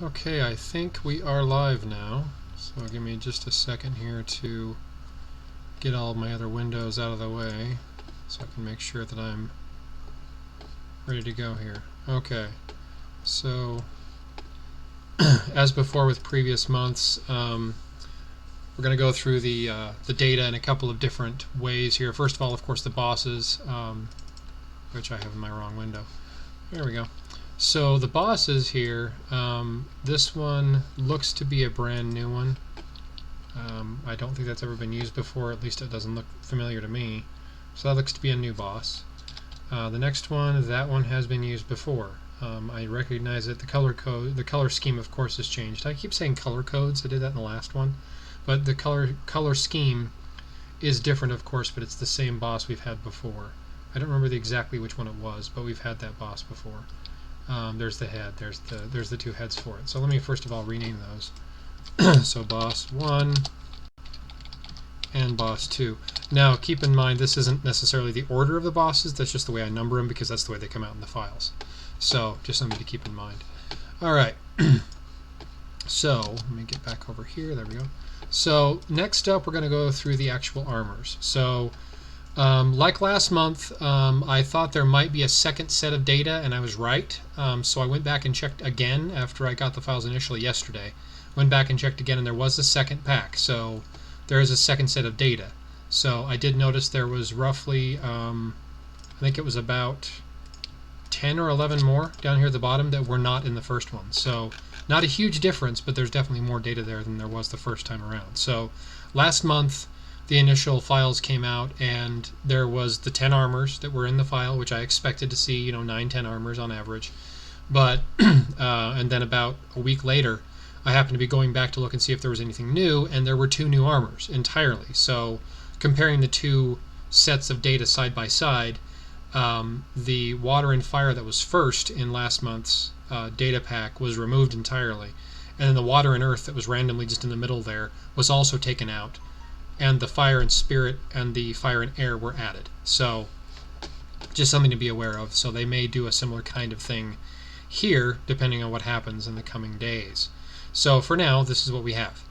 Okay, I think we are live now, so give me just a second here to get all my other windows out of the way so I can make sure that I'm ready to go here. Okay, so as before with previous months, we're going to go through the data in a couple of different ways here. First of all, of course, the bosses, which I have in my wrong window. There we go. So the bosses here, this one looks to be a brand new one. I don't think that's ever been used before, at least it doesn't look familiar to me. So that looks to be a new boss. The next one, that one has been used before. I recognize it. The color code, the color scheme, of course, has changed. I keep saying color codes. I did that in the last one, but the color scheme is different, of course. But it's the same boss we've had before. I don't remember exactly which one it was, but we've had that boss before. There's the head. There's the two heads for it. So let me first of all rename those. So boss 1 and boss 2. Now keep in mind this isn't necessarily the order of the bosses. That's just the way I number them because that's the way they come out in the files. So just something to keep in mind. All right. So let me get back over here. There we go. So next up, we're going to go through the actual armors. So like last month, I thought there might be a second set of data, and I was right. So I went back and checked again after I got the files initially yesterday. Went back and checked again, and there was a second pack. So there is a second set of data. So I did notice there was roughly, I think it was about 10 or 11 more down here at the bottom that were not in the first one. So not a huge difference, but there's definitely more data there than there was the first time around. So last month, the initial files came out, and there was the 10 armors that were in the file, which I expected to see, 9, 10 armors on average. But, and then about a week later, I happened to be going back to look and see if there was anything new, and there were 2 new armors entirely. So comparing the 2 sets of data side by side, the water and fire that was first in last month's data pack was removed entirely. And then the water and earth that was randomly just in the middle there was also taken out. And the fire and spirit and the fire and air were added. So just something to be aware of. So they may do a similar kind of thing here, depending on what happens in the coming days. So for now, this is what we have.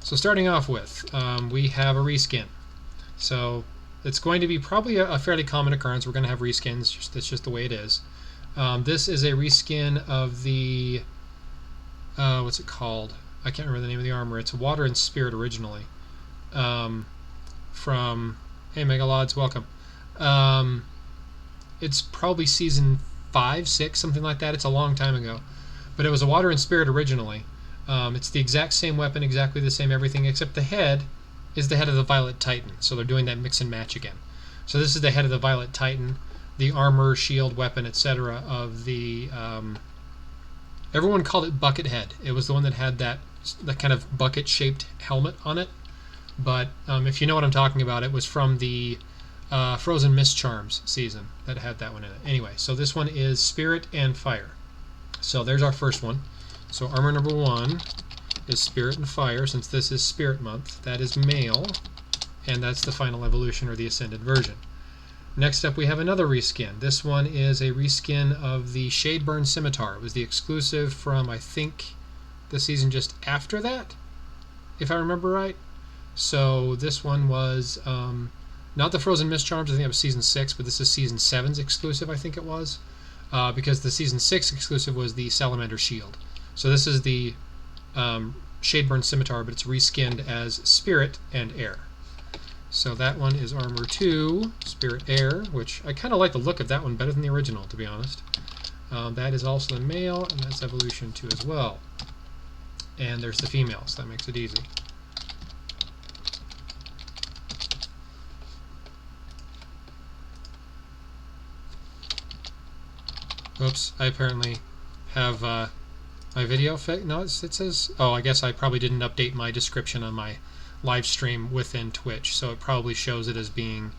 So starting off with, we have a reskin. So it's going to be probably a fairly common occurrence. We're going to have reskins. That's just the way it is. This is a reskin of the, what's it called? I can't remember the name of the armor. It's Water and Spirit originally. From, hey Megalods, welcome. It's probably season 5, 6, something like that. It's a long time ago. But it was a Water and Spirit originally. It's the exact same weapon, exactly the same everything, except the head is the head of the Violet Titan. So they're doing that mix and match again. So this is the head of the Violet Titan, the armor, shield, weapon, etc. of the, everyone called it Bucket Head. It was the one that had that kind of bucket-shaped helmet on it. But if you know what I'm talking about, it was from the Frozen Mist Charms season that had that one in it. Anyway, so this one is Spirit and Fire. So there's our first one. So armor number 1 is Spirit and Fire, since this is Spirit Month. That is male, and that's the final evolution or the Ascended version. Next up we have another reskin. This one is a reskin of the Shadeburn Scimitar. It was the exclusive from, I think, the season just after that, if I remember right. So this one was not the Frozen Mist Charms, I think it was season 6, but this is season 7's exclusive, I think it was, because the season 6 exclusive was the Salamander Shield. So this is the Shadeburn Scimitar, but it's reskinned as Spirit and Air. So that one is armor 2, Spirit Air, which I kind of like the look of that one better than the original, to be honest. That is also the male, and that's evolution 2 as well. And there's the female, so that makes it easy. Oops, I apparently have my video fixed. No, it says, oh, I guess I probably didn't update my description on my live stream within Twitch, so it probably shows it as being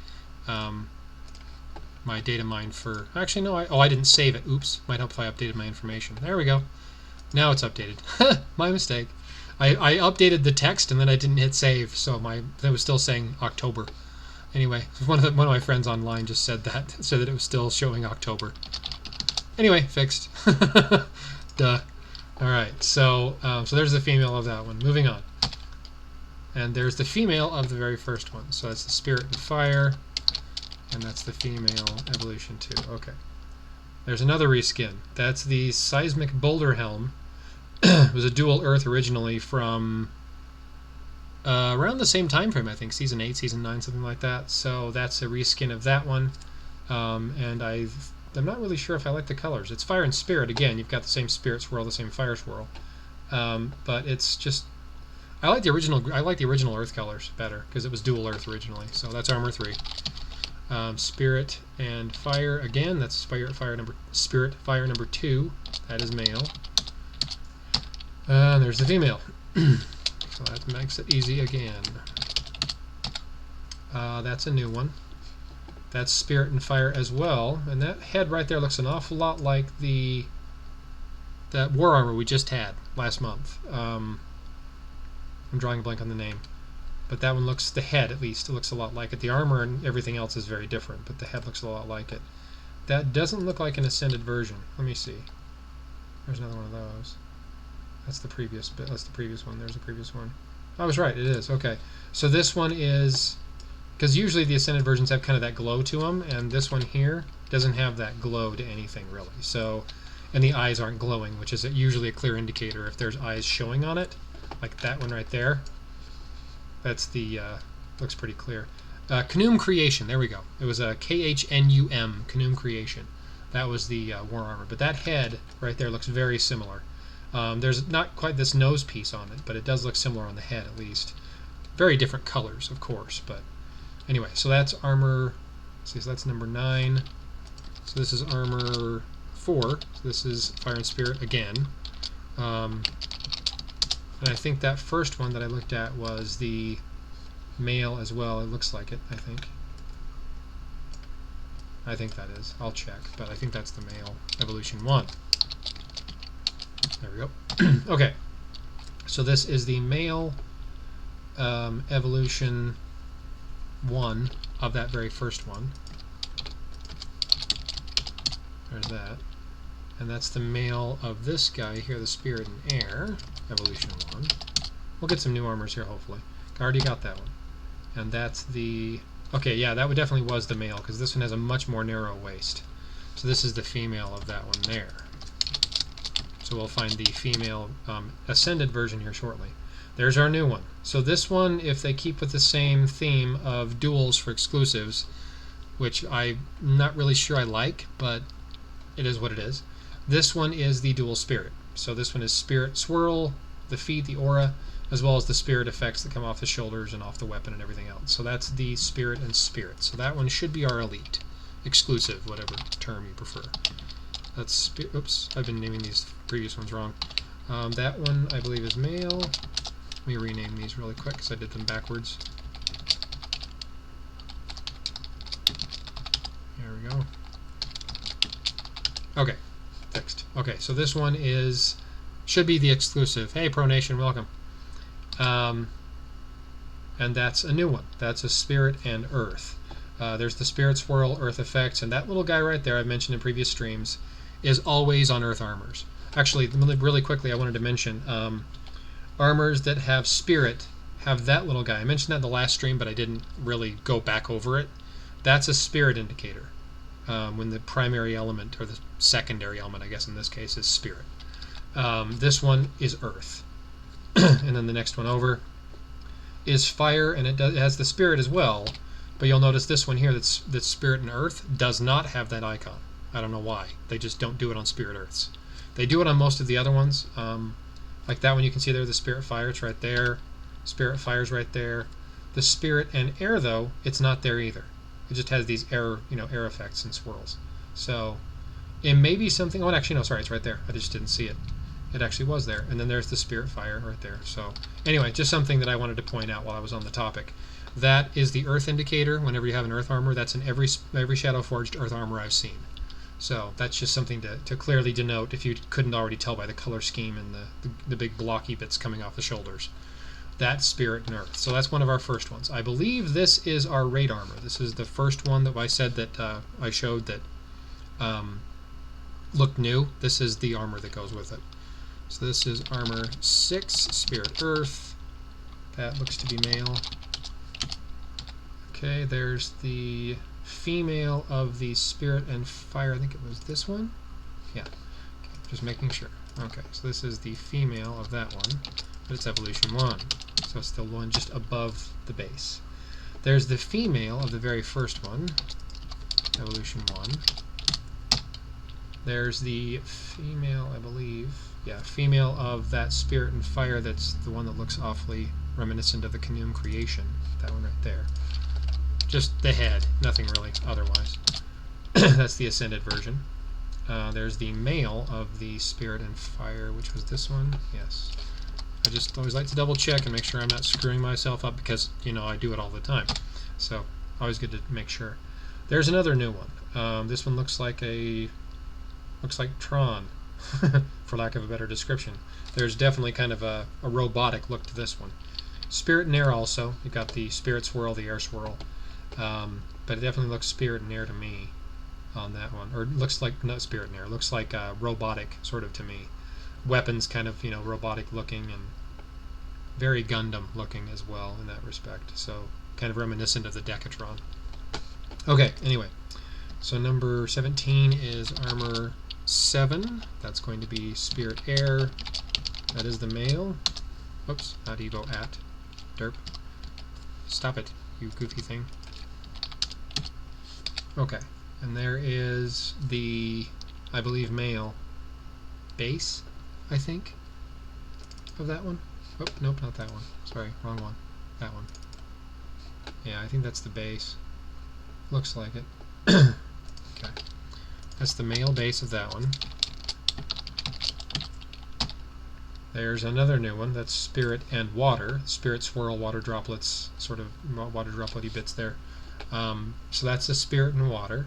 my Datamine for, actually no, I didn't save it. Oops, might help if I updated my information. There we go. Now it's updated. My mistake. I updated the text and then I didn't hit save, so it was still saying October. Anyway, one of my friends online just said that it was still showing October. Anyway, fixed. Duh. Alright, so there's the female of that one. Moving on. And there's the female of the very first one. So that's the Spirit and Fire, and that's the female evolution 2. Okay. There's another reskin. That's the Seismic Boulder Helm. It was a dual Earth originally from around the same time frame, I think, Season 8, Season 9, something like that. So that's a reskin of that one. And I'm not really sure if I like the colors. It's Fire and Spirit. Again, you've got the same Spirit swirl, the same Fire swirl. But it's just... I like the original Earth colors better, because it was dual Earth originally. So that's Armor 3. Spirit and Fire again. That's Spirit Fire number 2. That is male. And there's the female. So that makes it easy again. That's a new one. That's Spirit and Fire as well. And that head right there looks an awful lot like that War Armor we just had last month. I'm drawing a blank on the name. But that one looks, the head at least, it looks a lot like it. The armor and everything else is very different, but the head looks a lot like it. That doesn't look like an Ascended version. Let me see. There's another one of those. That's the previous bit. That's the previous one. There's the previous one. I was right. It is. Okay. So this one is, because usually the Ascended versions have kind of that glow to them, and this one here doesn't have that glow to anything really. So, and the eyes aren't glowing, which is usually a clear indicator if there's eyes showing on it, like that one right there. That's the, looks pretty clear. KnD Creation, there we go. It was a KHNUM, KnD Creation. That was the War Armor. But that head right there looks very similar. There's not quite this nose piece on it, but it does look similar on the head at least. Very different colors, of course, but anyway, so that's Armor, see, so that's number 9. So this is Armor 4. So this is Fire and Spirit again. And I think that first one that I looked at was the male as well. It looks like it, I think. I think that is. I'll check, but I think that's the male evolution 1. There we go. Okay. So this is the male evolution 1 of that very first one. There's that. And that's the male of this guy here, the Spirit and Air, Evolution 1. We'll get some new armors here, hopefully. I already got that one. And that's the... Okay, yeah, that definitely was the male, because this one has a much more narrow waist. So this is the female of that one there. So we'll find the female Ascended version here shortly. There's our new one. So this one, if they keep with the same theme of duels for exclusives, which I'm not really sure I like, but it is what it is. This one is the dual Spirit. So this one is Spirit Swirl, the feet, the aura, as well as the Spirit effects that come off the shoulders and off the weapon and everything else. So that's the Spirit and Spirit. So that one should be our elite. Exclusive, whatever term you prefer. That's, oops, I've been naming these previous ones wrong. That one, I believe, is male. Let me rename these really quick because I did them backwards. There we go. Okay, fixed. Okay, so this one should be the exclusive. Hey, Pro Nation, welcome. And that's a new one. That's a Spirit and Earth. There's the Spirit Swirl, Earth effects, and that little guy right there I've mentioned in previous streams is always on Earth armors. Actually, really quickly, I wanted to mention armors that have Spirit have that little guy. I mentioned that in the last stream, but I didn't really go back over it. That's a Spirit indicator. When the primary element, or the secondary element, I guess in this case, is Spirit. This one is Earth. And then the next one over is Fire, and it has the Spirit as well. But you'll notice this one here, that's Spirit and Earth, does not have that icon. I don't know why. They just don't do it on Spirit Earths. They do it on most of the other ones. Like that one you can see there, the Spirit Fire, it's right there. Spirit Fire's right there. The Spirit and Air, though, it's not there either. It just has these air effects and swirls. So it may be something. Oh, actually, no, sorry, it's right there. I just didn't see it. It actually was there. And then there's the Spirit Fire right there. So anyway, just something that I wanted to point out while I was on the topic. That is the Earth indicator. Whenever you have an Earth armor, that's in every Shadow Forged Earth armor I've seen. So that's just something to clearly denote if you couldn't already tell by the color scheme and the big blocky bits coming off the shoulders. That's Spirit and Earth. So that's one of our first ones. I believe this is our raid armor. This is the first one that I said that I showed that looked new. This is the armor that goes with it. So this is armor 6, Spirit Earth. That looks to be male. Okay, there's the female of the Spirit and Fire. I think it was this one? Yeah. Okay, just making sure. Okay, so this is the female of that one, but it's evolution 1. So it's the one just above the base. There's the female of the very first one, evolution 1. There's the female, I believe, yeah, female of that Spirit and Fire. That's the one that looks awfully reminiscent of the KnD creation. That one right there. Just the head, nothing really otherwise. That's the Ascended version. There's the male of the Spirit and Fire, which was this one. Yes. I just always like to double check and make sure I'm not screwing myself up because, you know, I do it all the time. So, always good to make sure. There's another new one. This one looks like Tron, for lack of a better description. There's definitely kind of a robotic look to this one. Spirit and Air also. You've got the Spirit Swirl, the Air Swirl. But it definitely looks Spirit and Air to me on that one. Or it looks like, not Spirit and Air, it looks like robotic sort of to me. Weapons kind of, you know, robotic looking and very Gundam looking as well in that respect. So kind of reminiscent of the Decatron. Okay, anyway. So number 17 is armor 7. That's going to be Spirit Air. That is the male. Oops, not Evo at. Derp. Stop it, you goofy thing. Okay, and there is the, I believe, male base, I think, of that one. Oh, nope, not that one. Sorry, wrong one. That one. Yeah, I think that's the base. Looks like it. Okay. That's the male base of that one. There's another new one, that's Spirit and Water. Spirit Swirl, water droplets, sort of water droplet-y bits there. So that's a Spirit and Water.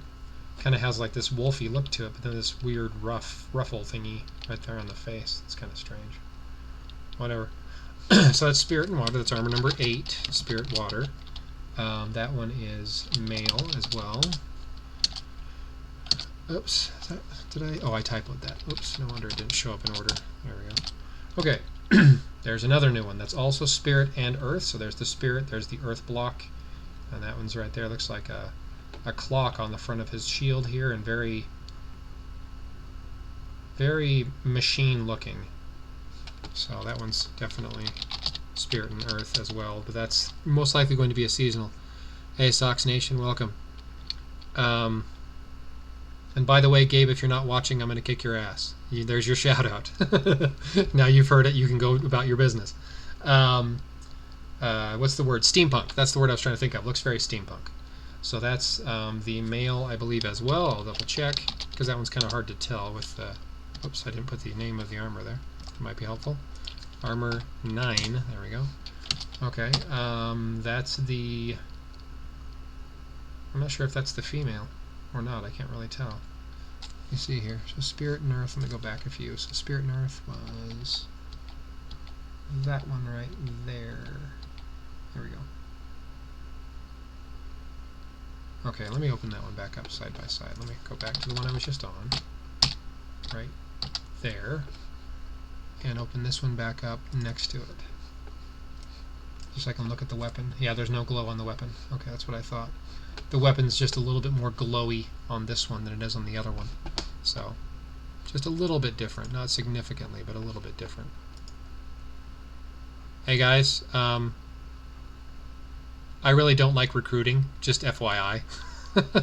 Kind of has like this wolfy look to it, but then this weird ruffle thingy right there on the face. It's kind of strange. Whatever. So that's Spirit and Water. That's armor number 8, Spirit Water. That one is male as well. Oops. Did I? Oh, I typoed that. Oops. No wonder it didn't show up in order. There we go. Okay. There's another new one. That's also Spirit and Earth. So there's the Spirit. There's the Earth block. And that one's right there. Looks like a clock on the front of his shield here, and very, very machine looking. So that one's definitely Spirit and Earth as well, but that's most likely going to be a seasonal. Hey, Sox Nation, welcome. And by the way, Gabe, if you're not watching, I'm going to kick your ass. There's your shout out. Now you've heard it, you can go about your business. What's the word? Steampunk. That's the word I was trying to think of. Looks very steampunk. So that's the male, I believe, as well. I'll double check, because that one's kind of hard to tell with the... Oops, I didn't put the name of the armor there. That might be helpful. Armor 9. There we go. Okay. That's the... I'm not sure if that's the female or not. I can't really tell. You see here. So Spirit and Earth. Let me go back a few. So Spirit and Earth was that one right there. There we go. Okay, let me open that one back up side by side. Let me go back to the one I was just on. Right there. And open this one back up next to it. Just so I can look at the weapon. Yeah, there's no glow on the weapon. Okay, that's what I thought. The weapon's just a little bit more glowy on this one than it is on the other one. So, just a little bit different. Not significantly, but a little bit different. Hey guys, I really don't like recruiting, just FYI.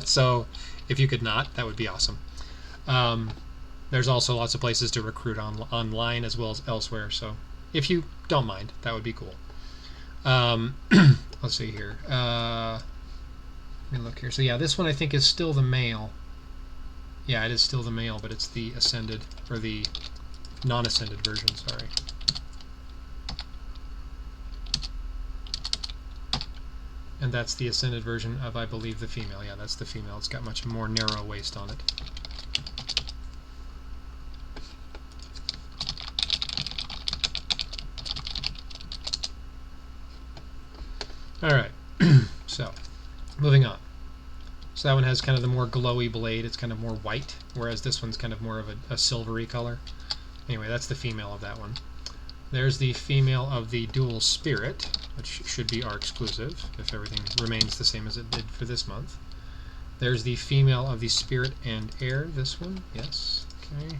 So, if you could not, that would be awesome. There's also lots of places to recruit online as well as elsewhere, so if you don't mind, that would be cool. Let's see here. Let me look here. So yeah, this one I think is still the male. Yeah, it is still the male, but it's the ascended, or the non-ascended version, sorry. And that's the ascended version of, I believe, the female. Yeah, that's the female. It's got much more narrow waist on it. Alright, so, moving on. So that one has kind of the more glowy blade. It's kind of more white, whereas this one's kind of more of a silvery color. Anyway, that's the female of that one. There's the female of the dual spirit, which should be our exclusive, if everything remains the same as it did for this month. There's the female of the spirit and air, this one, yes, okay.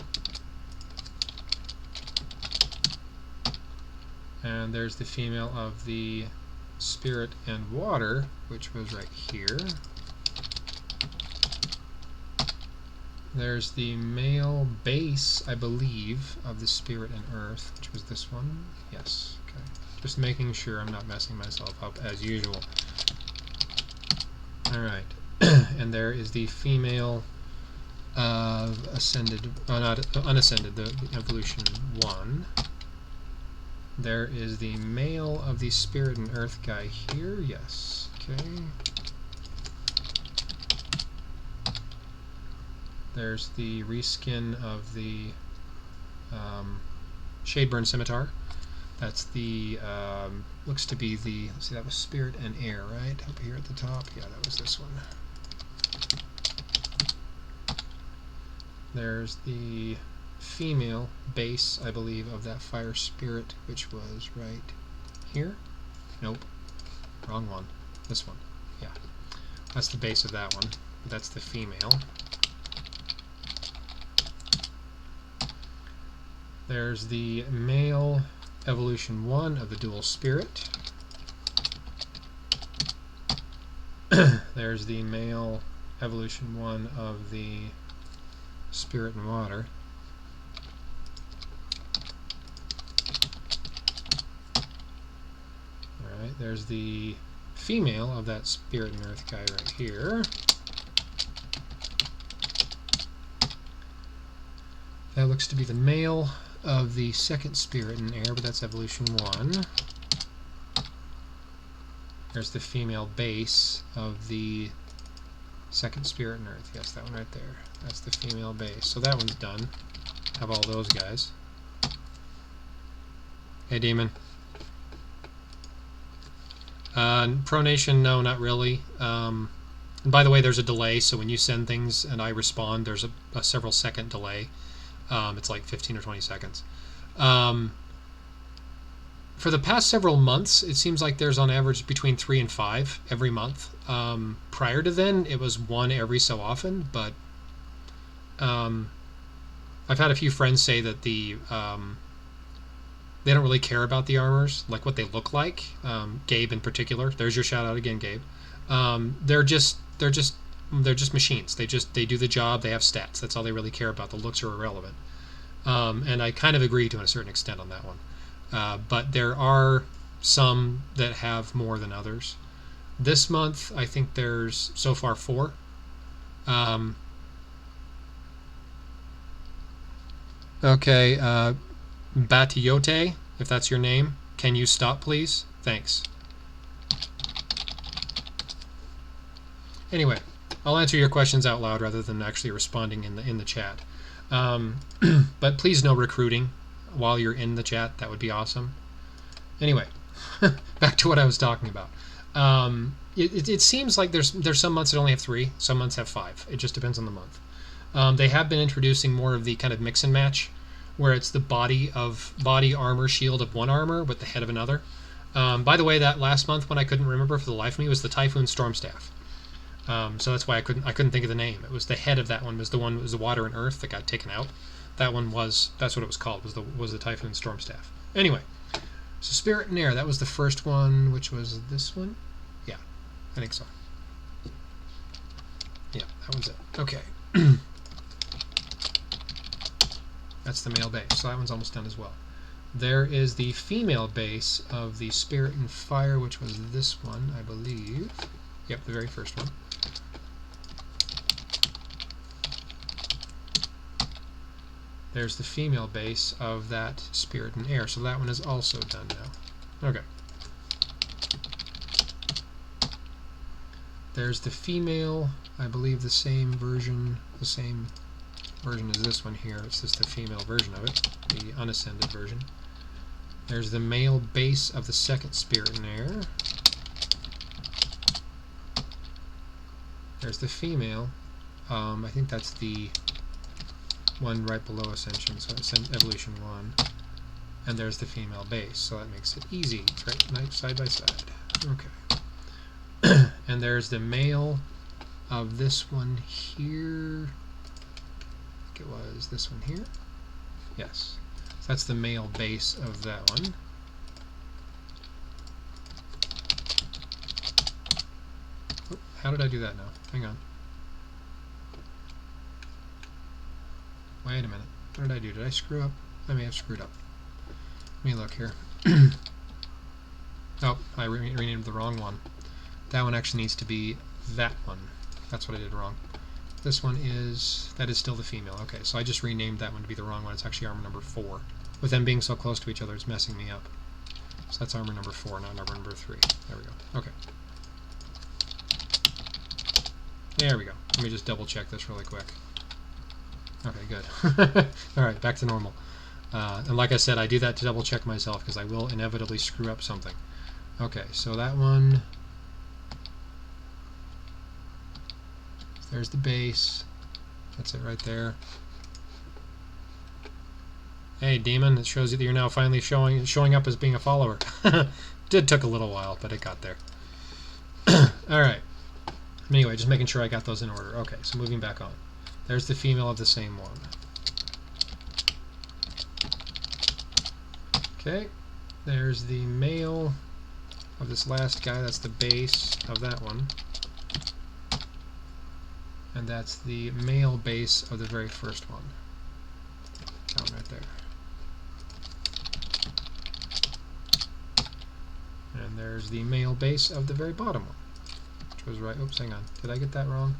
And there's the female of the spirit and water, which was right here. There's the male base, I believe, of the spirit and earth, which was this one. Yes, okay. Just making sure I'm not messing myself up as usual. Alright. And there is the female of ascended, not unascended, the evolution 1. There is the male of the spirit and earth guy here. Yes, okay. There's the reskin of the Shadeburn Scimitar. That's the, looks to be the, let's see, that was Spirit and Air, right? Up here at the top. Yeah, that was this one. There's the female base, I believe, of that Fire Spirit, which was right here. Nope. Wrong one. This one. Yeah. That's the base of that one. That's the female. There's the male evolution 1 of the dual spirit. There's the male evolution 1 of the spirit and water. Alright, there's the female of that spirit and earth guy right here. That looks to be the male of the second spirit and air, but that's evolution 1. There's the female base of the second spirit and earth. Yes, that one right there. That's the female base. So that one's done. Have all those guys. Hey, Demon. Pronation, no, not really. And by the way, there's a delay, so when you send things and I respond, there's a several second delay. It's like 15 or 20 seconds. For the past several months, it seems like there's on average between 3 and 5 every month. Prior to then, it was 1 every so often, but I've had a few friends say that they don't really care about the armors, like what they look like. Gabe in particular. There's your shout out again, Gabe. They're just machines. They do the job. They have stats. That's all they really care about. The looks are irrelevant. And I kind of agree to a certain extent on that one. But there are some that have more than others. This month, I think there's so far 4. Okay, Batiote, if that's your name, can you stop, please? Thanks. Anyway, I'll answer your questions out loud rather than actually responding in the chat. But please no recruiting while you're in the chat. That would be awesome. Anyway, back to what I was talking about. It seems like there's some months that only have 3, some months have 5. It just depends on the month. They have been introducing more of the kind of mix and match, where it's the body armor shield of one armor with the head of another. By the way, that last month when I couldn't remember for the life of me was the Typhoon Stormstaff. So that's why I couldn't think of the name. It was the head of that one was the water and earth that got taken out. That's what it was called, was the Typhoon Stormstaff. Anyway, so Spirit and Air, that was the first one, which was this one? Yeah, I think so. Yeah, that one's it. Okay. That's the male base, so that one's almost done as well. There is the female base of the Spirit and Fire, which was this one, I believe. Yep, the very first one. There's the female base of that Spirit and Air, so that one is also done now. Okay. There's the female, I believe the same version as this one here. It's just the female version of it, the unascended version. There's the male base of the second Spirit and Air. There's the female. I think that's the one right below Ascension, so Evolution 1. And there's the female base, so that makes it easy. It's right side by side. Okay. And there's the male of this one here. I think it was this one here. Yes. So that's the male base of that one. Oh, how did I do that now? Hang on. Wait a minute. What did I do? Did I screw up? I may have screwed up. Let me look here. Oh, I renamed the wrong one. That one actually needs to be that one. That's what I did wrong. This one is, that is still the female. Okay, so I just renamed that one to be the wrong one. It's actually armor number 4. With them being so close to each other, it's messing me up. So that's armor number 4, not armor number 3. There we go. Okay. There we go. Let me just double check this really quick. Okay, good. Alright, back to normal. And like I said, I do that to double check myself because I will inevitably screw up something. Okay, so that one, there's the base. That's it right there. Hey, Demon, it shows you that you're now finally showing up as being a follower. Did took a little while, but it got there. Alright. Anyway, just making sure I got those in order. Okay, so moving back on. There's the female of the same one. Okay, there's the male of this last guy. That's the base of that one. And that's the male base of the very first one. Down right there. And there's the male base of the very bottom one. Which was right. Oops, hang on. Did I get that wrong?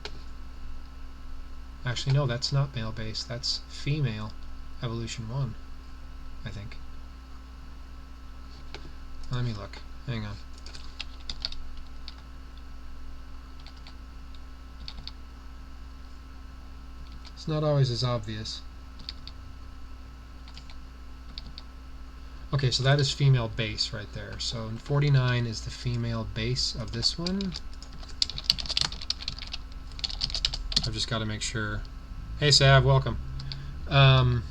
Actually, no, that's not male base. That's female evolution 1, I think. Let me look. Hang on. It's not always as obvious. Okay, so that is female base right there. So 49 is the female base of this one. I've just got to make sure. Hey Sav, welcome. And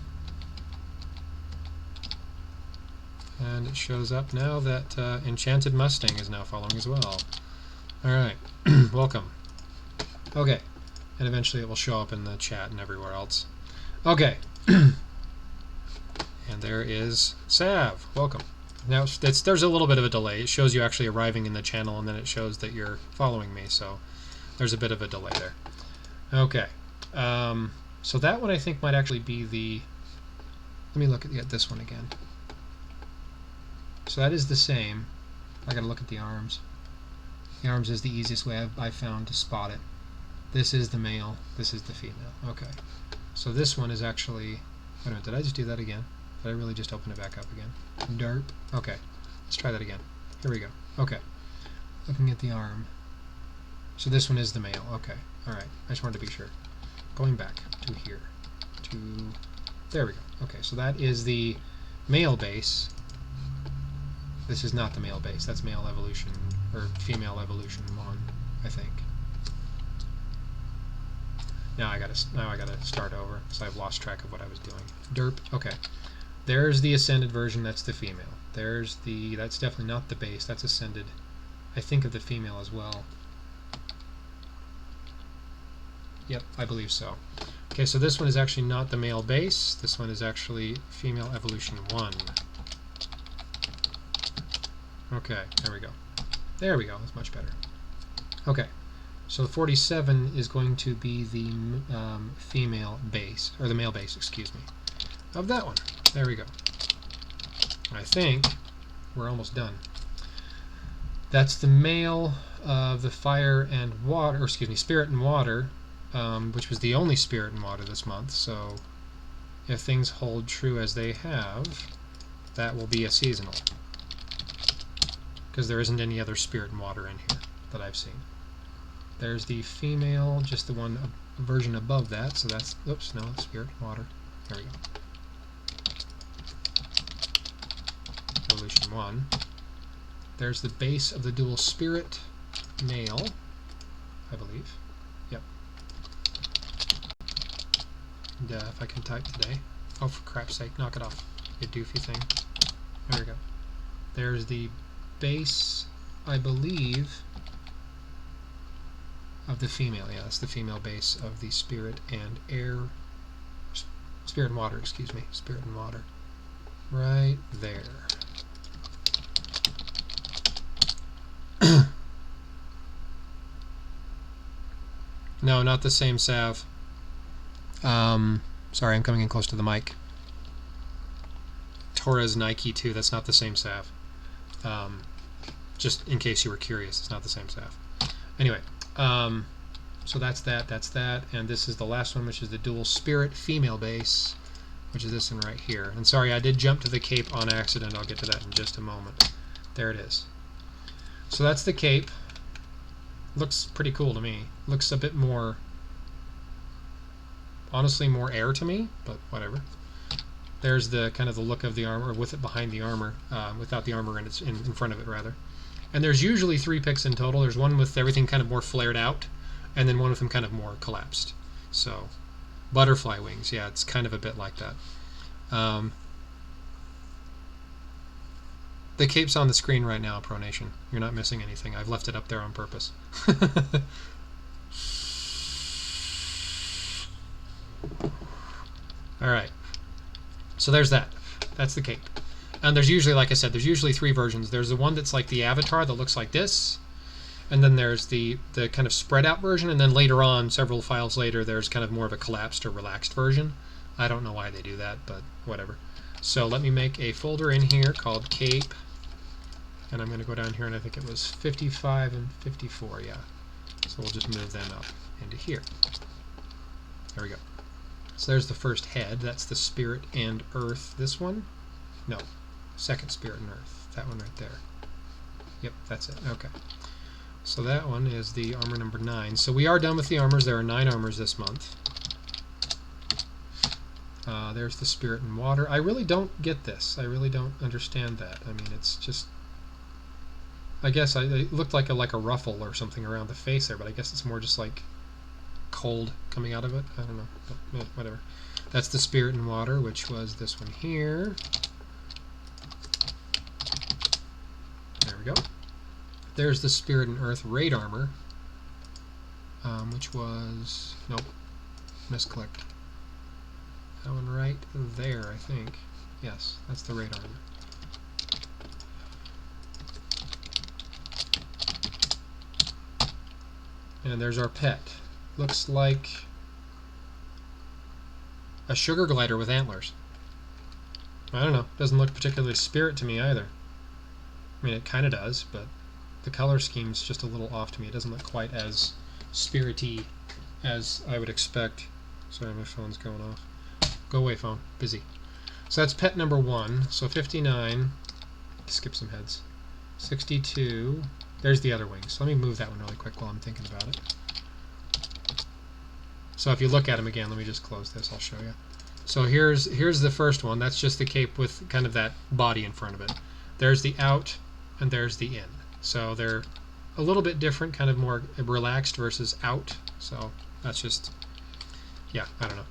it shows up now that Enchanted Mustang is now following as well. Alright, welcome. Okay, and eventually it will show up in the chat and everywhere else. Okay, and there is Sav, welcome. Now there's a little bit of a delay. It shows you actually arriving in the channel and then it shows that you're following me, so there's a bit of a delay there. Okay, so that one I think might actually be the, let me look at this one again. So that is the same. I gotta look at the arms. The arms is the easiest way I found to spot it. This is the male, this is the female. Okay, so this one is actually, wait a minute, did I just do that again? Did I really just open it back up again? Derp. Okay, let's try that again. Here we go. Okay, looking at the arm. So this one is the male. Okay, alright, I just wanted to be sure. Going back to here, to, there we go. Okay, so that is the male base. This is not the male base. That's male evolution, or female evolution 1, I think. Now I gotta start over, because I've lost track of what I was doing. Derp. Okay, there's the ascended version. That's the female. There's the, that's definitely not the base. That's ascended. I think of the female as well. Yep, I believe so. Okay, so this one is actually not the male base. This one is actually female evolution 1. Okay, there we go. There we go, that's much better. Okay, so 47 is going to be the female base, or the male base, excuse me, of that one. There we go. I think we're almost done. That's the male of the fire and water, or excuse me, spirit and water, which was the only spirit and water this month, so if things hold true as they have, that will be a seasonal. Because there isn't any other spirit and water in here that I've seen. There's the female, just the one version above that, so that's, oops, no, spirit and water. There we go. Evolution 1. There's the base of the dual spirit male, I believe. Yep. And, if I can type today. Oh, for crap's sake, knock it off, you doofy thing. There we go. There's the base, I believe, of the female. Yeah, that's the female base of the spirit and air. Spirit and water, excuse me. Spirit and water. Right there. No, not the same salve. Sorry, I'm coming in close to the mic. Torres Nike 2, that's not the same salve. Just in case you were curious, it's not the same salve. Anyway, so that's that, and this is the last one, which is the dual spirit female base, which is this one right here. And sorry, I did jump to the cape on accident. I'll get to that in just a moment. There it is. So that's the cape. Looks pretty cool to me. Looks a bit more, honestly, more air to me, but whatever. There's the kind of the look of the armor, with it behind the armor, without the armor in front of it, rather. And there's usually 3 picks in total. There's one with everything kind of more flared out, and then one with them kind of more collapsed. So, butterfly wings, yeah, it's kind of a bit like that. The cape's on the screen right now, Pronation. You're not missing anything. I've left it up there on purpose. Alright. So there's that. That's the cape. And there's usually, like I said, there's usually 3 versions. There's the one that's like the avatar that looks like this. And then there's the kind of spread out version. And then later on, several files later, there's kind of more of a collapsed or relaxed version. I don't know why they do that, but whatever. So let me make a folder in here called cape. And I'm going to go down here, and I think it was 55 and 54, yeah. So we'll just move them up into here. There we go. So there's the first head. That's the spirit and earth. This one? No. Second spirit and earth. That one right there. Yep, that's it. Okay. So that one is the armor number 9. So we are done with the armors. There are 9 armors this month. There's the spirit and water. I really don't get this. I really don't understand that. I mean, it's just... I guess it looked like a ruffle or something around the face there, but I guess it's more just like cold coming out of it. I don't know, but whatever. That's the spirit and water, which was this one here. There we go. There's the spirit and earth raid armor, which was, nope, misclicked. That one right there, I think. Yes, that's the raid armor. And there's our pet. Looks like a sugar glider with antlers. I don't know. Doesn't look particularly spirit to me either. I mean, it kind of does, but the color scheme's just a little off to me. It doesn't look quite as spirity as I would expect. Sorry, my phone's going off. Go away, phone. Busy. So that's pet number 1. So 59. Skip some heads. 62. There's the other wings. So let me move that one really quick while I'm thinking about it. So if you look at them again, let me just close this. I'll show you. So here's the first one. That's just the cape with kind of that body in front of it. There's the out, and there's the in. So they're a little bit different, kind of more relaxed versus out. So that's just, yeah, I don't know.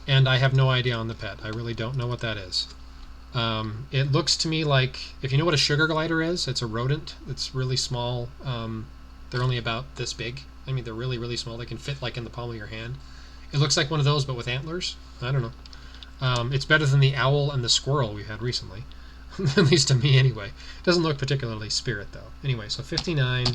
And I have no idea on the pet. I really don't know what that is. It looks to me like, if you know what a sugar glider is, it's a rodent. It's really small. They're only about this big. I mean, they're really, really small. They can fit like in the palm of your hand. It looks like one of those, but with antlers. I don't know. It's better than the owl and the squirrel we had recently. At least to me, anyway. It doesn't look particularly spirit, though. Anyway, so 59,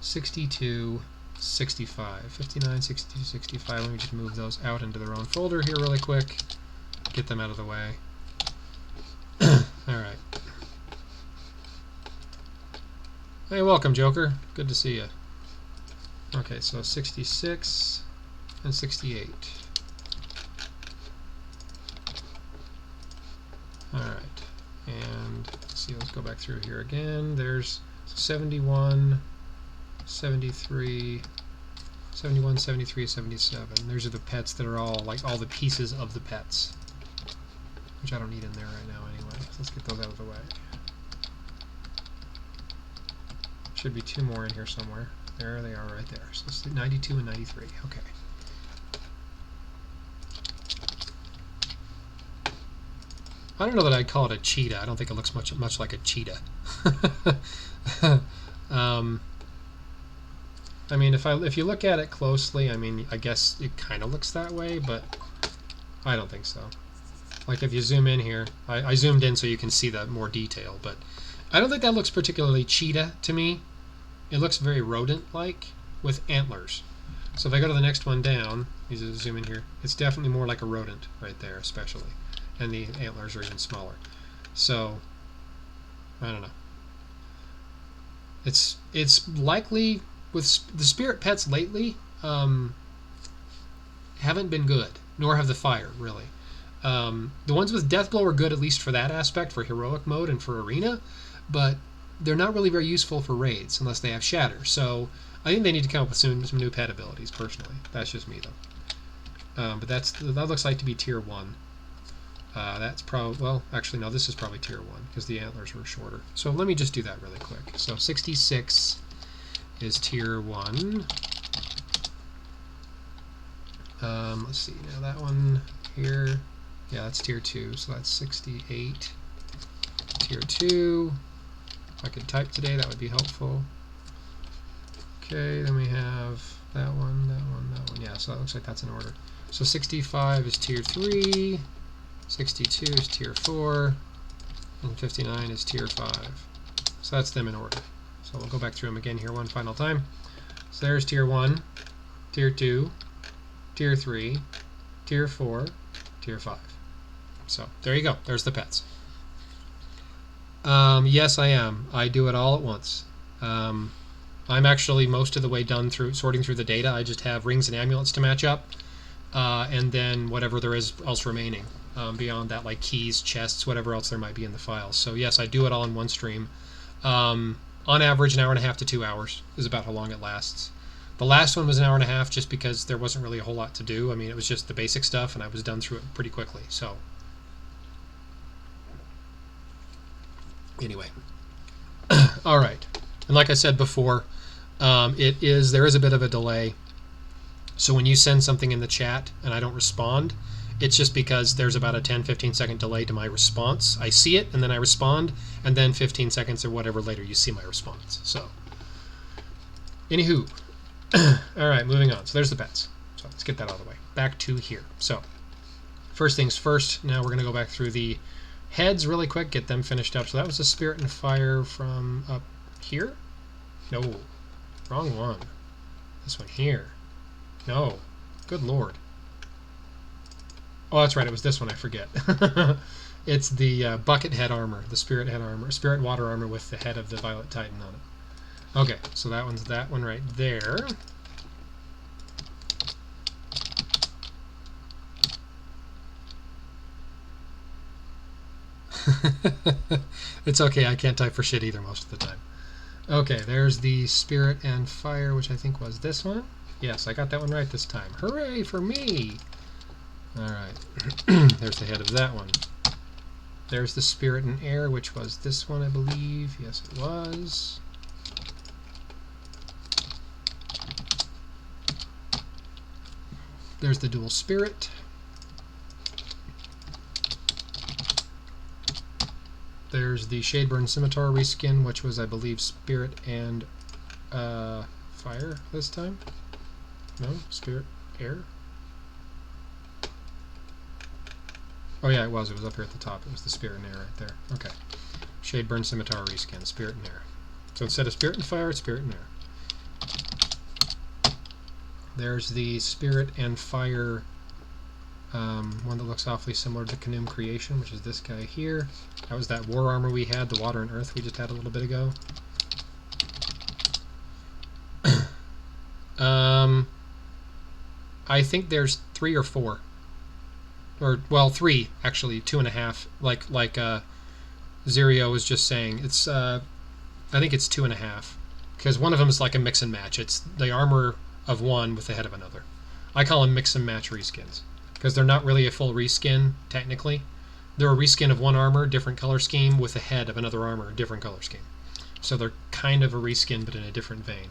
62, 65. 59, 62, 65. Let me just move those out into their own folder here really quick. Get them out of the way. Alright. Hey, welcome, Joker. Good to see you. Okay, so 66 and 68. Alright, and let's see, let's go back through here again. There's 71, 73, 71, 73, 77. Those are the pets that are all, like, all the pieces of the pets, which I don't need in there right now anyway. So let's get those out of the way. Should be 2 more in here somewhere. There they are right there. So let's do 92 and 93. Okay. I don't know that I'd call it a cheetah. I don't think it looks much like a cheetah. I mean, if you look at it closely, I mean, I guess it kind of looks that way, but I don't think so. Like if you zoom in here, I zoomed in so you can see the more detail, but I don't think that looks particularly cheetah to me. It looks very rodent-like with antlers. So if I go to the next one down, you zoom in here, it's definitely more like a rodent right there, especially. And the antlers are even smaller. So, I don't know. It's likely, with the spirit pets lately, haven't been good, nor have the fire, really. The ones with Deathblow are good, at least for that aspect, for heroic mode and for arena, but they're not really very useful for raids unless they have Shatter. So I think they need to come up with some new pet abilities, personally. That's just me, though. But that looks like to be tier 1. That's probably, well, actually, no, this is probably tier 1, because the antlers were shorter. So let me just do that really quick. So 66 is tier 1. Let's see, now that one here, yeah, that's tier 2, so that's 68. Tier 2. If I could type today, that would be helpful. Okay, then we have that one, that one, that one. Yeah, so that looks like that's in order. So 65 is tier 3, 62 is tier 4, and 59 is tier 5. So that's them in order. So we'll go back through them again here one final time. So there's tier 1, tier 2, tier 3, tier 4, tier 5. So there you go. There's the pets. Yes, I am. I do it all at once. I'm actually most of the way done through sorting through the data. I just have rings and amulets to match up, and then whatever there is else remaining. Beyond that, like keys, chests, whatever else there might be in the files. So yes, I do it all in one stream. On average, an hour and a half to 2 hours is about how long it lasts. The last one was an hour and a half just because there wasn't really a whole lot to do. I mean, it was just the basic stuff, and I was done through it pretty quickly. So anyway, all right. And like I said before, there is a bit of a delay. So when you send something in the chat and I don't respond, it's just because there's about a 10-15 second delay to my response. I see it and then I respond, and then 15 seconds or whatever later you see my response. So anywho, all right, moving on. So there's the pets. So let's get that out of the way. Back to here. So first things first, now we're going to go back through the heads really quick, get them finished up. So that was the Spirit and Fire from up here? No, wrong one. This one here. No, good lord. Oh, that's right, it was this one, I forget. It's the bucket head armor, the spirit head armor, spirit water armor with the head of the Violet Titan on it. Okay, so that one's that one right there. It's okay, I can't type for shit either most of the time. Okay, there's the Spirit and Fire, which I think was this one. Yes, I got that one right this time. Hooray for me! Alright, there's the head of that one. There's the Spirit and Air, which was this one, I believe. Yes, it was. There's the Dual Spirit. There's the Shadeburn Scimitar reskin, which was, I believe, Spirit and Fire this time. No? Spirit, Air? Oh yeah, it was. It was up here at the top. It was the Spirit and Air right there. Okay. Shadeburn Scimitar reskin, Spirit and Air. So instead of Spirit and Fire, it's Spirit and Air. There's the Spirit and Fire one that looks awfully similar to KnD Creation, which is this guy here. That was that war armor we had, the Water and Earth we just had a little bit ago. I think there's 3 or 4. Or, well, 3, actually, 2.5. Like Zerio was just saying. It's, I think it's 2.5. Because one of them is like a mix and match. It's the armor of one with the head of another. I call them mix and match reskins. Because they're not really a full reskin, technically. They're a reskin of one armor, different color scheme, with the head of another armor, different color scheme. So they're kind of a reskin, but in a different vein.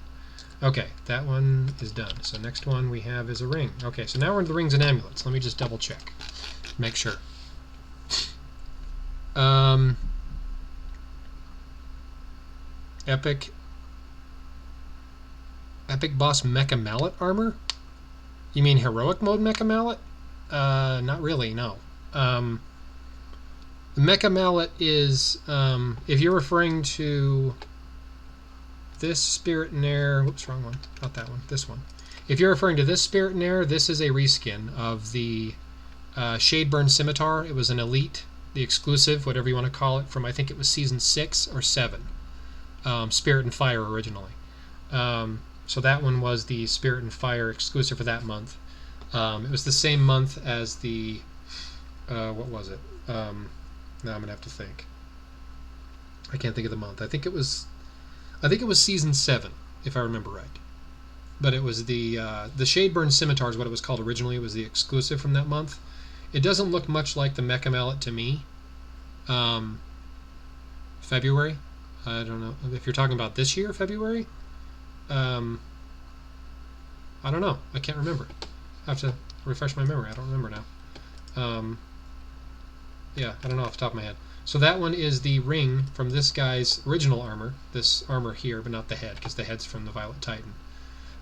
Okay, that one is done. So next one we have is a ring. Okay, so now we're into the rings and amulets. Let me just double check. Make sure. Epic boss Mecha Mallet armor? You mean heroic mode Mecha Mallet? Not really, no. The Mecha Mallet is, if you're referring to this Spirit and Air, whoops, wrong one, not that one, this one. If you're referring to this Spirit and Air, this is a reskin of the Shadeburn Scimitar. It was an elite, the exclusive, whatever you want to call it, from I think it was season 6 or 7. Spirit and Fire originally. So that one was the Spirit and Fire exclusive for that month. It was the same month as the what was it? Now I'm gonna have to think. I can't think of the month. I think it was season 7, if I remember right. But it was the Shadeburn Scimitar is what it was called originally. It was the exclusive from that month. It doesn't look much like the Mecha Mallet to me. February. I don't know if you're talking about this year, February. I don't know. I can't remember. I have to refresh my memory. I don't remember now. Yeah, I don't know off the top of my head. So that one is the ring from this guy's original armor. This armor here, but not the head, because the head's from the Violet Titan.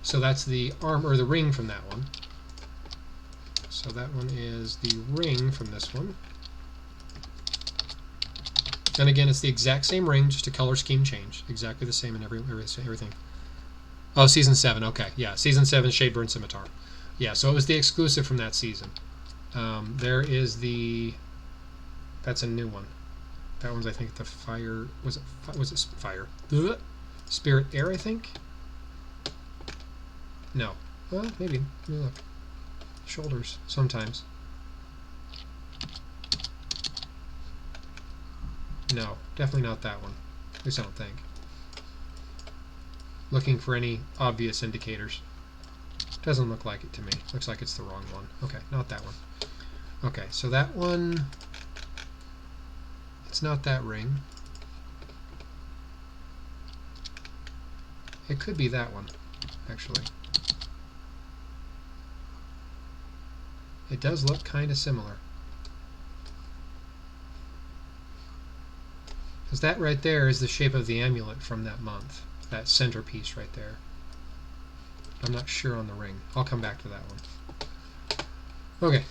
So that's the armor, or the ring from that one. So that one is the ring from this one. And again, it's the exact same ring, just a color scheme change. Exactly the same in everything. Oh, season 7. Okay, yeah, season 7 Shadeburn Scimitar. Yeah, so it was the exclusive from that season. There is the. That's a new one. That one's I think the Fire. Was it Fire? Spirit Air, I think. No. Well, maybe. Look. Shoulders sometimes. No, definitely not that one. At least I don't think. Looking for any obvious indicators. Doesn't look like it to me. Looks like it's the wrong one. Okay, not that one. Okay, so that one... It's not that ring. It could be that one, actually. It does look kind of similar. Because that right there is the shape of the amulet from that month. That centerpiece right there. I'm not sure on the ring. I'll come back to that one. Okay,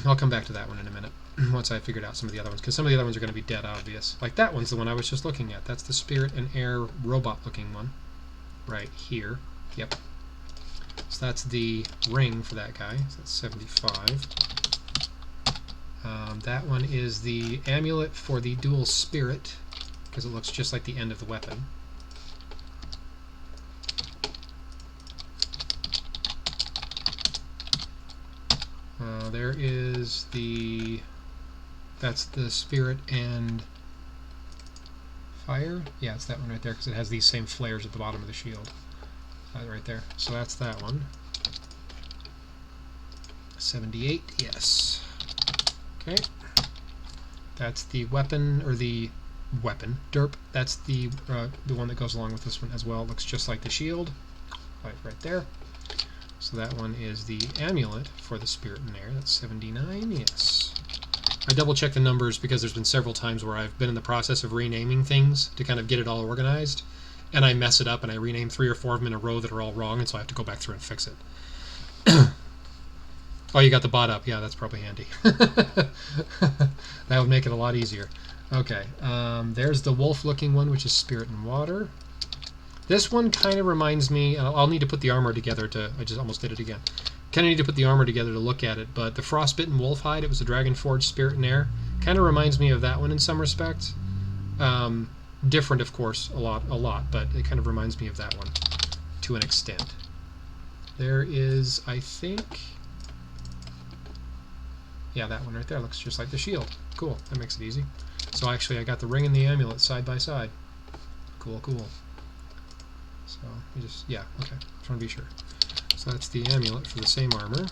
I'll come back to that one in a minute, once I figured out some of the other ones, because some of the other ones are going to be dead obvious. Like that one's the one I was just looking at. That's the Spirit and Air robot-looking one. Right here. Yep. So that's the ring for that guy. So that's 75. That one is the amulet for the dual spirit, because it looks just like the end of the weapon. There is the... That's the Spirit and Fire? Yeah, it's that one right there, because it has these same flares at the bottom of the shield. Right there. So that's that one. 78, yes. Okay. That's the weapon, or the weapon, derp. That's the one that goes along with this one as well. It looks just like the shield. Right there. So that one is the amulet for the Spirit and Air. That's 79, yes. I double-checked the numbers because there's been several times where I've been in the process of renaming things to kind of get it all organized, and I mess it up and I rename 3 or 4 of them in a row that are all wrong, and so I have to go back through and fix it. Oh, you got the bot up. Yeah, that's probably handy. That would make it a lot easier. Okay, there's the wolf-looking one, which is Spirit and Water. This one kind of reminds me, I'll need to put the armor together to, I just almost did it again. Kind of need to put the armor together to look at it, but the Frostbitten Wolf Hide, it was a Dragon Forge Spirit and Air. Kind of reminds me of that one in some respects. Different, of course, a lot, but it kind of reminds me of that one to an extent. There is, I think... Yeah, that one right there looks just like the shield. Cool, that makes it easy. So actually I got the ring and the amulet side by side. Cool, cool. So, you just, yeah, okay, just want to be sure. So that's the amulet for the same armor.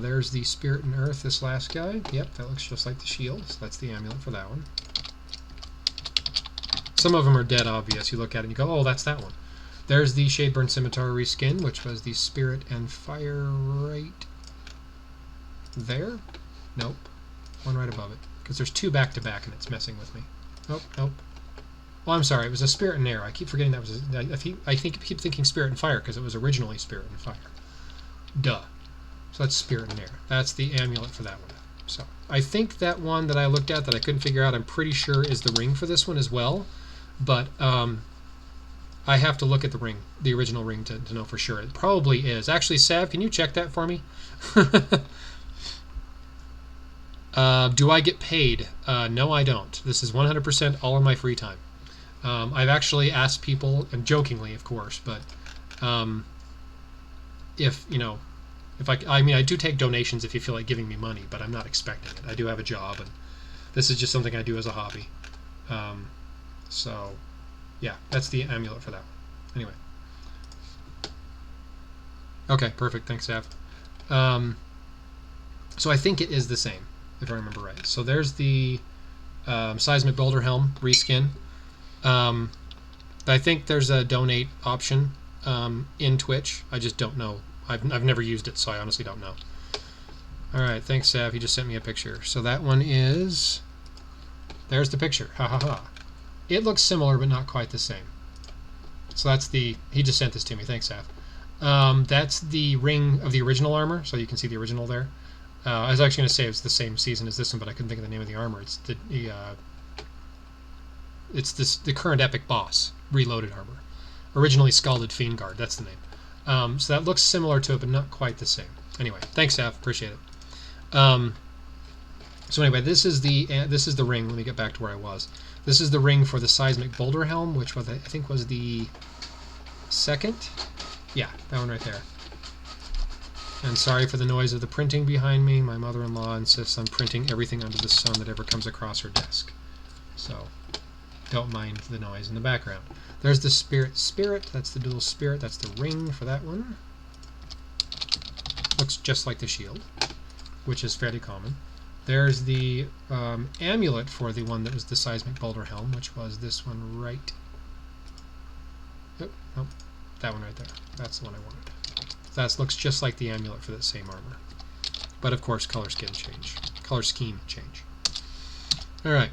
There's the Spirit and Earth, this last guy. Yep, that looks just like the shield, so that's the amulet for that one. Some of them are dead obvious. You look at it and you go, oh, that's that one. There's the Shadeburn Scimitar reskin, which was the Spirit and Fire right there. Nope. One right above it. Because there's two back to back and it's messing with me. Nope, nope. Well, I'm sorry. It was a Spirit and Air. I keep forgetting that was. I keep thinking Spirit and Fire because it was originally Spirit and Fire. Duh. So that's Spirit and Air. That's the amulet for that one. So I think that one that I looked at that I couldn't figure out, I'm pretty sure is the ring for this one as well. But I have to look at the ring, the original ring, to know for sure. It probably is. Actually, Sav, can you check that for me? Do I get paid? No, I don't. This is 100% all in my free time. I've actually asked people, and jokingly, of course, but if, you know, if I mean, I do take donations if you feel like giving me money, but I'm not expecting it. I do have a job, and this is just something I do as a hobby. So, yeah, that's the amulet for that one. Anyway. Okay, perfect. Thanks, Sav. So I think it is the same, if I remember right. So there's the Seismic Boulder Helm reskin. I think there's a donate option in Twitch. I just don't know. I've never used it, so I honestly don't know. All right, thanks, Sav. He just sent me a picture. So that one is... There's the picture. Ha ha ha. It looks similar, but not quite the same. So that's the... He just sent this to me. Thanks, Sav. That's the ring of the original armor, so you can see the original there. I was actually going to say it's the same season as this one, but I couldn't think of the name of the armor. It's the current epic boss, reloaded armor. Originally Scalded Fiend Guard, that's the name. So that looks similar to it, but not quite the same. Anyway, thanks, Sav. Appreciate it. So anyway, this is the ring. Let me get back to where I was. This is the ring for the Seismic Boulder Helm, which was, I think was the second. Yeah, that one right there. And sorry for the noise of the printing behind me. My mother-in-law insists on printing everything under the sun that ever comes across her desk. So don't mind the noise in the background. There's the Spirit. That's the dual Spirit. That's the ring for that one. Looks just like the shield, which is fairly common. There's the amulet for the one that was the Seismic Boulder Helm, which was this one right... Oh, that one right there. That's the one I wanted. That looks just like the amulet for that same armor. But of course, color scheme change. Alright.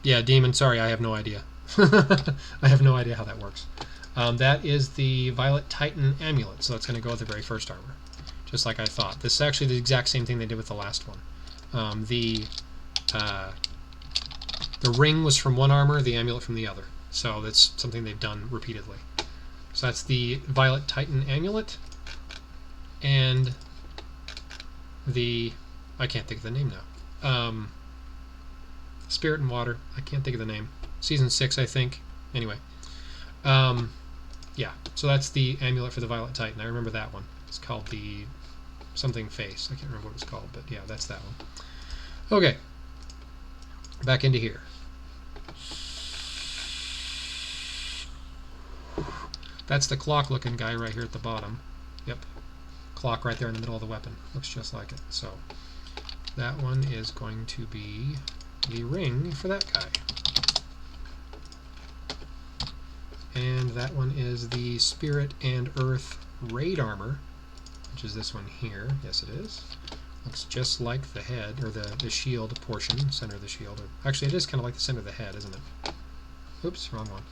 Yeah, Demon, sorry, I have no idea. I have no idea how that works. That is the Violet Titan amulet, so that's going to go with the very first armor. Just like I thought. This is actually the exact same thing they did with the last one. The ring was from one armor, the amulet from the other. So that's something they've done repeatedly. So that's the Violet Titan amulet. And the... I can't think of the name now. Spirit and Water. I can't think of the name. Season 6, I think. Anyway. Yeah, so that's the amulet for the Violet Titan. I remember that one. It's called the something face. I can't remember what it's called, but yeah, that's that one. Okay. Back into here. That's the clock-looking guy right here at the bottom. Yep. Clock right there in the middle of the weapon. Looks just like it. So that one is going to be the ring for that guy. And that one is the Spirit and Earth Raid Armor, which is this one here. Yes, it is. Looks just like the head, or the shield portion, center of the shield. Actually, it is kind of like the center of the head, isn't it? Oops, wrong one.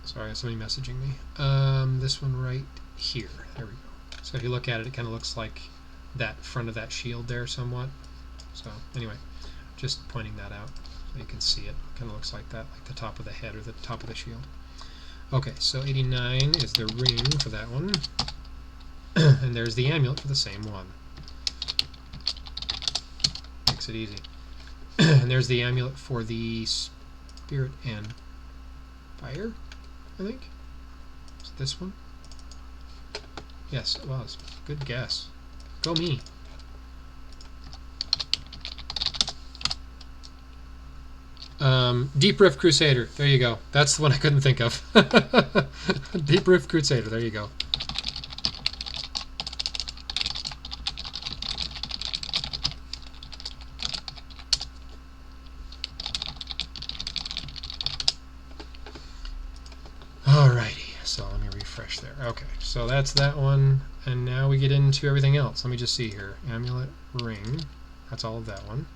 Sorry, somebody messaging me. This one right here. There we go. So if you look at it, it kind of looks like that front of that shield there somewhat. So anyway, just pointing that out so you can see it. Kind of looks like that, like the top of the head or the top of the shield. Okay, so 89 is the ring for that one. And there's the amulet for the same one. Makes it easy. And there's the amulet for the Spirit and Fire, I think. Is it this one? Yes, it was. Good guess. Go me. Deep Rift Crusader. There you go. That's the one I couldn't think of. Deep Rift Crusader. There you go. refresh there. Okay, so that's that one, and now we get into everything else. Let me just see here. Amulet, ring, that's all of that one.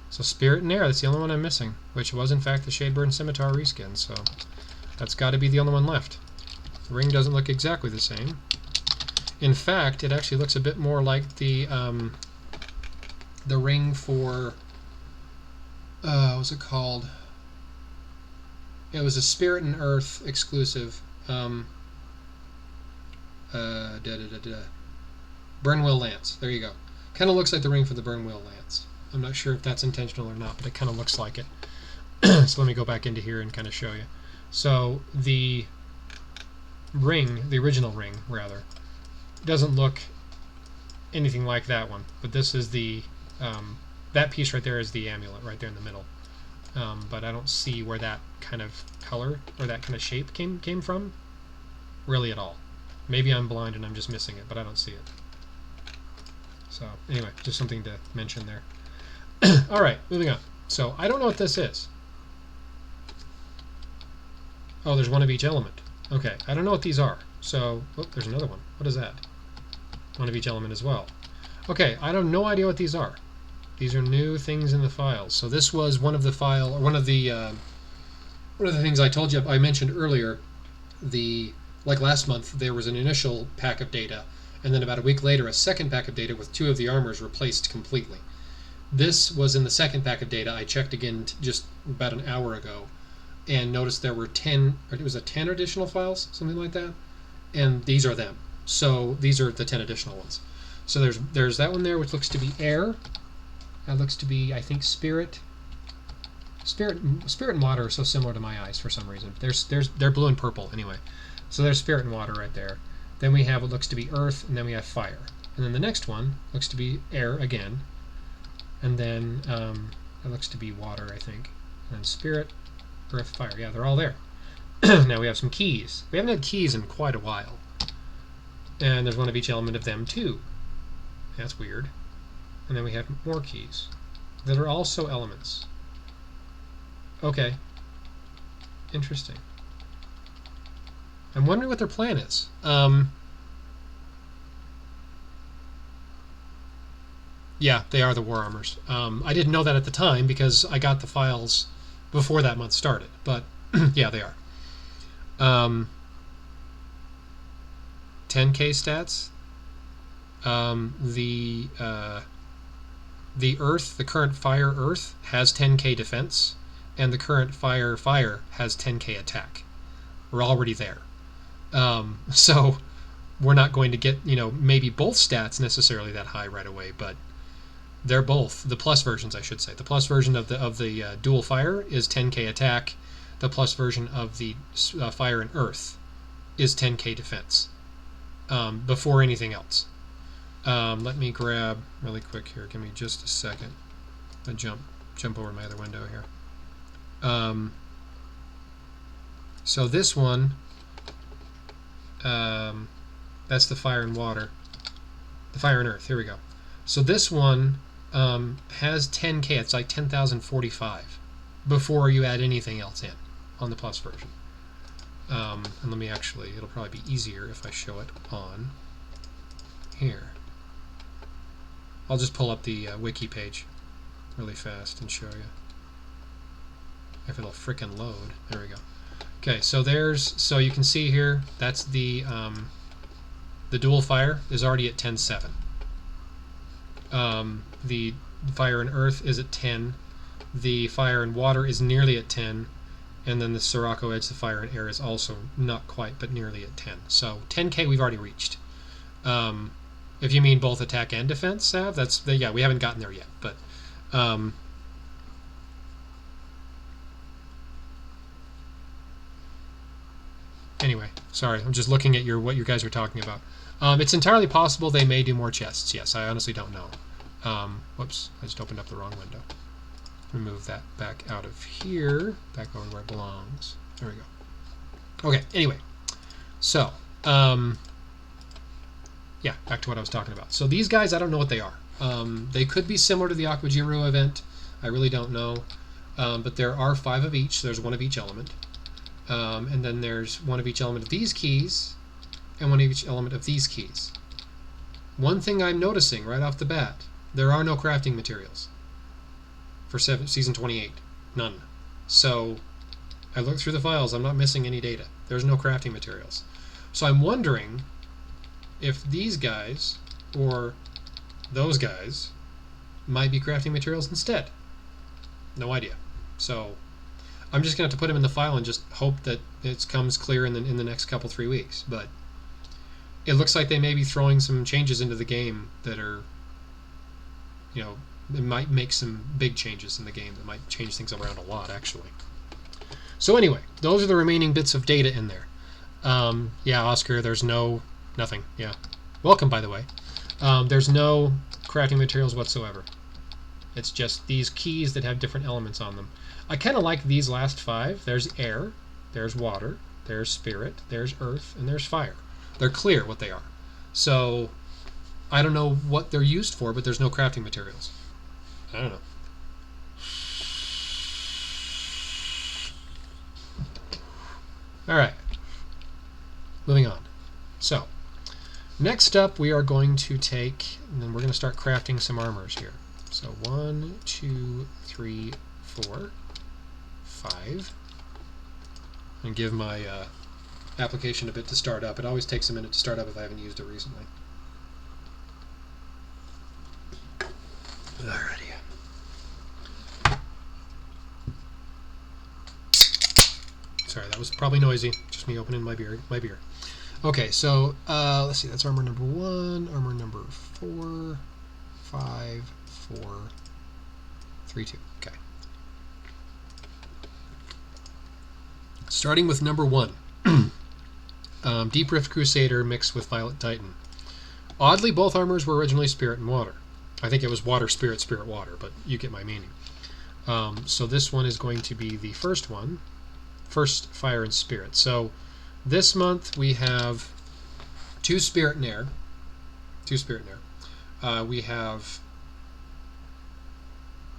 So Spirit and Air, that's the only one I'm missing, which was in fact the Shadeburn Scimitar reskin, so that's got to be the only one left. The ring doesn't look exactly the same. In fact, it actually looks a bit more like the ring for, what was it called? It was a Spirit and Earth exclusive. Burnwell Lance. There you go. Kind of looks like the ring for the Burnwell Lance. I'm not sure if that's intentional or not, but it kind of looks like it. So let me go back into here and kind of show you. So the ring, the original ring, rather, doesn't look anything like that one. But this is the, that piece right there is the amulet right there in the middle. But I don't see where that kind of color or that kind of shape came from, really at all. Maybe I'm blind and I'm just missing it, but I don't see it. So anyway, just something to mention there. All right, moving on. So I don't know what this is. Oh, there's one of each element. Okay, I don't know what these are. So, oh, there's another one. What is that? One of each element as well. Okay, I have no idea what these are. These are new things in the files. So this was one of the file, or one of the things I told you, I mentioned earlier. Like last month, there was an initial pack of data, and then about a week later, a second pack of data with 2 of the armors replaced completely. This was in the second pack of data. I checked again just about an hour ago, and noticed there were 10, or it was 10 additional files, something like that, and these are them. So these are the 10 additional ones. So there's that one there, which looks to be air. That looks to be, I think, spirit. Spirit and water are so similar to my eyes for some reason. They're blue and purple anyway. So there's spirit and water right there. Then we have what looks to be earth, and then we have fire. And then the next one looks to be air again. And then it looks to be water, I think. And then spirit, earth, fire. Yeah, they're all there. Now we have some keys. We haven't had keys in quite a while. And there's one of each element of them too. That's weird. And then we have more keys that are also elements. Okay. Interesting. I'm wondering what their plan is. Yeah, they are the war armors. I didn't know that at the time because I got the files before that month started, but yeah, they are. 10k stats. The earth, the current fire earth, has 10k defense, and the current fire has 10k attack. We're already there. So we're not going to get, maybe both stats necessarily that high right away, but they're both the plus versions, I should say. The plus version of the dual fire is 10k attack. The plus version of the fire and earth is 10k defense. Before anything else. Let me grab really quick here. Give me just a second. I'll jump over my other window here. So this one, that's the fire and water. The fire and earth. Here we go. So this one has 10k. It's like 10,045 before you add anything else in on the plus version. And let me actually, it'll probably be easier if I show it on here. I'll just pull up the wiki page really fast and show you. If it'll frickin' load. There we go. Okay, so so you can see here, that's the dual fire is already at 10.7. The fire and earth is at 10. The fire and water is nearly at 10. And then the Sirocco Edge, the fire and air, is also not quite, but nearly at 10. So 10k we've already reached. If you mean both attack and defense, Sav, yeah, we haven't gotten there yet. But anyway, sorry, I'm just looking at what you guys are talking about. It's entirely possible they may do more chests. Yes, I honestly don't know. Whoops, I just opened up the wrong window. Remove that back out of here, back over where it belongs. There we go. Okay, anyway, so yeah, back to what I was talking about. So these guys, I don't know what they are. They could be similar to the Aquajiru event. I really don't know. But there are 5 of each. So there's one of each element. And then there's one of each element of these keys. and one of each element of these keys. One thing I'm noticing right off the bat, there are no crafting materials for Season 28. None. So I looked through the files, I'm not missing any data. There's no crafting materials. So I'm wondering if these guys, or those guys, might be crafting materials instead. No idea. So I'm just going to have to put them in the file and just hope that it comes clear in the next couple, 3 weeks. But it looks like they may be throwing some changes into the game that are, you know, it might make some big changes in the game that might change things around a lot, actually. So anyway, those are the remaining bits of data in there. Yeah, Oscar, there's nothing. Yeah. Welcome, by the way. There's no crafting materials whatsoever. It's just these keys that have different elements on them. I kind of like these last 5. There's air, there's water, there's spirit, there's earth, and there's fire. They're clear what they are. So I don't know what they're used for, but there's no crafting materials. I don't know. Alright. Moving on. So, next up we are going to take, and then we're going to start crafting some armors here. So 1, 2, 3, 4, 5. And give my application a bit to start up. It always takes a minute to start up if I haven't used it recently. Alrighty. Sorry, that was probably noisy. Just me opening my beer. Okay, so let's see. That's armor number 1, armor number 4, 5, 4, 3, 2. Okay. Starting with number 1. Deep Rift Crusader mixed with Violet Titan. Oddly, both armors were originally Spirit and Water. I think it was Water, Spirit, Spirit, Water, but you get my meaning. So this one is going to be the first one. First, Fire and Spirit. So this month we have 2 Spirit and Air. 2 Spirit and Air. We have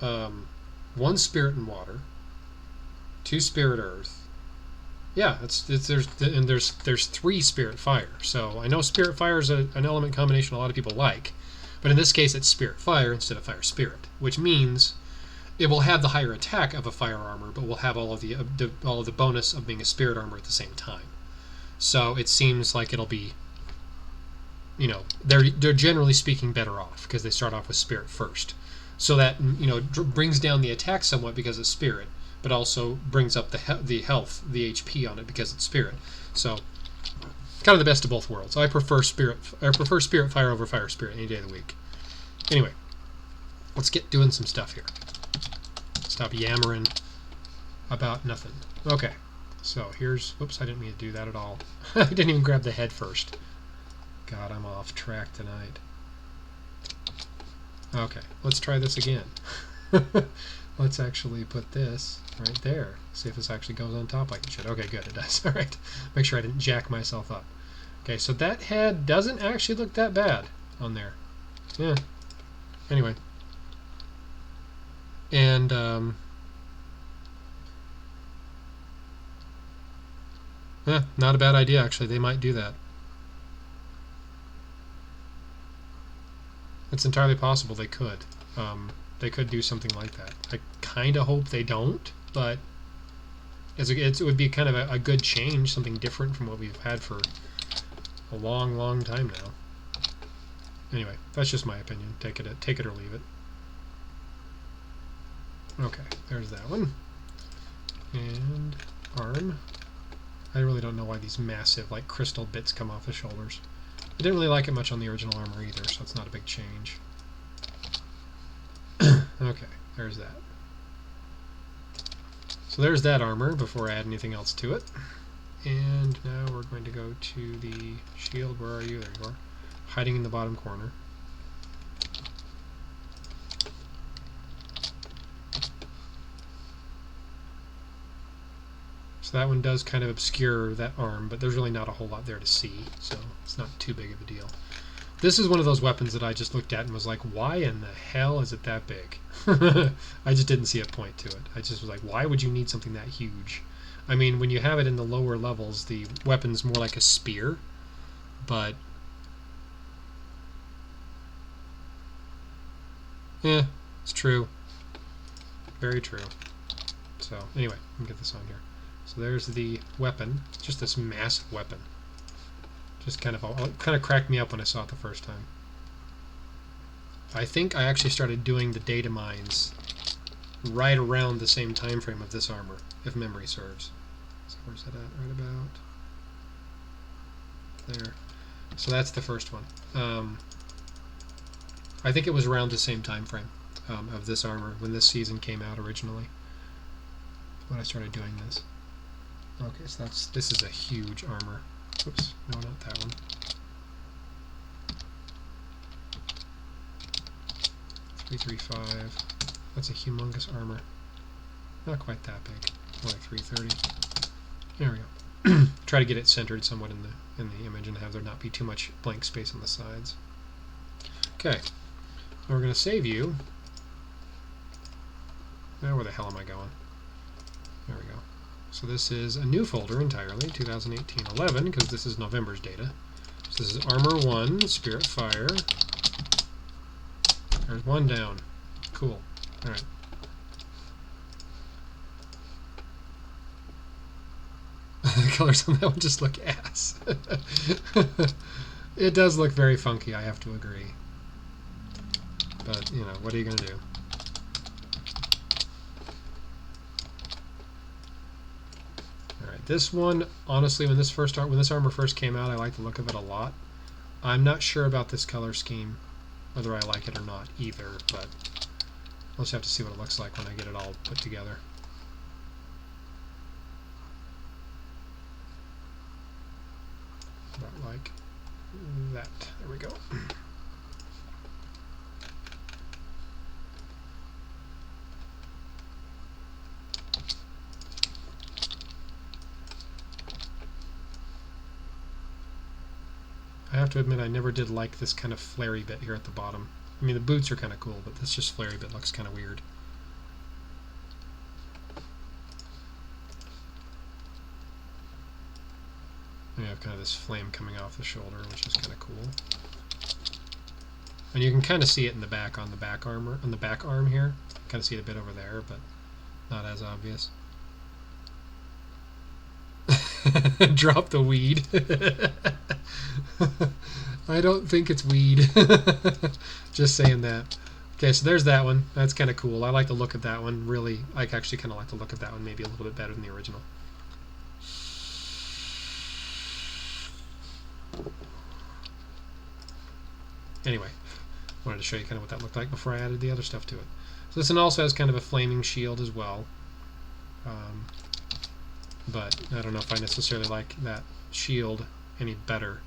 1 Spirit and Water. 2 Spirit Earth. Yeah, there's 3 Spirit Fire. So I know Spirit Fire is an element combination a lot of people like, but in this case it's Spirit Fire instead of Fire Spirit, which means it will have the higher attack of a fire armor, but will have all of the bonus of being a spirit armor at the same time. So it seems like it'll be, you know, they're generally speaking better off because they start off with spirit first. So that, you know, brings down the attack somewhat because it's spirit, but also brings up the health, the HP on it because it's spirit. So kind of the best of both worlds. I prefer spirit fire over fire spirit any day of the week. Anyway, let's get doing some stuff here. Stop yammering about nothing. Okay, so here's... Whoops, I didn't mean to do that at all. I didn't even grab the head first. God, I'm off track tonight. Okay, let's try this again. Let's actually put this right there. See if this actually goes on top like it should. Okay, good, it does. Alright, make sure I didn't jack myself up. Okay, so that head doesn't actually look that bad on there. Yeah. Anyway. And not a bad idea actually. They might do that. It's entirely possible they could. They could do something like that. I kind of hope they don't, but it would be kind of a good change, something different from what we've had for a long, long time now. Anyway, that's just my opinion. Take it or leave it. Okay, there's that one. And arm. I really don't know why these massive, like, crystal bits come off the shoulders. I didn't really like it much on the original armor either, so it's not a big change. Okay, there's that. So there's that armor before I add anything else to it. And now we're going to go to the shield. Where are you? There you are. Hiding in the bottom corner. So that one does kind of obscure that arm, but there's really not a whole lot there to see, so it's not too big of a deal. This is one of those weapons that I just looked at and was like, why in the hell is it that big? I just didn't see a point to it. I just was like, why would you need something that huge? I mean, when you have it in the lower levels, the weapon's more like a spear. but yeah, it's true. Very true. So anyway, let me get this on here. So there's the weapon. Just this massive weapon. Just kind of cracked me up when I saw it the first time. I think I actually started doing the data mines right around the same time frame of this armor, if memory serves. So where's that at? Right about there. So that's the first one. I think it was around the same time frame of this armor when this season came out originally, when I started doing this. Okay, so this is a huge armor. Oops, no, not that one. 335. That's a humongous armor. Not quite that big. More like 330. There we go. Try to get it centered somewhat in the image and have there not be too much blank space on the sides. Okay. Now we're going to save you. Now where the hell am I going? There we go. So this is a new folder entirely, 2018-11, because this is November's data. So this is Armor 1, Spirit Fire. There's one down. Cool. Alright. The colors on that one just look ass. It does look very funky, I have to agree. But, you know, what are you going to do? Alright, this one, honestly, when this armor first came out, I liked the look of it a lot. I'm not sure about this color scheme, whether I like it or not either, but we'll just have to see what it looks like when I get it all put together. About like that. There we go. I have to admit I never did like this kind of flary bit here at the bottom. I mean, the boots are kind of cool, but this just flary bit looks kind of weird. You have kind of this flame coming off the shoulder, which is kind of cool. And you can kind of see it in the back on the back armor, on the back arm here. Kind of see it a bit over there, but not as obvious. Drop the weed. I don't think it's weed. Just saying that. Okay, so there's that one. That's kind of cool. I like the look of that one. Really, I actually kind of like the look of that one. Maybe a little bit better than the original. Anyway, wanted to show you kind of what that looked like before I added the other stuff to it. So this one also has kind of a flaming shield as well. But I don't know if I necessarily like that shield any better,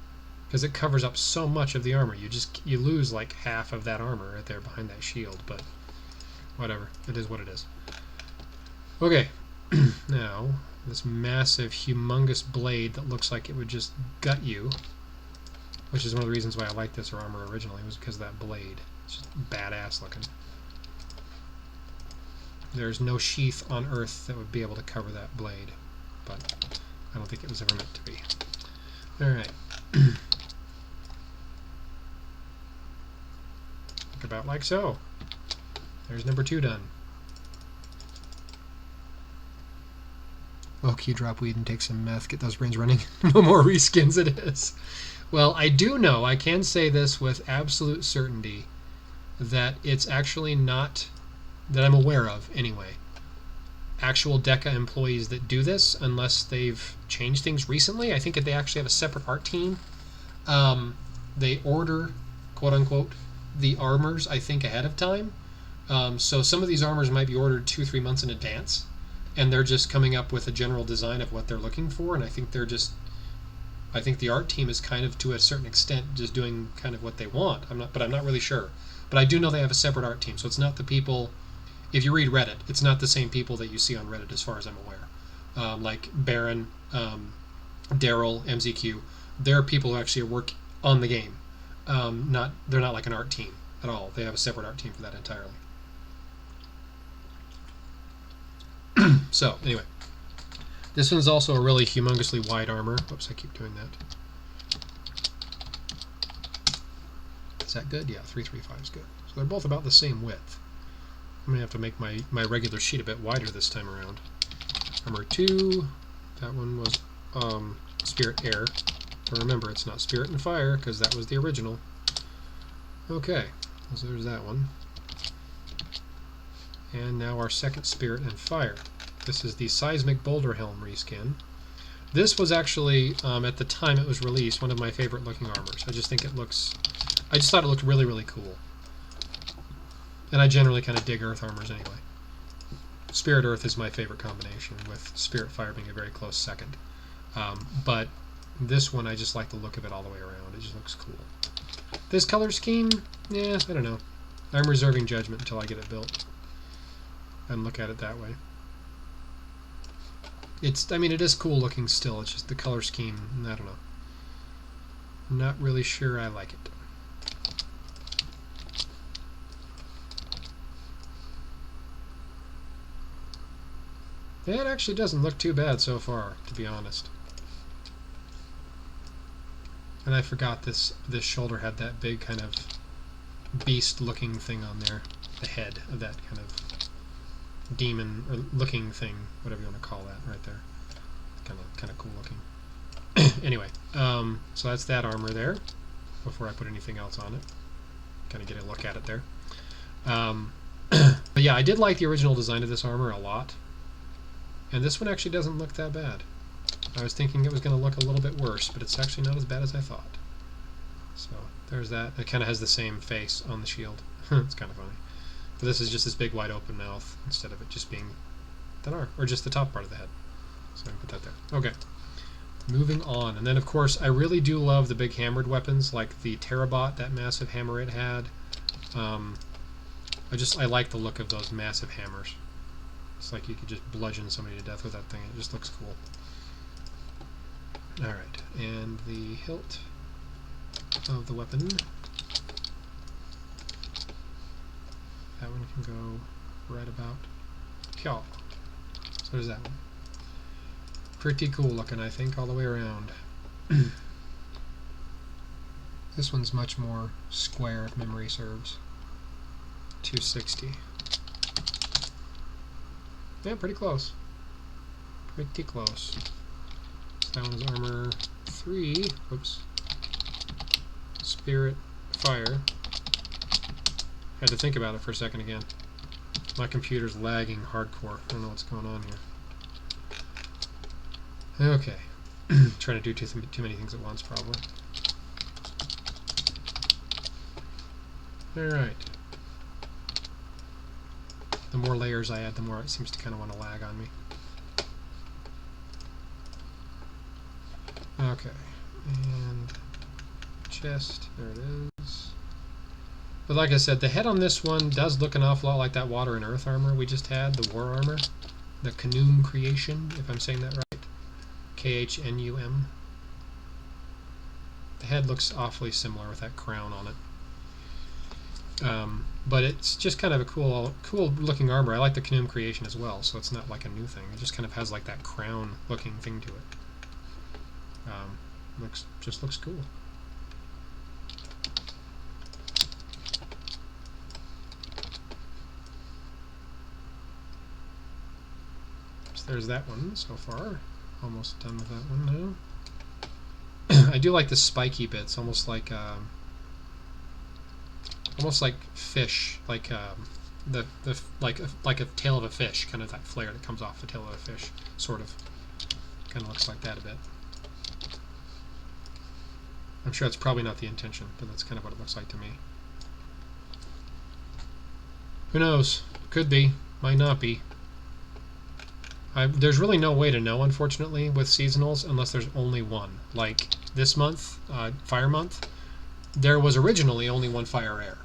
because it covers up so much of the armor. You lose like half of that armor right there behind that shield, but whatever. It is what it is. Okay, now this massive, humongous blade that looks like it would just gut you, which is one of the reasons why I liked this armor originally, was because of that blade. It's just badass looking. There's no sheath on Earth that would be able to cover that blade, but I don't think it was ever meant to be. Alright. Look about like so. There's number 2 done. Okay, drop weed and take some meth. Get those brains running. No more reskins it is. Well, I do know, I can say this with absolute certainty, that it's actually not, that I'm aware of anyway, actual Deca employees that do this, unless they've changed things recently. I think that they actually have a separate art team. They order, quote unquote, the armors, I think, ahead of time. So some of these armors might be ordered 2-3 months in advance, and they're just coming up with a general design of what they're looking for, and I think they're just, I think the art team is kind of, to a certain extent, just doing kind of what they want. I'm not really sure. But I do know they have a separate art team, so it's not the people, if you read Reddit, it's not the same people that you see on Reddit as far as I'm aware. Like Baron, Daryl, MZQ, they're people who actually work on the game. They're not like an art team at all. They have a separate art team for that entirely. So, anyway. This one's also a really humongously wide armor. Oops, I keep doing that. Is that good? Yeah, 335 is good. So they're both about the same width. I'm going to have to make my regular sheet a bit wider this time around. Armor 2, that one was Spirit Air. But remember, it's not Spirit and Fire, because that was the original. Okay, so there's that one. And now our second Spirit and Fire. This is the Seismic Boulder Helm reskin. This was actually, at the time it was released, one of my favorite looking armors. I just thought it looked really, really cool. And I generally kind of dig Earth armors anyway. Spirit Earth is my favorite combination, with Spirit Fire being a very close second. But this one, I just like the look of it all the way around. It just looks cool. This color scheme, yeah, I don't know. I'm reserving judgment until I get it built and look at it that way. I mean, it is cool looking still. It's just the color scheme, I don't know. I'm not really sure I like it. It actually doesn't look too bad so far, to be honest. And I forgot this shoulder had that big kind of beast-looking thing on there. The head of that kind of demon or looking thing, whatever you want to call that, right there. Kind of cool looking. Anyway, so that's that armor there. Before I put anything else on it, kind of get a look at it there. But yeah, I did like the original design of this armor a lot. And this one actually doesn't look that bad. I was thinking it was going to look a little bit worse, but it's actually not as bad as I thought. So there's that. It kind of has the same face on the shield. It's kind of funny. But this is just this big wide open mouth instead of it just being that arm, or just the top part of the head. So I can put that there. Okay. Moving on. And then of course I really do love the big hammered weapons like the Terabot, that massive hammer it had. I like the look of those massive hammers. It's like you could just bludgeon somebody to death with that thing. It just looks cool. Alright, and the hilt of the weapon. That one can go right about here. So there's that one. Pretty cool looking, I think, all the way around. This one's much more square, if memory serves. 260. Yeah, pretty close. Pretty close. So that one's armor 3. Oops. Spirit Fire. Had to think about it for a second again. My computer's lagging hardcore. I don't know what's going on here. Okay. Trying to do too many things at once, probably. Alright. The more layers I add, the more it seems to kind of want to lag on me. Okay. And chest. There it is. But like I said, the head on this one does look an awful lot like that water and earth armor we just had, the war armor. The KnD creation, if I'm saying that right. KhnUm. The head looks awfully similar with that crown on it. But it's just kind of a cool looking armor. I like the KhnD creation as well, so it's not like a new thing. It just kind of has like that crown looking thing to it. Just looks cool. So there's that one so far. Almost done with that one now. I do like the spiky bits, almost like fish, like like a tail of a fish, kind of that flare that comes off the tail of a fish, sort of. Kind of looks like that a bit. I'm sure that's probably not the intention, but that's kind of what it looks like to me. Who knows? Could be. Might not be. There's really no way to know, unfortunately, with seasonals, unless there's only one. Like this month, Fire Month, there was originally only one Fire Air,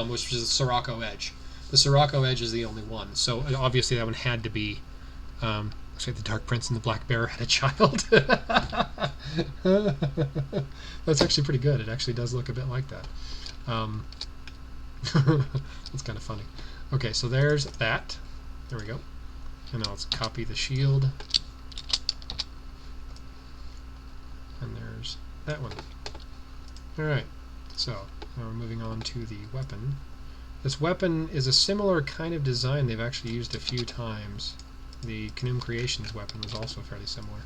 which was the Sirocco Edge. The Sirocco Edge is the only one, so obviously that one had to be... looks like the Dark Prince and the Black Bear had a child. That's actually pretty good. It actually does look a bit like that. That's kind of funny. Okay, so there's that. There we go. And now let's copy the shield. And there's that one. Alright. So now we're moving on to the weapon. This weapon is a similar kind of design they've actually used a few times. The KnD Creations weapon was also fairly similar.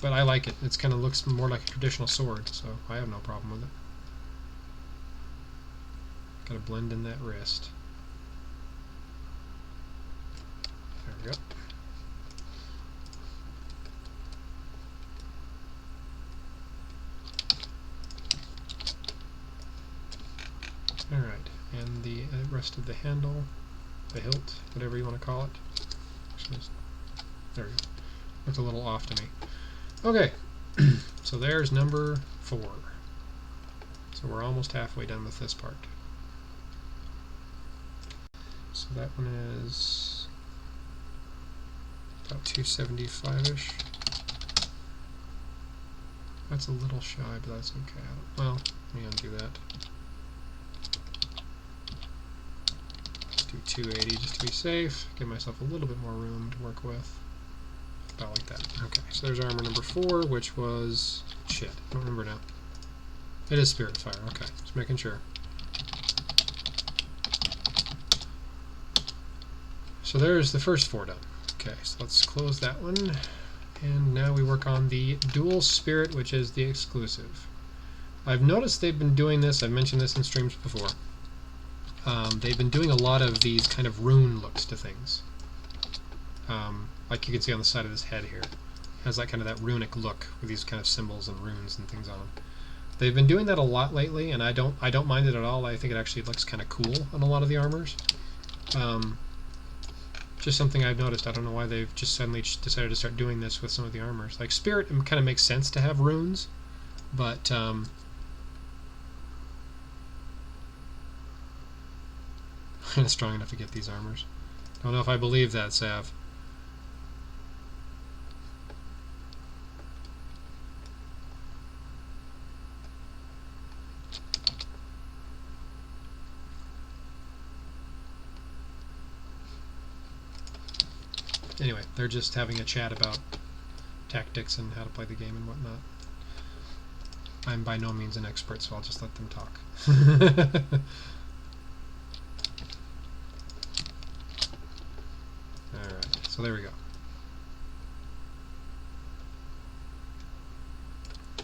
But I like it. It kind of looks more like a traditional sword, so I have no problem with it. Gotta blend in that wrist. There we go. Alright, and the rest of the handle, the hilt, whatever you want to call it. Actually, there we go. Looks a little off to me. Okay, so there's number 4. So we're almost halfway done with this part. So that one is about 275-ish. That's a little shy, but that's okay. Well, let me undo that. Let's do 280 just to be safe. Give myself a little bit more room to work with. About like that. Okay, so there's armor number 4, which was... shit, I don't remember now. It is Spirit Fire, okay. Just making sure. So there's the first 4 done. Okay, so let's close that one. And now we work on the Dual Spirit, which is the exclusive. I've noticed they've been doing this, I've mentioned this in streams before. They've been doing a lot of these kind of rune looks to things. Like you can see on the side of his head here. It has that kind of that runic look with these kind of symbols and runes and things on them. They've been doing that a lot lately, and I don't mind it at all. I think it actually looks kind of cool on a lot of the armors. Just something I've noticed. I don't know why they've just suddenly decided to start doing this with some of the armors. Like Spirit, it kind of makes sense to have runes, but I'm strong enough to get these armors. Don't know if I believe that, Sav. Anyway, they're just having a chat about tactics and how to play the game and whatnot. I'm by no means an expert, so I'll just let them talk. Alright, so there we go.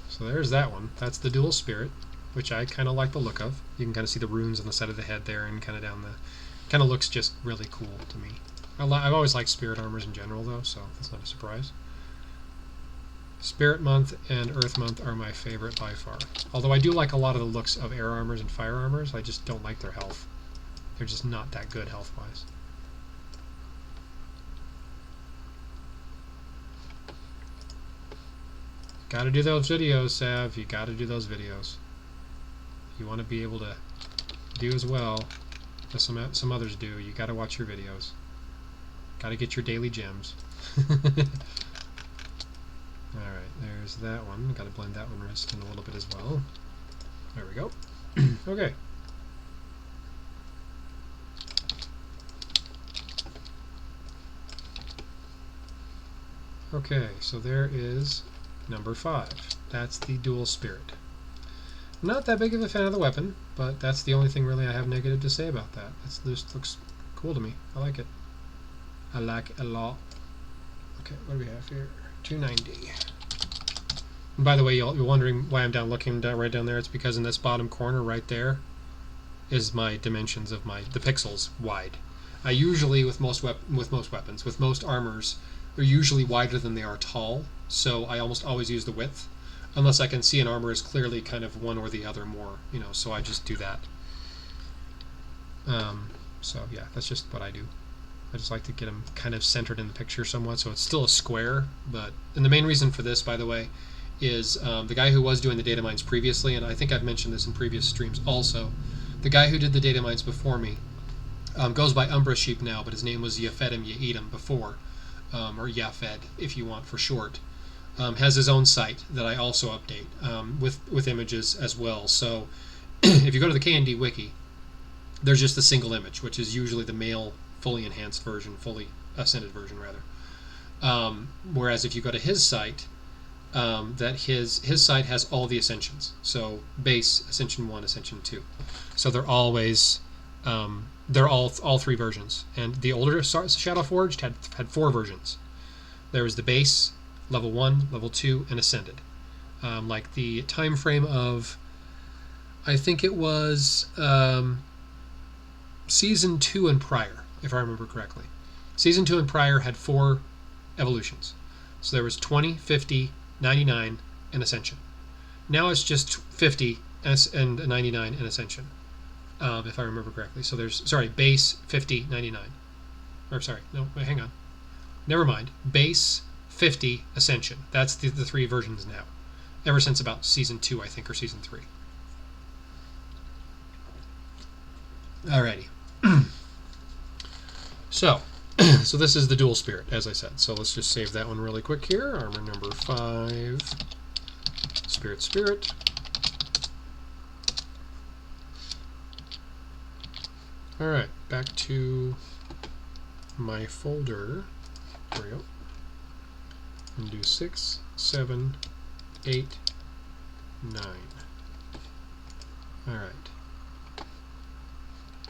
So there's that one. That's the Dual Spirit, which I kind of like the look of. You can kind of see the runes on the side of the head there and kind of down the... kind of looks just really cool to me. I've always liked Spirit armors in general, though, so that's not a surprise. Spirit Month and Earth Month are my favorite by far. Although I do like a lot of the looks of air armors and fire armors, I just don't like their health. They're just not that good health-wise. Gotta do those videos, Sav. You gotta do those videos. You want to be able to do as well as some others do. You gotta watch your videos. Gotta get your daily gems. Alright, there's that one. Gotta blend that one wrist in a little bit as well. There we go. Okay. Okay, so there is number 5. That's the Dual Spirit. Not that big of a fan of the weapon, but that's the only thing really I have negative to say about that. This looks cool to me. I like it. I like it a lot. Okay, what do we have here? 290. And by the way, you're wondering why I'm looking right down there. It's because in this bottom corner right there is my dimensions of the pixels wide. I usually, with most weapons, with most armors, they're usually wider than they are tall, so I almost always use the width, unless I can see an armor is clearly kind of one or the other more, so I just do that. So yeah, that's just what I do. I just like to get them kind of centered in the picture somewhat, so it's still a square. And the main reason for this, by the way, is the guy who was doing the data mines previously, and I think I've mentioned this in previous streams also, the guy who did the data mines before me goes by Umbra Sheep now, but his name was Yafedim Yeedim before, or Yafed if you want for short. Has his own site that I also update with images as well. So if you go to the KnD wiki, there's just a single image, which is usually the male fully enhanced version, fully ascended version rather. Whereas if you go to his site, that his side has all the ascensions. So base, ascension 1, ascension 2. So they're always they're all three versions. And the older Shadowforged had 4 versions. There was the base, level 1, level 2, and ascended. Like the time frame of, I think it was season 2 and prior, if I remember correctly. Season 2 and prior had 4 evolutions. So there was 20, 50, 99, and Ascension. Now it's just 50 and 99 and Ascension, if I remember correctly. So there's, sorry, base, 50, 99. Or sorry, no, wait, hang on. Never mind. Base, 50, Ascension. That's the 3 versions now. Ever since about season 2, I think, or season 3. Alrighty. So this is the dual spirit, as I said. So let's just save that one really quick here. Armor number 5, spirit. Alright, back to my folder. There we go. And do 6, 7, 8, 9. Alright.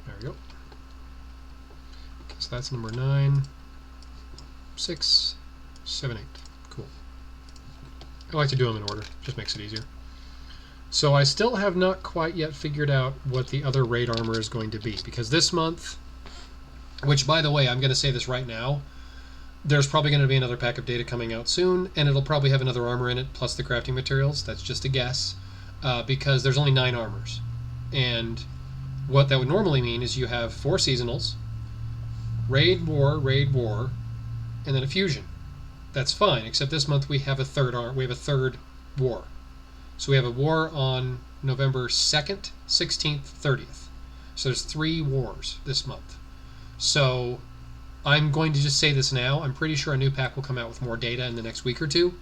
There we go. So that's number 9, 6, 7, 8. Cool. I like to do them in order. Just makes it easier. So I still have not quite yet figured out what the other raid armor is going to be, because this month, which by the way, I'm going to say this right now, there's probably going to be another pack of data coming out soon, and it'll probably have another armor in it, plus the crafting materials. That's just a guess, because there's only 9 armors. And what that would normally mean is you have 4 seasonals, raid, war, and then a fusion. That's fine, except this month we have a third war. So we have a war on November 2nd, 16th, 30th. So there's 3 wars this month. So I'm going to just say this now. I'm pretty sure a new pack will come out with more data in the next week or 2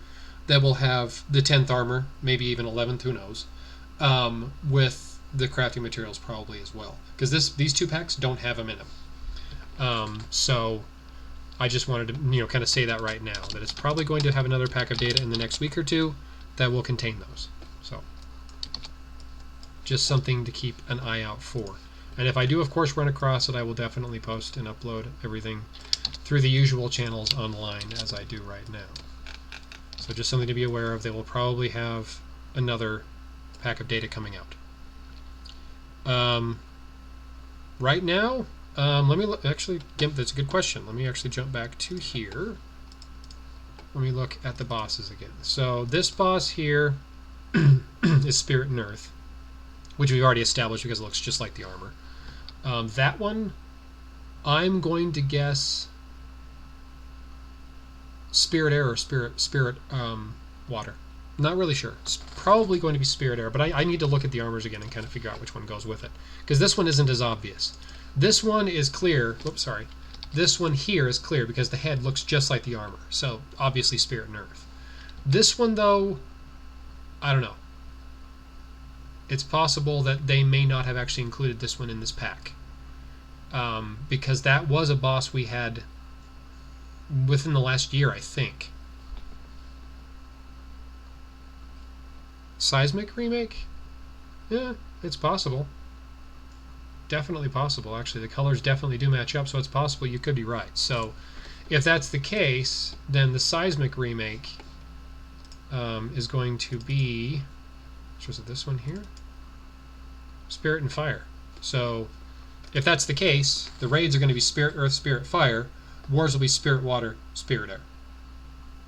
that will have the 10th armor, maybe even 11th, who knows, with the crafting materials probably as well. Because these 2 packs don't have them in them. So I just wanted to kind of say that right now, that it's probably going to have another pack of data in the next week or 2 that will contain those. So just something to keep an eye out for. And if I do, of course, run across it, I will definitely post and upload everything through the usual channels online as I do right now. So just something to be aware of. They will probably have another pack of data coming out. Right now, let me actually, that's a good question. Let me actually jump back to here. Let me look at the bosses again. So this boss here is Spirit and Earth, which we've already established because it looks just like the armor. That one, I'm going to guess Spirit Air or Spirit Water. Not really sure. It's probably going to be Spirit Air, but I need to look at the armors again and kind of figure out which one goes with it, because this one isn't as obvious. This one is clear. Whoops, sorry. This one here is clear because the head looks just like the armor, so obviously Spirit and Earth. This one, though, I don't know. It's possible that they may not have actually included this one in this pack, because that was a boss we had within the last year, I think. Seismic remake? Yeah, it's possible. Definitely possible, actually. The colors definitely do match up, so it's possible you could be right. So if that's the case, then the Seismic remake is going to be, was it this one here? Spirit and Fire. So if that's the case, the raids are going to be Spirit Earth, Spirit Fire. Wars will be Spirit Water, Spirit Air.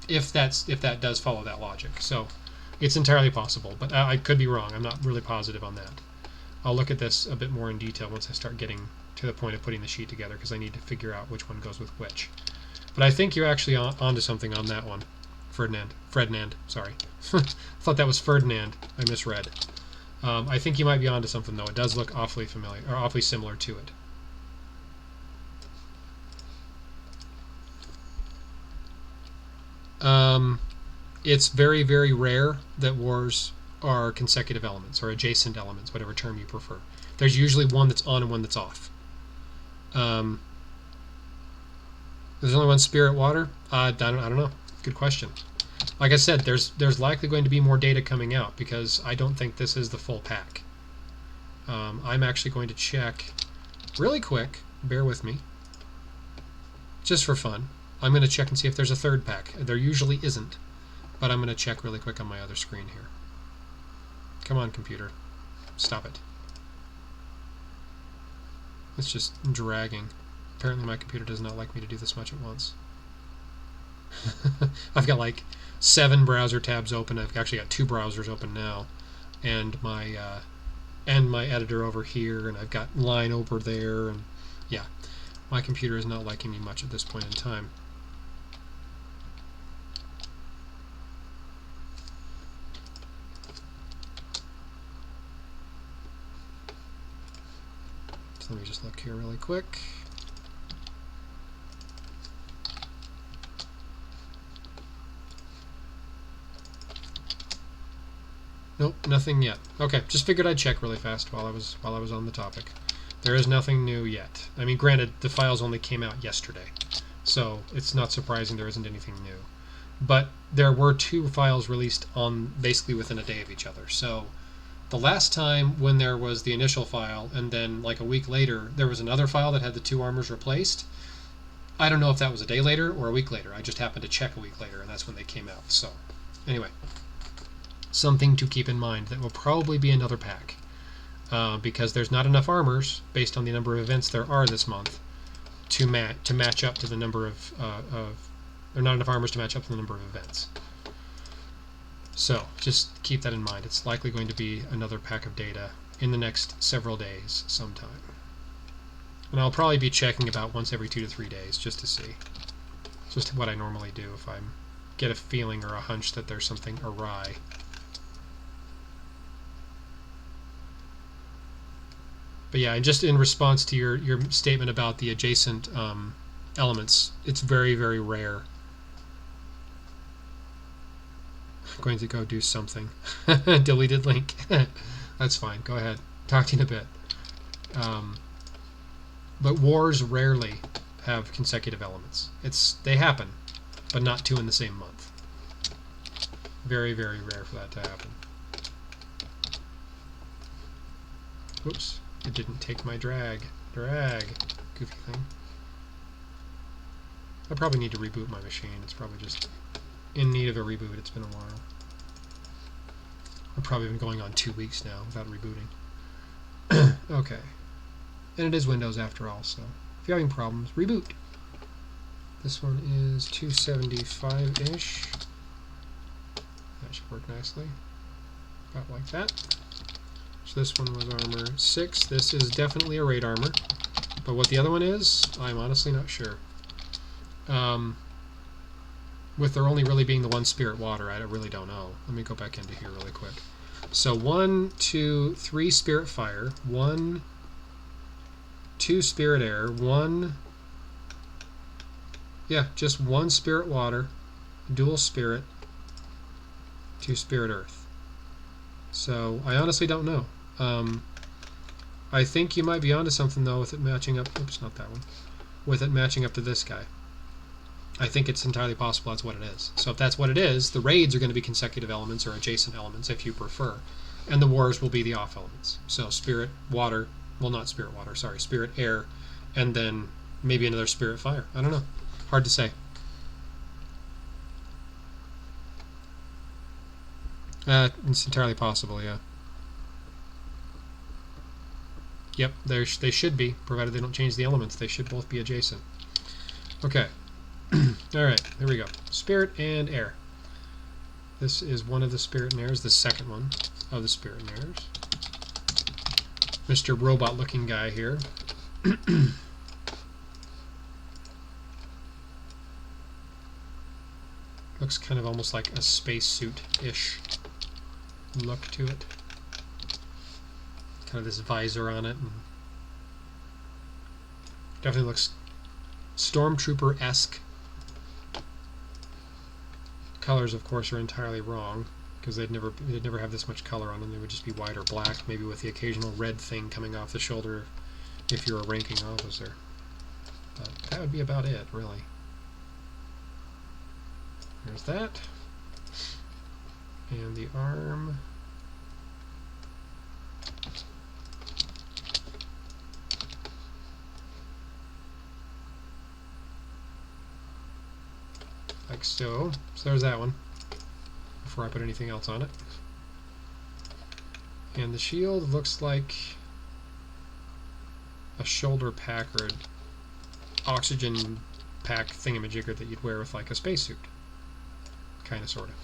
If that does follow that logic. So it's entirely possible, but I could be wrong. I'm not really positive on that. I'll look at this a bit more in detail once I start getting to the point of putting the sheet together, because I need to figure out which one goes with which. But I think you're actually onto something on that one. Ferdinand, sorry. I thought that was Ferdinand. I misread. I think you might be onto something, though. It does look awfully familiar, or awfully similar to it. It's very, very rare that wars are consecutive elements, or adjacent elements, whatever term you prefer. There's usually one that's on and one that's off. There's only one Spirit Water? I don't know. Good question. Like I said, there's likely going to be more data coming out because I don't think this is the full pack. I'm actually going to check really quick. Bear with me. Just for fun. I'm going to check and see if there's a third pack. There usually isn't, but I'm going to check really quick on my other screen here. Come on, computer. Stop it. It's just dragging. Apparently my computer does not like me to do this much at once. I've got like 7 browser tabs open. I've actually got 2 browsers open now, and my editor over here, and I've got line over there, and yeah, my computer is not liking me much at this point in time. So let me just look here really quick. Nope, nothing yet. Okay, just figured I'd check really fast while I was on the topic. There is nothing new yet. I mean, granted, the files only came out yesterday, so it's not surprising there isn't anything new. But there were 2 files released on basically within a day of each other. So the last time when there was the initial file, and then like a week later, there was another file that had the 2 armors replaced. I don't know if that was a day later or a week later. I just happened to check a week later, and that's when they came out. So anyway, something to keep in mind. That will probably be another pack. Because there's not enough armors, based on the number of events there are this month, to match up to the number of there are not enough armors to match up to the number of events. So just keep that in mind. It's likely going to be another pack of data in the next several days sometime. And I'll probably be checking about once every 2 to 3 days just to see. Just what I normally do if I get a feeling or a hunch that there's something awry. But yeah, and just in response to your statement about the adjacent elements, it's very, very rare. I'm going to go do something. Deleted link. That's fine. Go ahead. Talk to you in a bit. But wars rarely have consecutive elements. They happen, but not 2 in the same month. Very, very rare for that to happen. Oops. It didn't take my drag. Goofy thing. I probably need to reboot my machine. It's probably just in need of a reboot. It's been a while. I've probably been going on 2 weeks now without rebooting. Okay. And it is Windows after all, so if you're having problems, reboot. This one is 275-ish. That should work nicely. About like that. So this one was armor 6. This is definitely a raid armor. But what the other one is, I'm honestly not sure. With there only really being the 1 spirit water, I really don't know. Let me go back into here really quick. So 1, 2, 3 spirit fire, 1, 2 spirit air, 1, yeah, just 1 spirit water, dual spirit, 2 spirit earth. So I honestly don't know. I think you might be onto something though with it matching up. Oops, not that one. With it matching up to this guy. I think it's entirely possible that's what it is. So if that's what it is, the raids are going to be consecutive elements or adjacent elements if you prefer. And the wars will be the off elements. So spirit, water, well not spirit water, sorry, spirit air, and then maybe another spirit fire. I don't know. Hard to say. It's entirely possible, yeah. Yep, they should be, provided they don't change the elements. They should both be adjacent. Okay. Alright, here we go. Spirit and air. This is one of the spirit and airs, the second one of the spirit and airs. Mr. Robot-looking guy here. Looks kind of almost like a spacesuit-ish look to it. Kind of this visor on it. And definitely looks Stormtrooper-esque. Colors, of course, are entirely wrong because they'd never have this much color on them. They would just be white or black, maybe with the occasional red thing coming off the shoulder if you're a ranking officer. But that would be about it, really. There's that. And the arm. Like so. So there's that one, before I put anything else on it. And the shield looks like a shoulder pack or an oxygen pack thingamajigger that you'd wear with like a spacesuit. Kind of, sort of.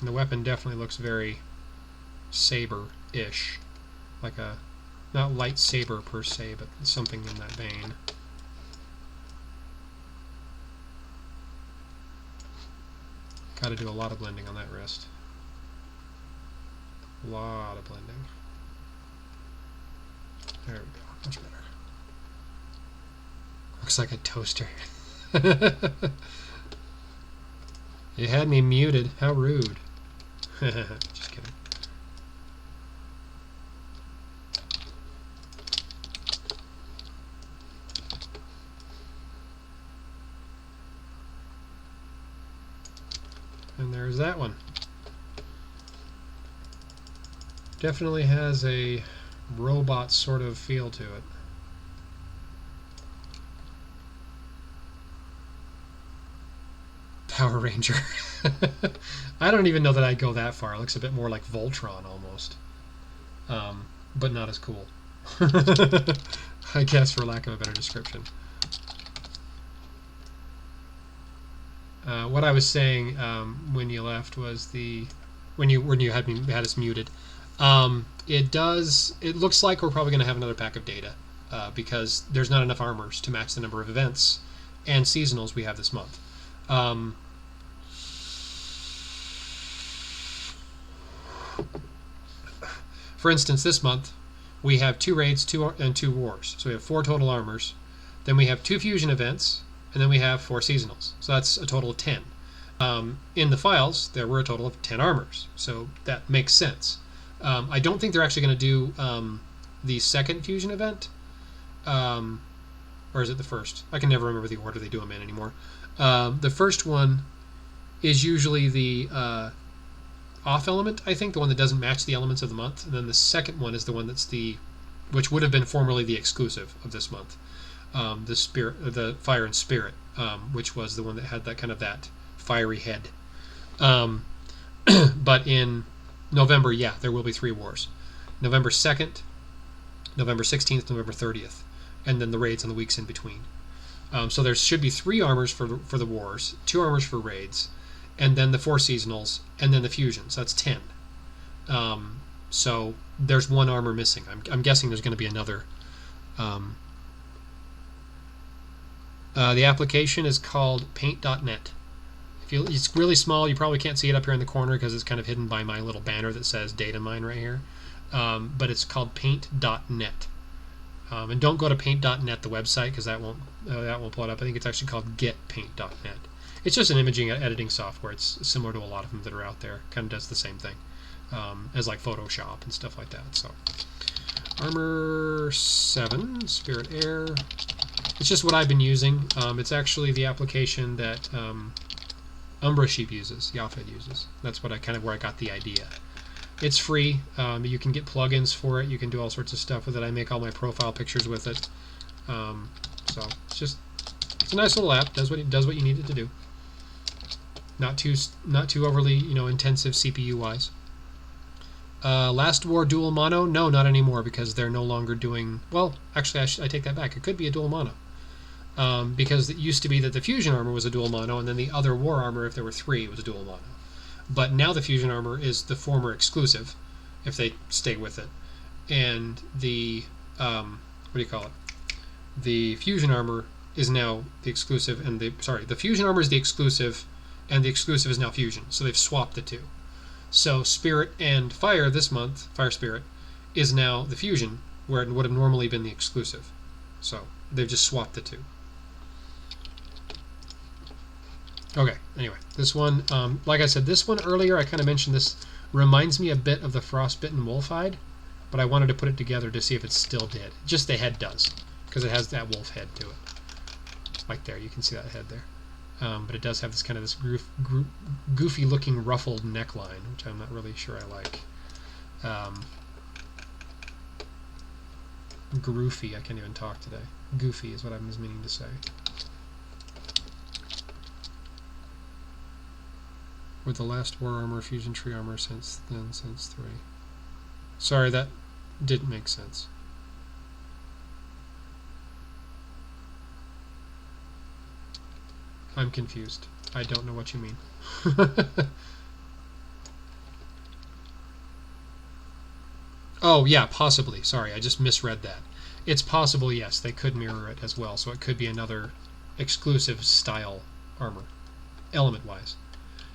And the weapon definitely looks very saber-ish. Like a, not lightsaber per se, but something in that vein. Got to do a lot of blending on that wrist. A lot of blending. There we go. Much better. Looks like a toaster. You had me muted. How rude. Just kidding. And there's that one. Definitely has a robot sort of feel to it. Power Ranger. I don't even know that I'd go that far. It looks a bit more like Voltron almost. But not as cool. I guess, for lack of a better description. What I was saying when you left was when you had us muted. It looks like we're probably going to have another pack of data because there's not enough armors to match the number of events and seasonals we have this month. For instance, this month we have 2 raids, 2 wars, so we have 4 total armors. Then we have 2 fusion events, and then we have 4 seasonals. So that's a total of 10. In the files, there were a total of 10 armors, so that makes sense. I don't think they're actually going to do the second fusion event, or is it the first? I can never remember the order they do them in anymore. The first one is usually the off element, I think, the one that doesn't match the elements of the month, and then the second one is the one that's which would have been formerly the exclusive of this month, the Fire and Spirit, which was the one that had that kind of that fiery head. But in November, yeah, there will be 3 wars. November 2nd, November 16th, November 30th, and then the raids on the weeks in between. So there should be 3 armors for the wars, 2 armors for raids, and then the 4 seasonals, and then the fusions. That's 10. So there's 1 armor missing. I'm guessing there's going to be another. The application is called paint.net. It's really small. You probably can't see it up here in the corner because it's kind of hidden by my little banner that says Datamine right here. But it's called paint.net. And don't go to paint.net, the website, because that won't pull it up. I think it's actually called getpaint.net. It's just an imaging editing software. It's similar to a lot of them that are out there. Kind of does the same thing as like Photoshop and stuff like that. So, Armor 7, Spirit Air. It's just what I've been using. It's actually the application that Umbra Sheep uses, Yafed uses. That's what where I got the idea. It's free. You can get plugins for it. You can do all sorts of stuff with it. I make all my profile pictures with it. So it's a nice little app. Does what you need it to do. Not too overly intensive CPU wise. Last War dual mono? No, not anymore, because they're no longer doing. Well, actually, I take that back. It could be a dual mono. Because it used to be that the fusion armor was a dual mono, and then the other war armor, if there were 3, was a dual mono. But now the fusion armor is the former exclusive, if they stay with it, and the the fusion armor is now the exclusive, and the fusion armor is the exclusive, and the exclusive is now fusion. So they've swapped the 2. So Spirit and Fire this month, Fire Spirit, is now the fusion, where it would have normally been the exclusive. So they've just swapped the 2. Okay, anyway, this one, like I said, this one earlier, I kind of mentioned this reminds me a bit of the Frostbitten Wolfhide, but I wanted to put it together to see if it still did. Just the head does, because it has that wolf head to it. Like there, you can see that head there. but it does have this kind of this goofy-looking ruffled neckline, which I'm not really sure I like. Groofy, I can't even talk today. Goofy is what I was meaning to say. With the last war armor, fusion tree armor since 3. Sorry, that didn't make sense. I'm confused. I don't know what you mean. Oh, yeah, possibly. Sorry, I just misread that. It's possible, yes, they could mirror it as well, so it could be another exclusive style armor, element-wise.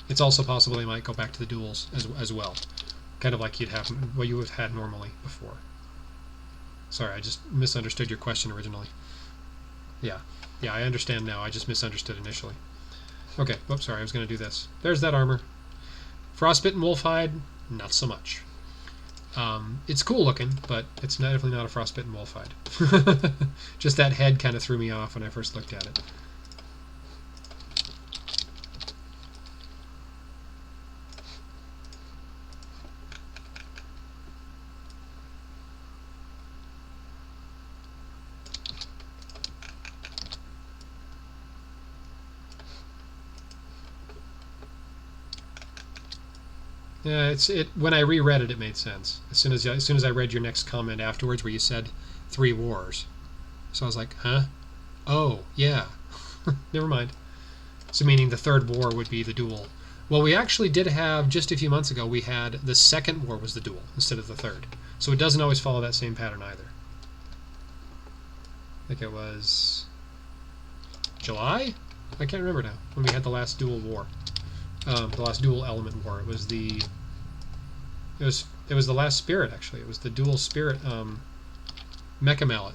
It's also possible they might go back to the duels as well, kind of like you would have had normally before. Sorry, I just misunderstood your question originally. Yeah, I understand now. I just misunderstood initially. Okay, oops, sorry, I was going to do this. There's that armor. Frostbitten Wolfhide, not so much. It's cool looking, but it's definitely not a Frostbitten Wolfhide. Just that head kind of threw me off when I first looked at it. Yeah, when I reread it, it made sense. As soon as I read your next comment afterwards, where you said 3 wars, so I was like, huh? Oh, yeah. Never mind. So meaning the 3rd war would be the duel. Well, we actually did have, just a few months ago, we had the 2nd war was the duel instead of the 3rd. So it doesn't always follow that same pattern either. I think it was July? I can't remember now, when we had the last dual war. The last dual element war. It was the last spirit, actually. It was the dual spirit Mecha Mallet.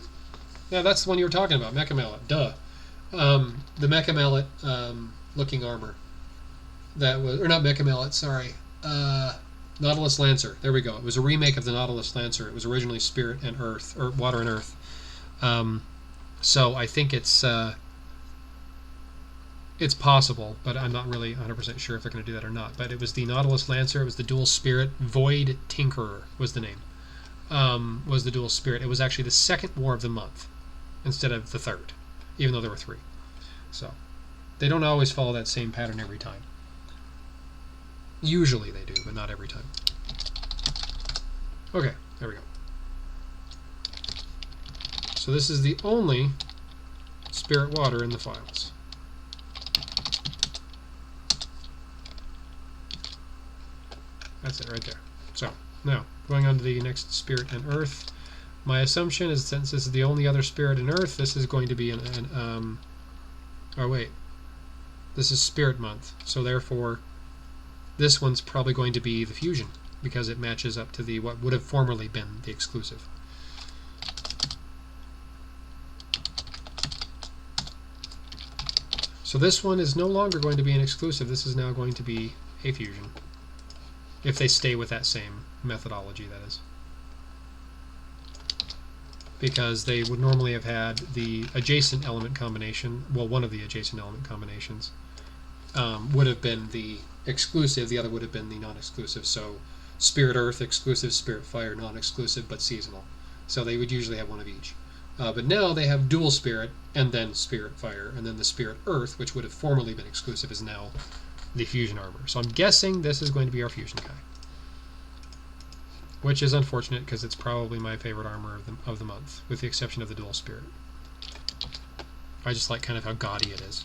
Yeah, that's the one you were talking about, Mecha Mallet. Duh. The Mecha Mallet looking armor. That was, or not Mecha Mallet, sorry. Nautilus Lancer. There we go. It was a remake of the Nautilus Lancer. It was originally Spirit and Earth, or Water and Earth. So I think it's possible, but I'm not really 100% sure if they're going to do that or not. But it was the Nautilus Lancer. It was the dual spirit. Void Tinkerer was the name. Was the dual spirit. It was actually the 2nd war of the month instead of the 3rd, even though there were 3. So they don't always follow that same pattern every time. Usually they do, but not every time. Okay, there we go. So this is the only spirit water in the files. That's it right there. So, now, going on to the next spirit and earth. My assumption is, since this is the only other spirit in earth, this is going to be oh wait. This is spirit month. So therefore, this one's probably going to be the fusion, because it matches up to the what would have formerly been the exclusive. So this one is no longer going to be an exclusive. This is now going to be a fusion. If they stay with that same methodology, that is. Because they would normally have had the adjacent element combination, well, one of the adjacent element combinations would have been the exclusive, the other would have been the non-exclusive. So Spirit Earth exclusive, Spirit Fire non-exclusive, but seasonal. So they would usually have one of each. But now they have dual Spirit, and then Spirit Fire, and then the Spirit Earth, which would have formerly been exclusive, is now the fusion armor. So I'm guessing this is going to be our fusion guy, which is unfortunate because it's probably my favorite armor of the month, with the exception of the dual spirit. I just like kind of how gaudy it is.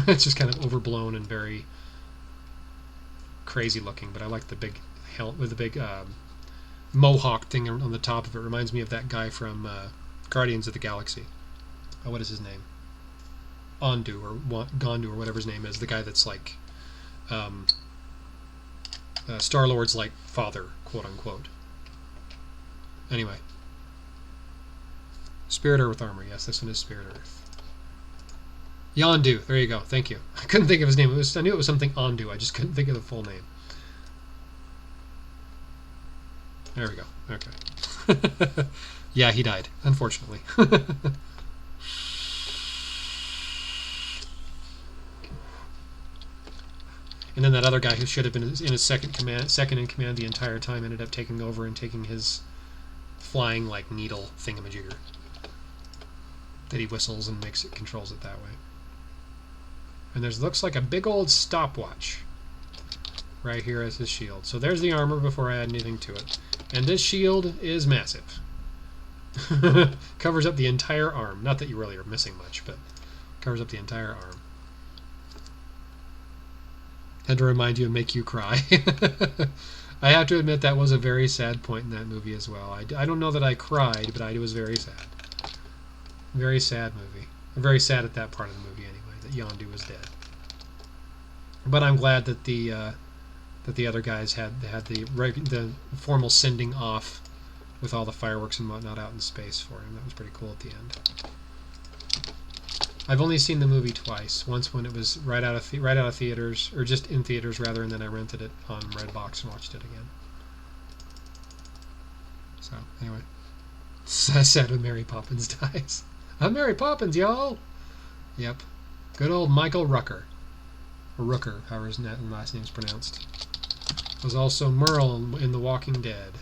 It's just kind of overblown and very crazy looking, but I like the big with the big mohawk thing on the top of it. Reminds me of that guy from Guardians of the Galaxy. Oh, what is his name? Ondu or Gondu or whatever his name is, the guy that's like Star-Lord's like father, quote unquote. Anyway, Spirit Earth armor. Yes, this one is Spirit Earth. Yondu. There you go. Thank you. I couldn't think of his name. I knew it was something Ondu. I just couldn't think of the full name. There we go. Okay. Yeah, he died, unfortunately. And then that other guy who should have been in his second in command the entire time ended up taking over and taking his flying like needle thingamajigger that he whistles and controls it that way. And there's looks like a big old stopwatch right here as his shield. So there's the armor before I add anything to it. And this shield is massive. Covers up the entire arm. Not that you really are missing much, but covers up the entire arm. Had to remind you and make you cry. I have to admit that was a very sad point in that movie as well. I don't know that I cried, but I was very sad. Very sad movie. I'm very sad at that part of the movie anyway, that Yondu was dead. But I'm glad that the other guys had the formal sending off with all the fireworks and whatnot out in space for him. That was pretty cool at the end. I've only seen the movie twice. Once when it was right out of theaters, or just in theaters rather, and then I rented it on Redbox and watched it again. So anyway, sad when Mary Poppins dies. I'm Mary Poppins, y'all. Yep, good old Michael Rooker, or Rooker, however his last name's pronounced. Was also Merle in The Walking Dead,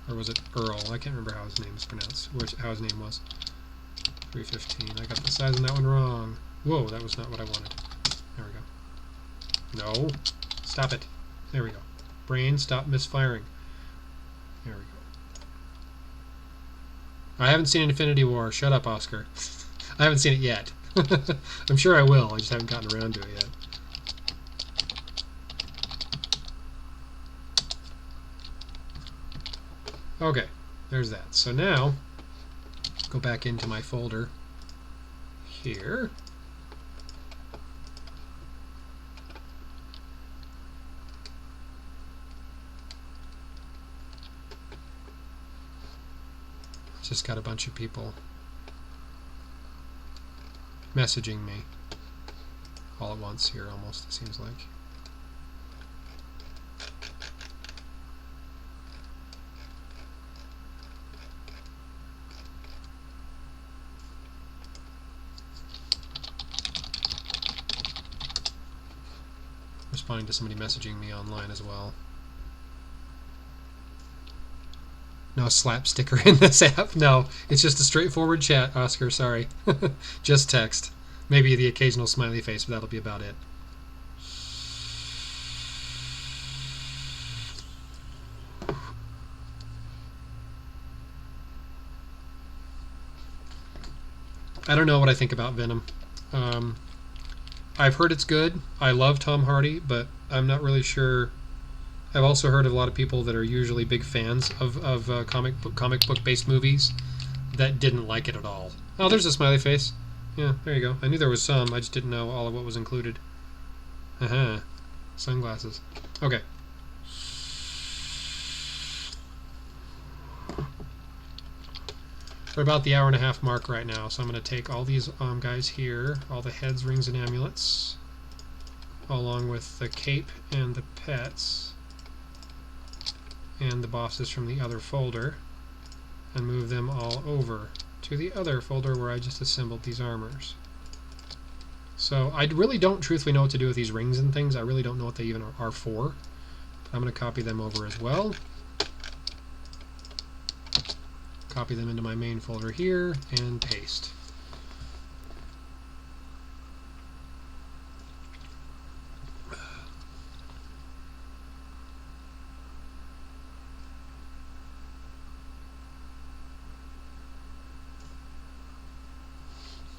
or was it Earl? I can't remember how his name is pronounced. How his name was. 315. I got the size on that one wrong. Whoa, that was not what I wanted. There we go. No. Stop it. There we go. Brain, stop misfiring. There we go. I haven't seen Infinity War. Shut up, Oscar. I haven't seen it yet. I'm sure I will. I just haven't gotten around to it yet. Okay. There's that. So now, go back into my folder here. Just got a bunch of people messaging me all at once here, almost, it seems like. Responding to somebody messaging me online as well. No slap sticker in this app. No, it's just a straightforward chat, Oscar, sorry. Just text. Maybe the occasional smiley face, but that'll be about it. I don't know what I think about Venom. I've heard it's good. I love Tom Hardy, but I'm not really sure. I've also heard of a lot of people that are usually big fans of comic book based movies that didn't like it at all. Oh, there's a smiley face. Yeah, there you go. I knew there was some. I just didn't know all of what was included. Haha. Sunglasses. Okay. We're about the hour-and-a-half mark right now, so I'm going to take all these guys here, all the heads, rings, and amulets, along with the cape and the pets, and the bosses from the other folder, and move them all over to the other folder where I just assembled these armors. So I really don't truthfully know what to do with these rings and things. I really don't know what they even are for. But I'm going to copy them over as well. Copy them into my main folder here, and paste.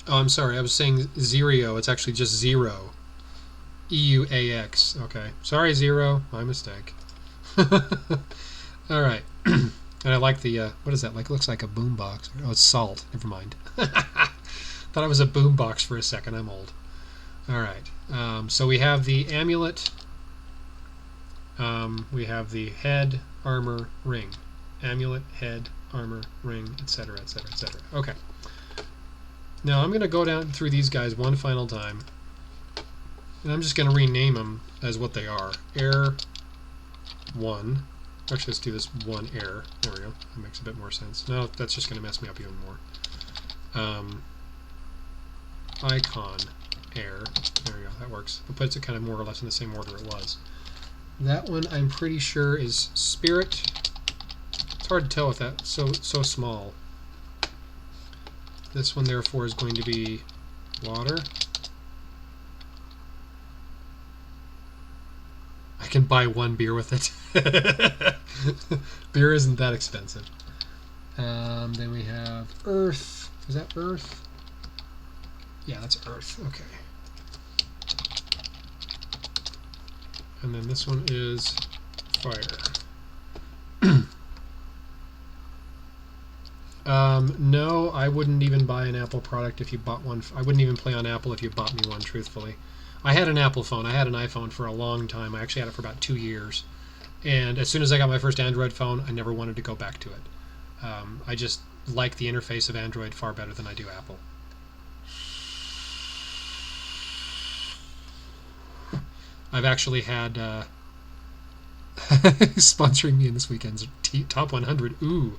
Oh, I'm sorry, I was saying Zero. It's actually just Zero. E-U-A-X. Okay. Sorry, Zero. My mistake. Alright. And I like the, what is that? Like, it looks like a boombox. Oh, it's salt. Never mind. Thought it was a boombox for a second. I'm old. Alright. So we have the amulet. We have the head, armor, ring. Amulet, head, armor, ring, etc., etc., etc. Okay. Now I'm going to go down through these guys one final time. And I'm just going to rename them as what they are. Air 1. Actually, let's do this one air. There we go. That makes a bit more sense. No, that's just going to mess me up even more. Icon air. There we go, that works. It puts it kind of more or less in the same order it was. That one I'm pretty sure is spirit. It's hard to tell with that, so small. This one therefore is going to be water. I can buy one beer with it. Beer isn't that expensive. Then we have earth. Is that earth? Yeah, that's earth. Okay. And then this one is fire. No, I wouldn't even buy an Apple product if you bought one. I wouldn't even play on Apple if you bought me one, truthfully. I had an Apple phone. I had an iPhone for a long time. I actually had it for about 2 years. And as soon as I got my first Android phone, I never wanted to go back to it. I just like the interface of Android far better than I do Apple. I've actually had sponsoring me in this weekend's Top 100. Ooh,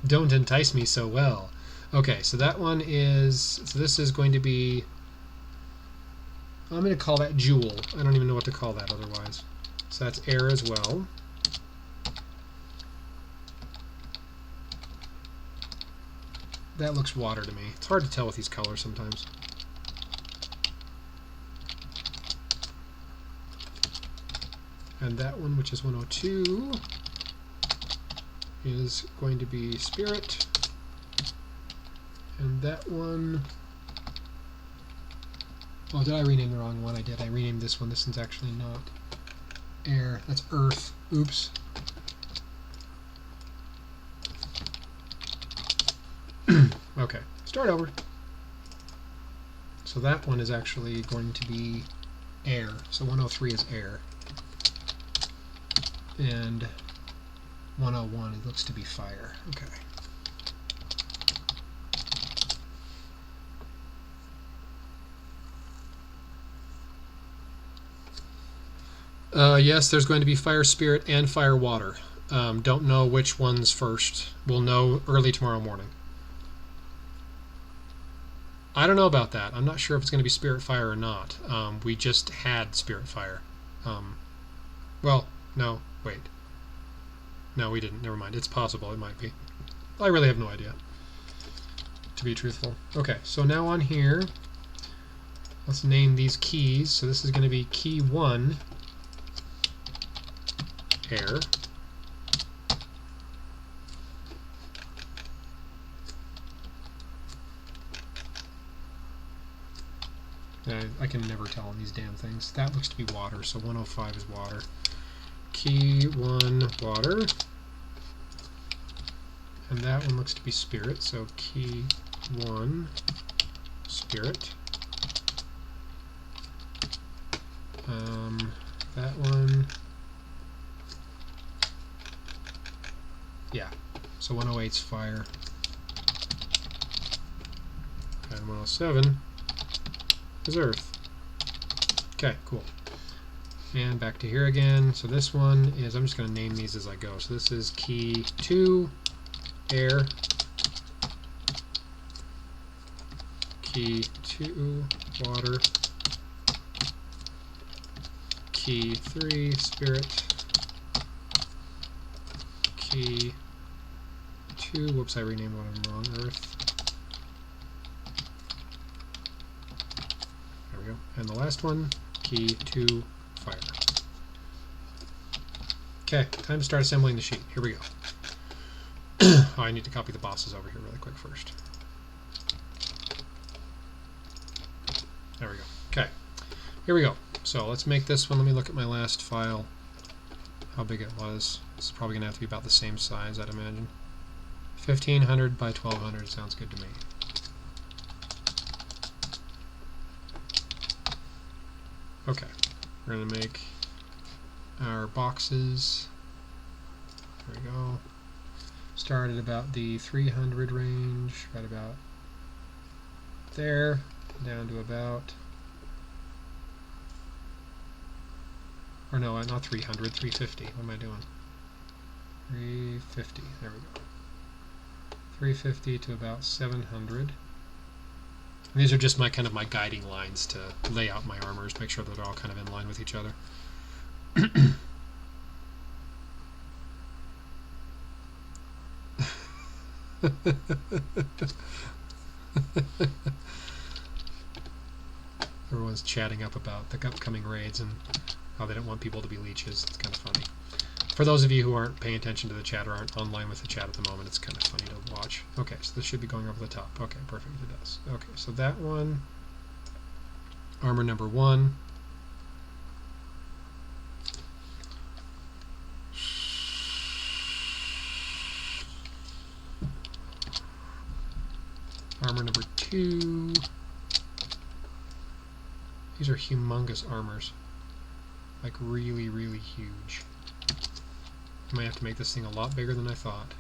don't entice me so well. Okay, so that one is, so this is going to be, I'm going to call that Joule. I don't even know what to call that otherwise. So that's air as well. That looks water to me. It's hard to tell with these colors sometimes. And that one, which is 102, is going to be spirit. And that one, oh, did I rename the wrong one? I did. I renamed this one. This one's actually not air. That's earth. Oops. Okay, start over. So that one is actually going to be air. So 103 is air. And 101, it looks to be fire. Okay. Yes, there's going to be fire spirit and fire water. Don't know which one's first. We'll know early tomorrow morning. I don't know about that. I'm not sure if it's going to be spirit fire or not. We just had spirit fire. Well, no, wait. No, we didn't. Never mind. It's possible. It might be. I really have no idea, to be truthful. Okay, so now on here, let's name these keys. So this is going to be key 1, air. I can never tell on these damn things. That looks to be water, so 105 is water. Key 1, water. And that one looks to be spirit, so key 1, spirit. That one, yeah, so 108's fire. And 107 is earth. Okay, cool. And back to here again. So this one is, I'm just going to name these as I go. So this is key 2, air. Key 2, water. Key 3, spirit. Key 2, whoops, I renamed one of them wrong, earth. There we go. And the last one, key 2, fire. Okay, time to start assembling the sheet. Here we go. Oh, I need to copy the bosses over here really quick first. There we go. Okay, here we go. So let's make this one. Let me look at my last file, how big it was. This is probably going to have to be about the same size, I'd imagine. 1500 by 1200 sounds good to me. Okay, we're going to make our boxes. There we go. Start at about the 300 range, right about there, down to about, or no, not 300, 350. What am I doing? 350, there we go. 350 to about 700. And these are just my kind of my guiding lines to lay out my armors, make sure that they're all kind of in line with each other. Everyone's chatting up about the upcoming raids and how they don't want people to be leeches. It's kind of funny. For those of you who aren't paying attention to the chat or aren't online with the chat at the moment, it's kind of funny to watch. Okay, so this should be going over the top. Okay, perfect, it does. Okay, so that one, armor number 1. Armor number 2. These are humongous armors. Like really, really huge. I might have to make this thing a lot bigger than I thought.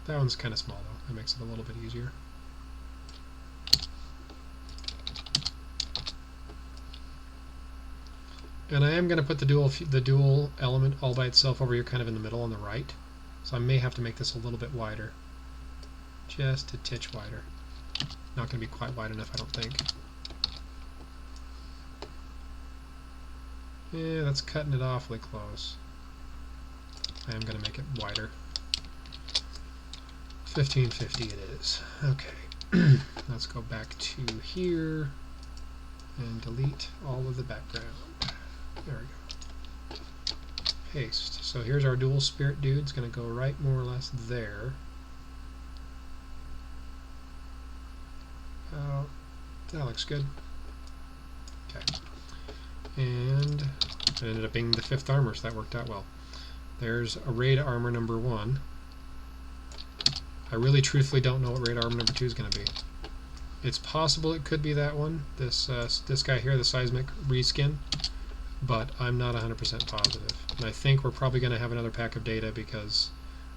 That one's kind of small though. That makes it a little bit easier. And I am going to put the dual element all by itself over here kind of in the middle on the right. So I may have to make this a little bit wider. Just a titch wider. Not going to be quite wide enough, I don't think. Yeah, that's cutting it awfully close. I am going to make it wider. 1550 it is. Okay. Let's go back to here and delete all of the background. There we go. Paste. So here's our dual spirit dude. It's going to go right more or less there. Oh, that looks good. Okay. And it ended up being the 5th armor, so that worked out well. There's a raid armor number 1. I really truthfully don't know what raid armor number 2 is going to be. It's possible it could be that one, this guy here, the seismic reskin, but I'm not 100% positive. And I think we're probably going to have another pack of data because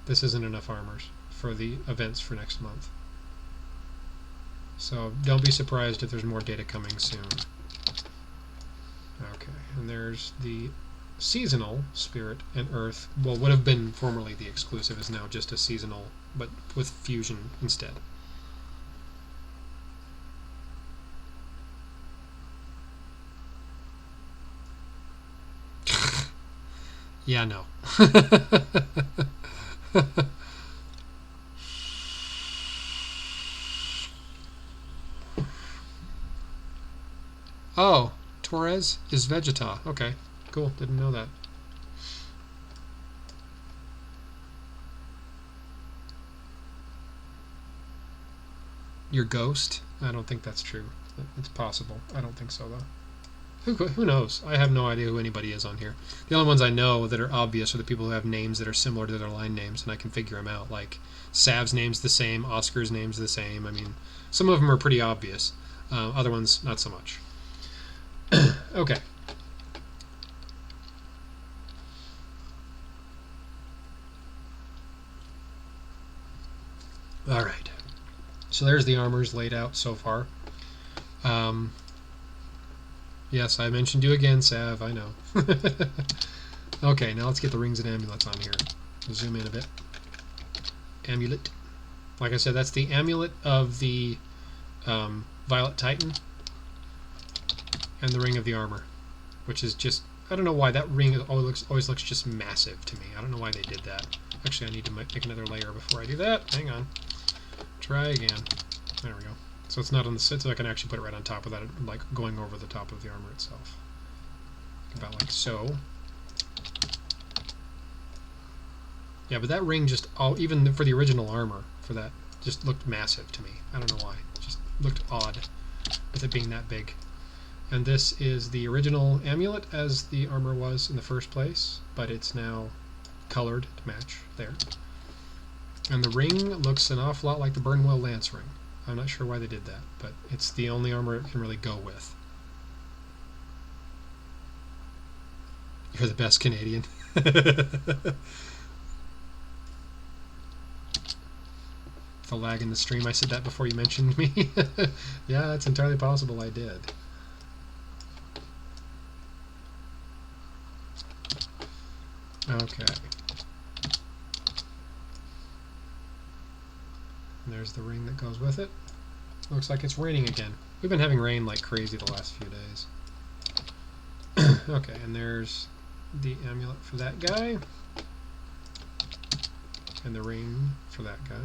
this isn't enough armors for the events for next month. So don't be surprised if there's more data coming soon. Okay, and there's the seasonal spirit and earth. Well, would have been formerly the exclusive is now just a seasonal, but with fusion instead. Yeah, no. Oh, Torres is Vegeta. Okay, cool. Didn't know that. Your ghost? I don't think that's true. It's possible. I don't think so, though. Who knows? I have no idea who anybody is on here. The only ones I know that are obvious are the people who have names that are similar to their line names, and I can figure them out. Like, Sav's name's the same, Oscar's name's the same. I mean, some of them are pretty obvious. Other ones, not so much. Okay. Alright. So there's the armors laid out so far. Yes, I mentioned you again, Sav, I know. Okay, now let's get the rings and amulets on here. Zoom in a bit. Amulet. Like I said, that's the amulet of the Violet Titan and the ring of the armor, which is just, I don't know why that ring always looks just massive to me. I don't know why they did that. Actually, I need to make another layer before I do that. Hang on. Try again. There we go. So it's not on the sit, so I can actually put it right on top without it like going over the top of the armor itself. About like so. Yeah, but that ring just, even for the original armor, for that, just looked massive to me. I don't know why. It just looked odd with it being that big. And this is the original amulet as the armor was in the first place, but it's now colored to match there. And the ring looks an awful lot like the Burnwell Lance ring. I'm not sure why they did that, but it's the only armor it can really go with. You're the best Canadian. The lag in the stream, I said that before you mentioned me. Yeah, it's entirely possible I did. Okay. And there's the ring that goes with it. Looks like it's raining again. We've been having rain like crazy the last few days. Okay, and there's the amulet for that guy. And the ring for that guy.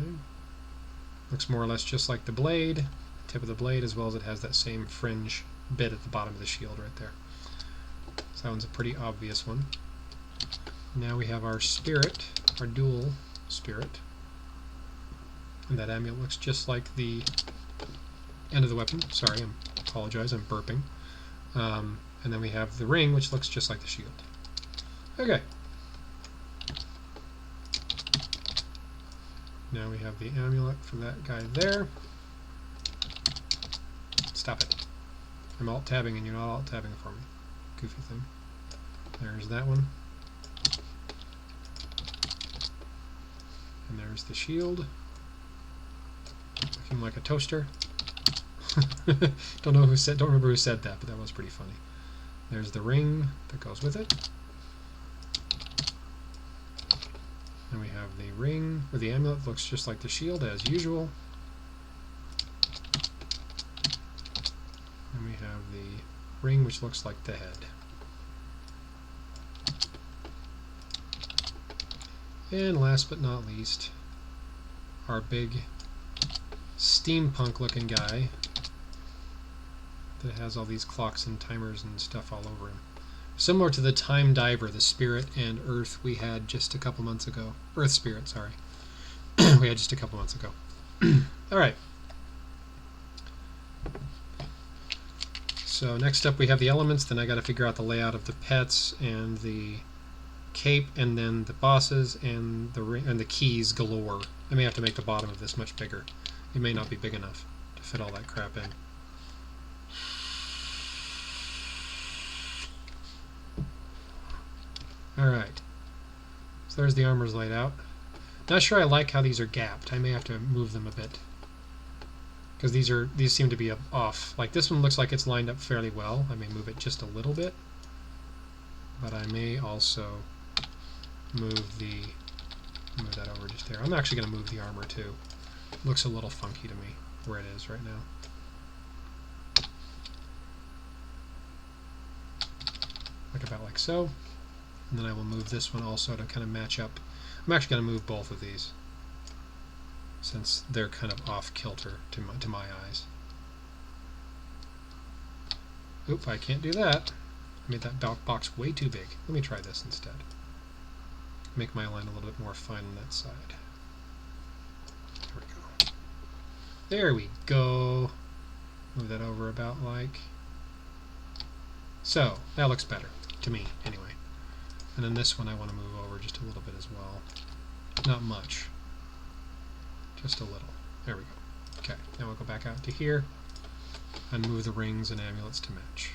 Looks more or less just like the blade, tip of the blade, as well as it has that same fringe bit at the bottom of the shield right there. So that one's a pretty obvious one. Now we have our spirit, our dual spirit. And that amulet looks just like the end of the weapon. Sorry, I apologize, I'm burping. And then we have the ring, which looks just like the shield. Okay. Now we have the amulet for that guy there. Stop it. I'm alt-tabbing and you're not alt-tabbing for me. Goofy thing. There's that one. And there's the shield. Looking like a toaster. Don't remember who said that, but that was pretty funny. There's the ring that goes with it. And we have the ring, or the amulet looks just like the shield as usual. And we have the ring which looks like the head. And last but not least, our big steampunk looking guy that has all these clocks and timers and stuff all over him. Similar to the Time Diver, the Spirit and Earth we had just a couple months ago. Earth Spirit, sorry. We had just a couple months ago. Alright. So next up we have the elements, then I got to figure out the layout of the pets and the cape, and then the bosses and the ring and the keys galore. I may have to make the bottom of this much bigger. It may not be big enough to fit all that crap in. Alright, so there's the armors laid out. Not sure I like how these are gapped. I may have to move them a bit. Because these seem to be off. Like this one looks like it's lined up fairly well. I may move it just a little bit. But I may also move that over just there. I'm actually going to move the armor too. Looks a little funky to me where it is right now. Like about like so. And then I will move this one also to kind of match up. I'm actually going to move both of these since they're kind of off kilter to my eyes. Oop, I can't do that. I made that box way too big. Let me try this instead. Make my line a little bit more fine on that side. There we go. There we go. Move that over about like so. That looks better to me anyway. And then this one I want to move over just a little bit as well. Not much. Just a little. There we go. Okay, now we'll go back out to here and move the rings and amulets to match.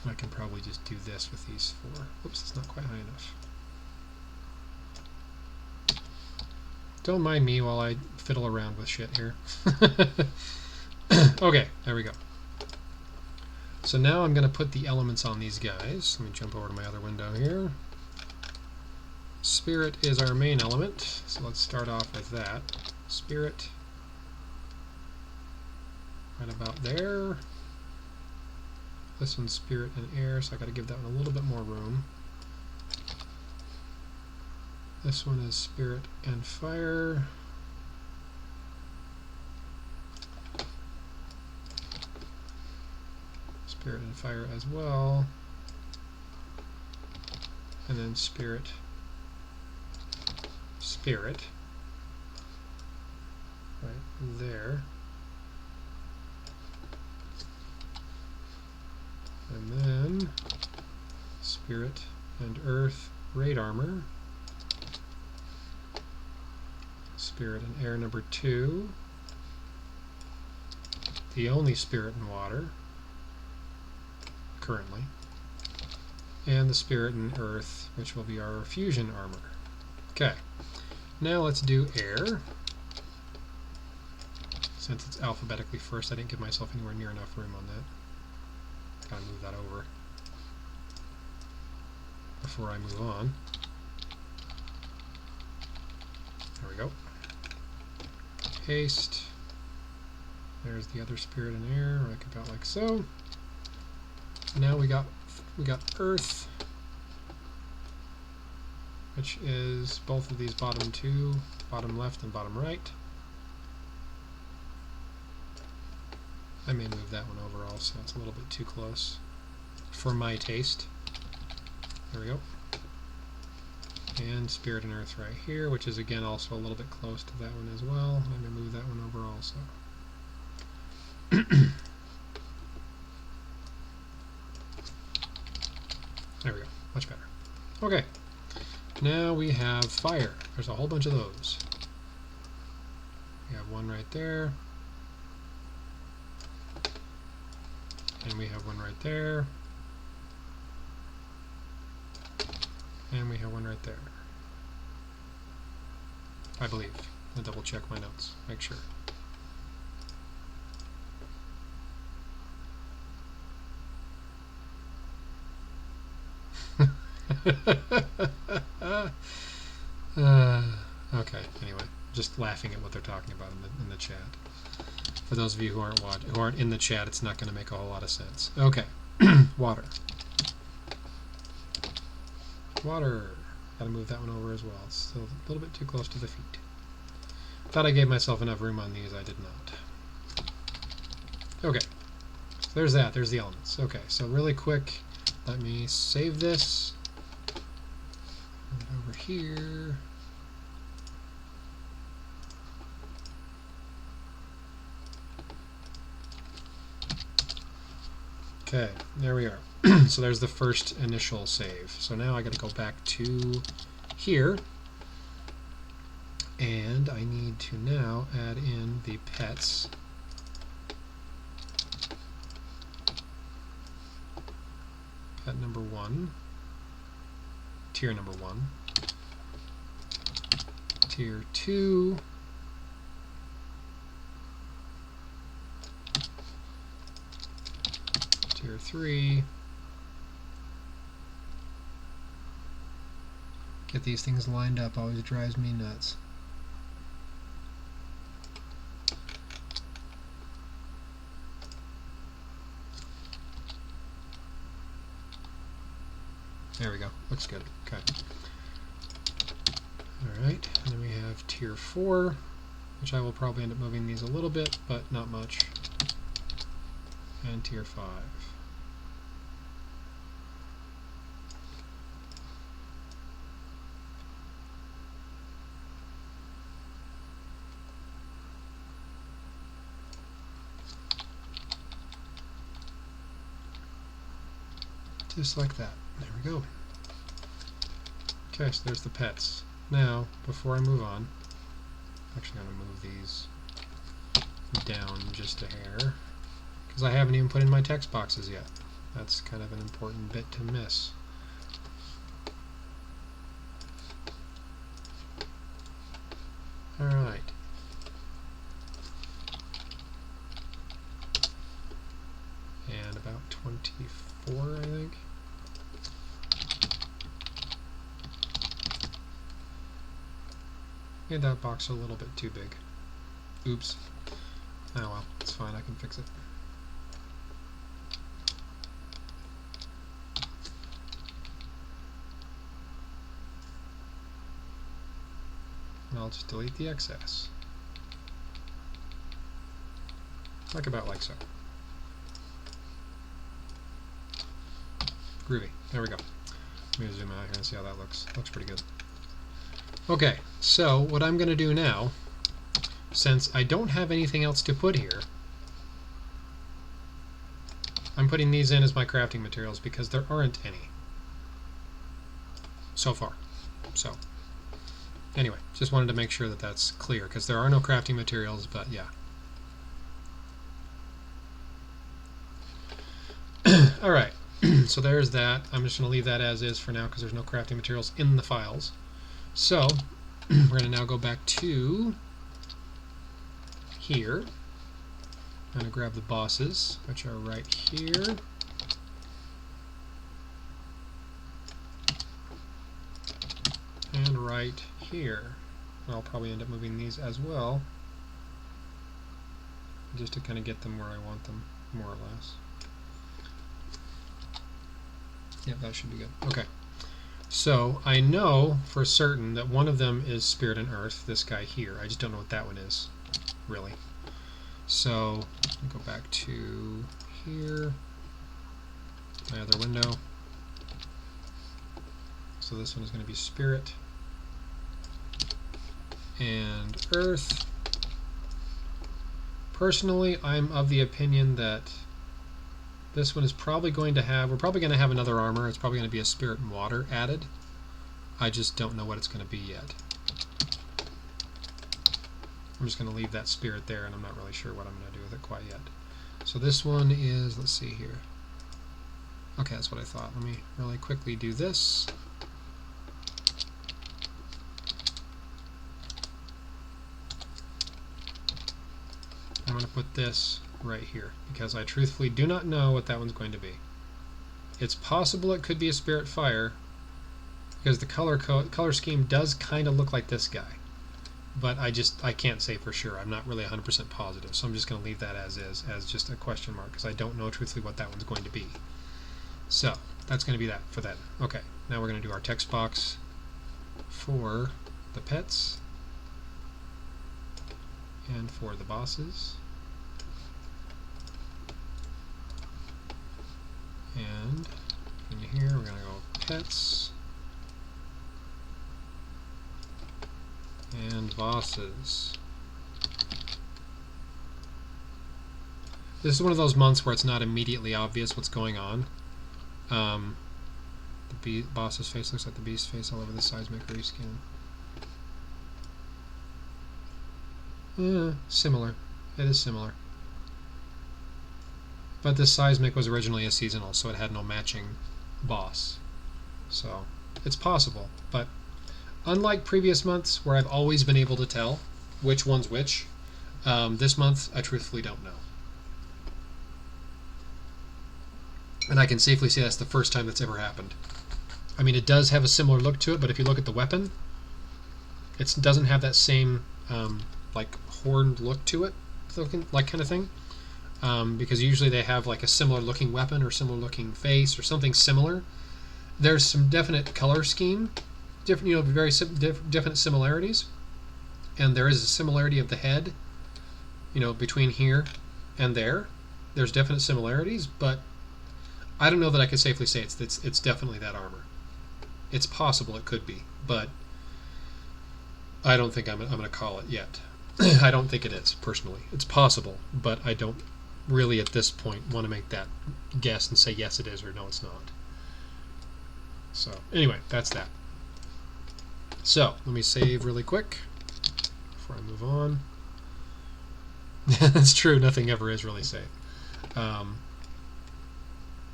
I can probably just do this with these four. Oops, it's not quite high enough. Don't mind me while I fiddle around with shit here. Okay, there we go. So now I'm going to put the elements on these guys. Let me jump over to my other window here. Spirit is our main element, so let's start off with that. Spirit, right about there. This one's spirit and air, so I got to give that one a little bit more room. This one is spirit and fire. Spirit and fire as well. And then spirit, right there. And then spirit and earth, raid armor. Spirit and air number 2. The only spirit and water currently. And the spirit and earth, which will be our fusion armor. Okay, now let's do air. Since it's alphabetically first, I didn't give myself anywhere near enough room on that. Gotta move that over. before I move on. There we go. Paste. There's the other spirit in air, like about like so. Now we got earth, which is both of these bottom two, bottom left and bottom right. I may move that one over also, it's a little bit too close for my taste. There we go. And spirit and earth right here, which is again also a little bit close to that one as well. I may move that one over also. There we go, much better. Okay, now we have fire. There's a whole bunch of those. We have one right there. And we have one right there. And we have one right there. I believe. I'll double check my notes, make sure. Okay, anyway, just laughing at what they're talking about in the chat. For those of you who aren't in the chat, it's not going to make a whole lot of sense. Okay, water. Water. Got to move that one over as well. It's still a little bit too close to the feet. Thought I gave myself enough room on these. I did not. Okay, so there's that. There's the elements. Okay, so really quick, let me save this. Move it over here. Okay, there we are. So there's the first initial save. So now I got to go back to here, and I need to now add in the pets. Pet number 1, tier number 1, tier 2, tier 3. Get these things lined up always drives me nuts. There we go. Looks good. Okay. Alright, and then we have tier 4, which I will probably end up moving these a little bit, but not much. And tier 5. Just like that. There we go. Okay, so there's the pets. Now, before I move on, I'm actually going to move these down just a hair, because I haven't even put in my text boxes yet. That's kind of an important bit to miss. Alright. And about 24, I think. Made that box a little bit too big. Oops. Oh well, it's fine, I can fix it. And I'll just delete the excess. Like about like so. Groovy. There we go. Let me zoom out here and see how that looks. Looks pretty good. Okay, so what I'm going to do now, since I don't have anything else to put here, I'm putting these in as my crafting materials because there aren't any so far. So, anyway, just wanted to make sure that that's clear because there are no crafting materials, but yeah. Alright, so there's that. I'm just going to leave that as is for now because there's no crafting materials in the files. So, we're going to now go back to here. I'm going to grab the bosses, which are right here. right here. And I'll probably end up moving these as well, just to kind of get them where I want them, more or less. Yep, that should be good. Okay. So I know for certain that one of them is Spirit and Earth, this guy here. I just don't know what that one is, really. So let me go back to here, my other window. So this one is going to be Spirit and Earth. Personally, I'm of the opinion that this one is probably going to have, we're probably going to have another armor. It's probably going to be a Spirit and Water added. I just don't know what it's going to be yet. I'm just going to leave that Spirit there, and I'm not really sure what I'm going to do with it quite yet. So this one is, let's see here. Okay, that's what I thought. Let me really quickly do this. I'm going to put this right here, because I truthfully do not know what that one's going to be. It's possible it could be a Spirit Fire, because the color scheme does kind of look like this guy. But I can't say for sure. I'm not really 100% positive, so I'm just going to leave that as is, as just a question mark, because I don't know truthfully what that one's going to be. So that's going to be that for that. Okay, now we're going to do our text box for the pets and for the bosses. And in here we're going to go pets and bosses. This is one of those months where it's not immediately obvious what's going on. The boss's face looks like the beast's face all over the seismic reskin. Similar. It is similar. But this seismic was originally a seasonal, so it had no matching boss. So it's possible, but unlike previous months where I've always been able to tell which one's which, this month I truthfully don't know. And I can safely say that's the first time that's ever happened. I mean, it does have a similar look to it, but if you look at the weapon, it doesn't have that same like horned look to it, like kind of thing. Because usually they have like a similar looking weapon or similar looking face or something similar. There's some definite color scheme, different, very definite similarities, and there is a similarity of the head, between here and there. There's definite similarities, but I don't know that I can safely say it's definitely that armor. It's possible it could be, but I don't think I'm going to call it yet. I don't think it is, personally. It's possible, but I don't really at this point want to make that guess and say yes it is or no it's not. So anyway, that's that. So let me save really quick before I move on. That's true, nothing ever is really safe.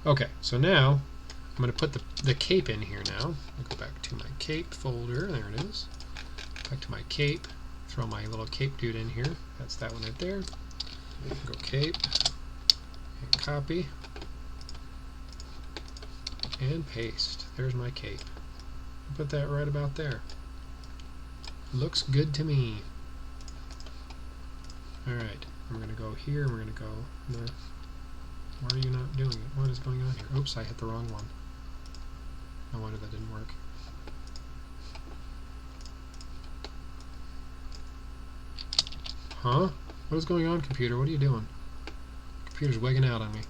Okay, so now I'm going to put the cape in here now. I'll go back to my cape folder. There it is. Back to my cape. Throw my little cape dude in here. That's that one right there. Go cape. And copy. And paste. There's my cape. Put that right about there. Looks good to me. Alright, I'm going to go here. We're going to go there. Why are you not doing it? What is going on here? Oops, I hit the wrong one. No wonder that didn't work. Huh? What is going on, computer? What are you doing? Computer's wigging out on me.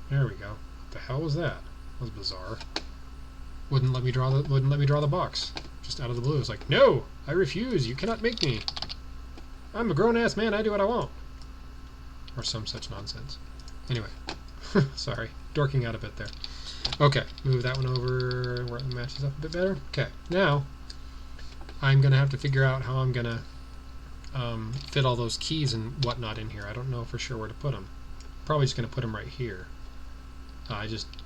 There we go. What the hell was that? That was bizarre. Wouldn't let me draw the box. Just out of the blue. It's like, no! I refuse! You cannot make me! I'm a grown-ass man, I do what I want. Or some such nonsense. Anyway. Sorry. Dorking out a bit there. Okay, move that one over where it matches up a bit better. Okay, now I'm going to have to figure out how I'm going to fit all those keys and whatnot in here. I don't know for sure where to put them. Probably just going to put them right here.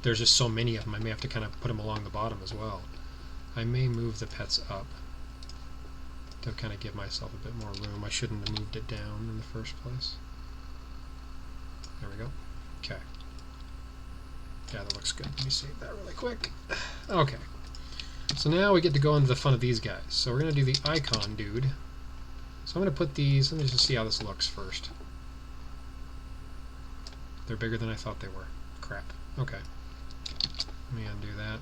There's just so many of them, I may have to kind of put them along the bottom as well. I may move the pets up to kind of give myself a bit more room. I shouldn't have moved it down in the first place. There we go. Okay. Yeah, that looks good. Let me save that really quick. Okay. So now we get to go into the fun of these guys. So we're going to do the icon dude. So I'm going to put these, let me just see how this looks first. They're bigger than I thought they were. Crap. Okay. Let me undo that.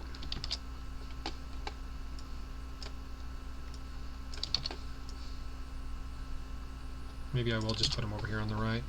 Maybe I will just put them over here on the right.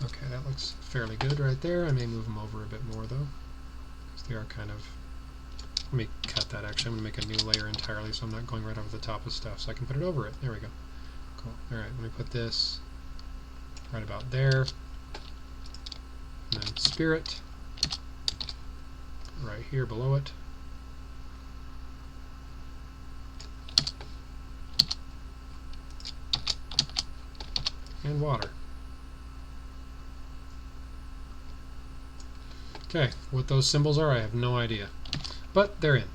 Okay, that looks fairly good right there. I may move them over a bit more though, because they are kind of... Let me cut that actually. I'm going to make a new layer entirely so I'm not going right over the top of stuff, so I can put it over it. There we go. Cool. Alright, let me put this right about there. And then spirit right here below it. And water. Okay, what those symbols are, I have no idea. But they're in.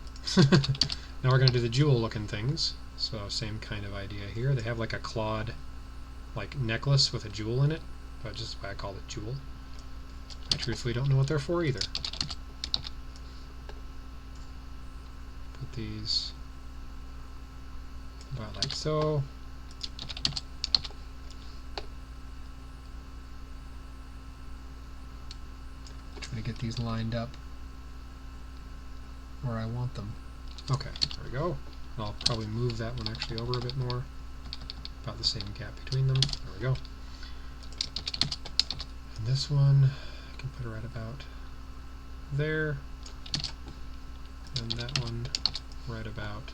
Now we're going to do the jewel looking things. So same kind of idea here. They have like a clawed like necklace with a jewel in it. But just why I called it jewel. I truthfully don't know what they're for either. Put these about like so. Try to get these lined up where I want them. Okay, there we go. And I'll probably move that one actually over a bit more. About the same gap between them. There we go. And this one, I can put it right about there. And that one right about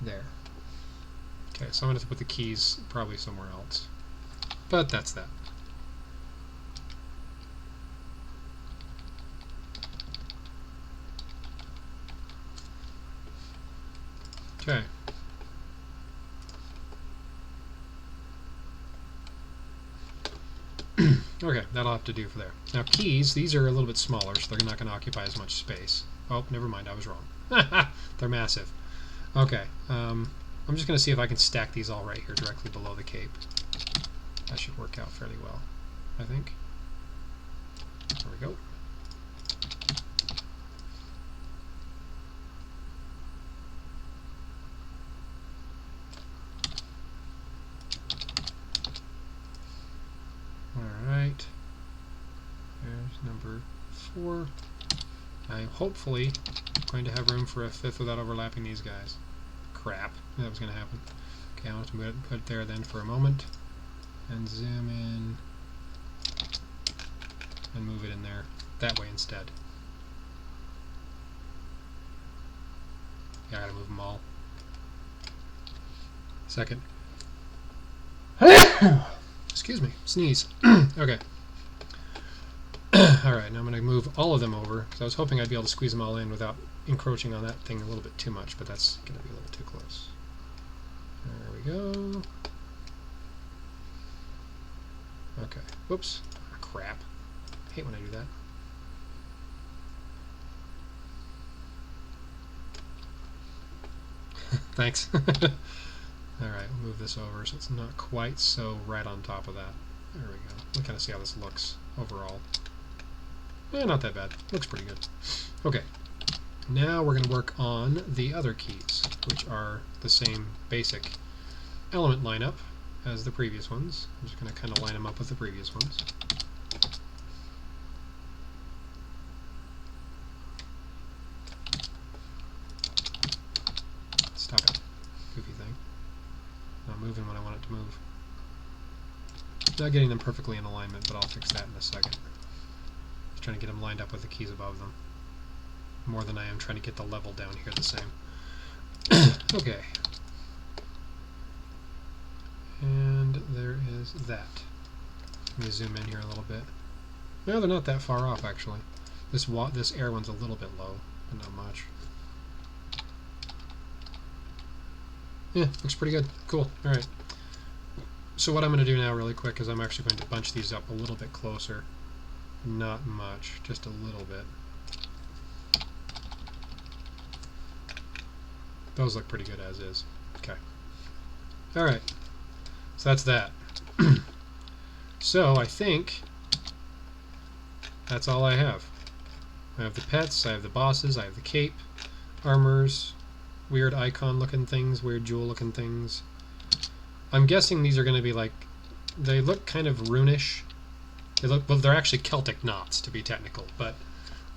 there. Okay, so I'm going to have to put the keys probably somewhere else. But that's that. Okay. Okay, that'll have to do for there. Now keys, these are a little bit smaller, so they're not going to occupy as much space. Oh, never mind, I was wrong. They're massive. Okay, I'm just going to see if I can stack these all right here directly below the cape. That should work out fairly well, I think. There we go. Alright, there's number 4. I'm hopefully going to have room for a 5th without overlapping these guys. Crap, that was going to happen. Okay, I'll have to put it there then for a moment, and zoom in, and move it in there that way instead. Yeah, I gotta move them all. Second. Excuse me, sneeze. Okay. Alright, now I'm going to move all of them over, because I was hoping I'd be able to squeeze them all in without encroaching on that thing a little bit too much, but that's going to be a little too close. There we go. Okay. Whoops. Oh, crap. I hate when I do that. Thanks. Alright, we'll move this over so it's not quite so right on top of that. There we go. We'll kind of see how this looks overall. Not that bad. Looks pretty good. Okay. Now we're going to work on the other keys, which are the same basic element lineup as the previous ones. I'm just going to kind of line them up with the previous ones. Stop it, goofy thing. Not moving when I want it to move. Not getting them perfectly in alignment, but I'll fix that in a second. Just trying to get them lined up with the keys above them. More than I am trying to get the level down here the same. Okay. And there is that. Let me zoom in here a little bit. No, they're not that far off, actually. This air one's a little bit low, but not much. Yeah, looks pretty good. Cool. All right. So what I'm going to do now really quick is I'm actually going to bunch these up a little bit closer. Not much, just a little bit. Those look pretty good as is. Okay. All right. So that's that. So I think that's all I have. I have the pets, I have the bosses, I have the cape, armors, weird icon looking things, weird jewel looking things. I'm guessing these are going to be like, they look kind of runish. They look, well, they're actually Celtic knots to be technical, but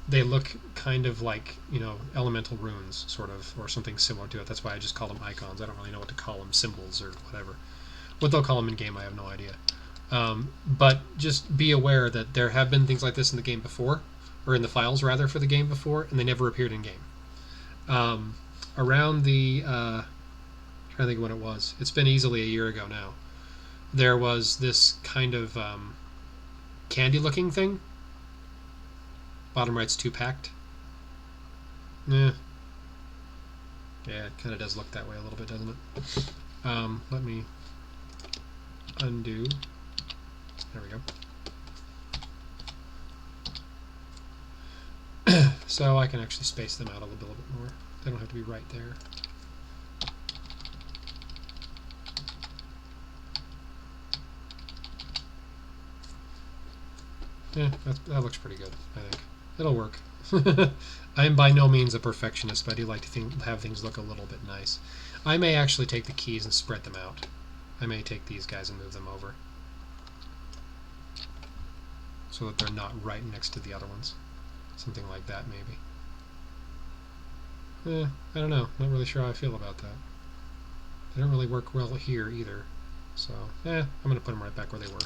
they look kind of like, you know, elemental runes, sort of, or something similar to it. That's why I just call them icons. I don't really know what to call them, symbols or whatever. What they'll call them in game, I have no idea. But just be aware that there have been things like this in the game before, or in the files rather for the game before, and they never appeared in game. Around the, I'm trying to think of when it was. It's been easily a year ago now. There was this kind of candy-looking thing. Bottom right's too packed. Yeah, it kind of does look that way a little bit, doesn't it? Let me undo. There we go. So I can actually space them out a little bit more. They don't have to be right there. Yeah, that looks pretty good, I think. It'll work. I am by no means a perfectionist, but I do like to have things look a little bit nice. I may actually take the keys and spread them out. I may take these guys and move them over, so that they're not right next to the other ones. Something like that, maybe. I don't know. Not really sure how I feel about that. They don't really work well here either. So, I'm going to put them right back where they were.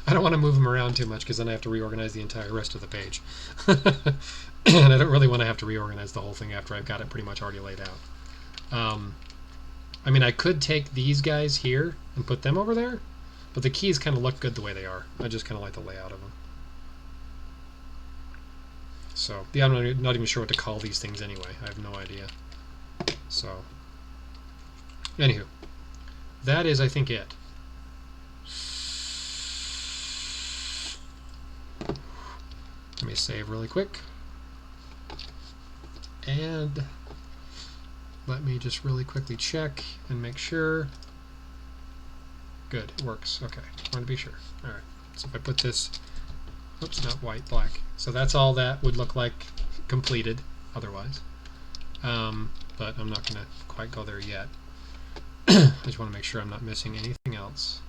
I don't want to move them around too much because then I have to reorganize the entire rest of the page. And I don't really want to have to reorganize the whole thing after I've got it pretty much already laid out. I mean, I could take these guys here and put them over there, but the keys kind of look good the way they are. I just kind of like the layout of them. So, yeah, I'm not even sure what to call these things anyway. I have no idea. So, anywho, that is, I think, it. Let me save really quick. And let me just really quickly check and make sure. Good, it works. Okay, I want to be sure. Alright, so if I put this, oops, not white, black. So that's all that would look like completed otherwise. But I'm not going to quite go there yet. I just want to make sure I'm not missing anything else.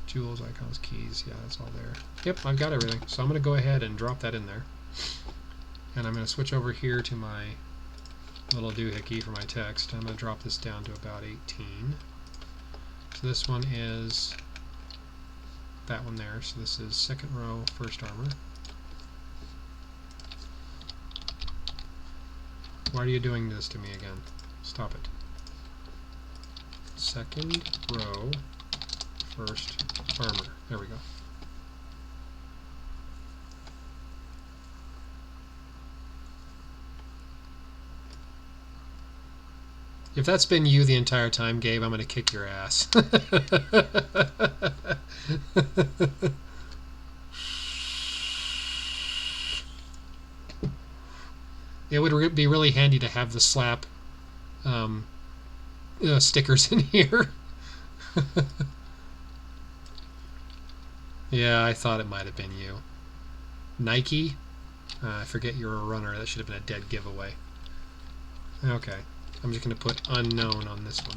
Jewels, icons, keys, yeah, that's all there. Yep, I've got everything. So I'm going to go ahead and drop that in there. And I'm going to switch over here to my little doohickey for my text. I'm going to drop this down to about 18. So this one is that one there. So this is second row, first armor. Why are you doing this to me again? Stop it. Second row, first armor. There we go. If that's been you the entire time, Gabe, I'm going to kick your ass. It would be really handy to have the slap stickers in here. Yeah, I thought it might have been you. Nike? I forget you're a runner. That should have been a dead giveaway. Okay. I'm just going to put unknown on this one.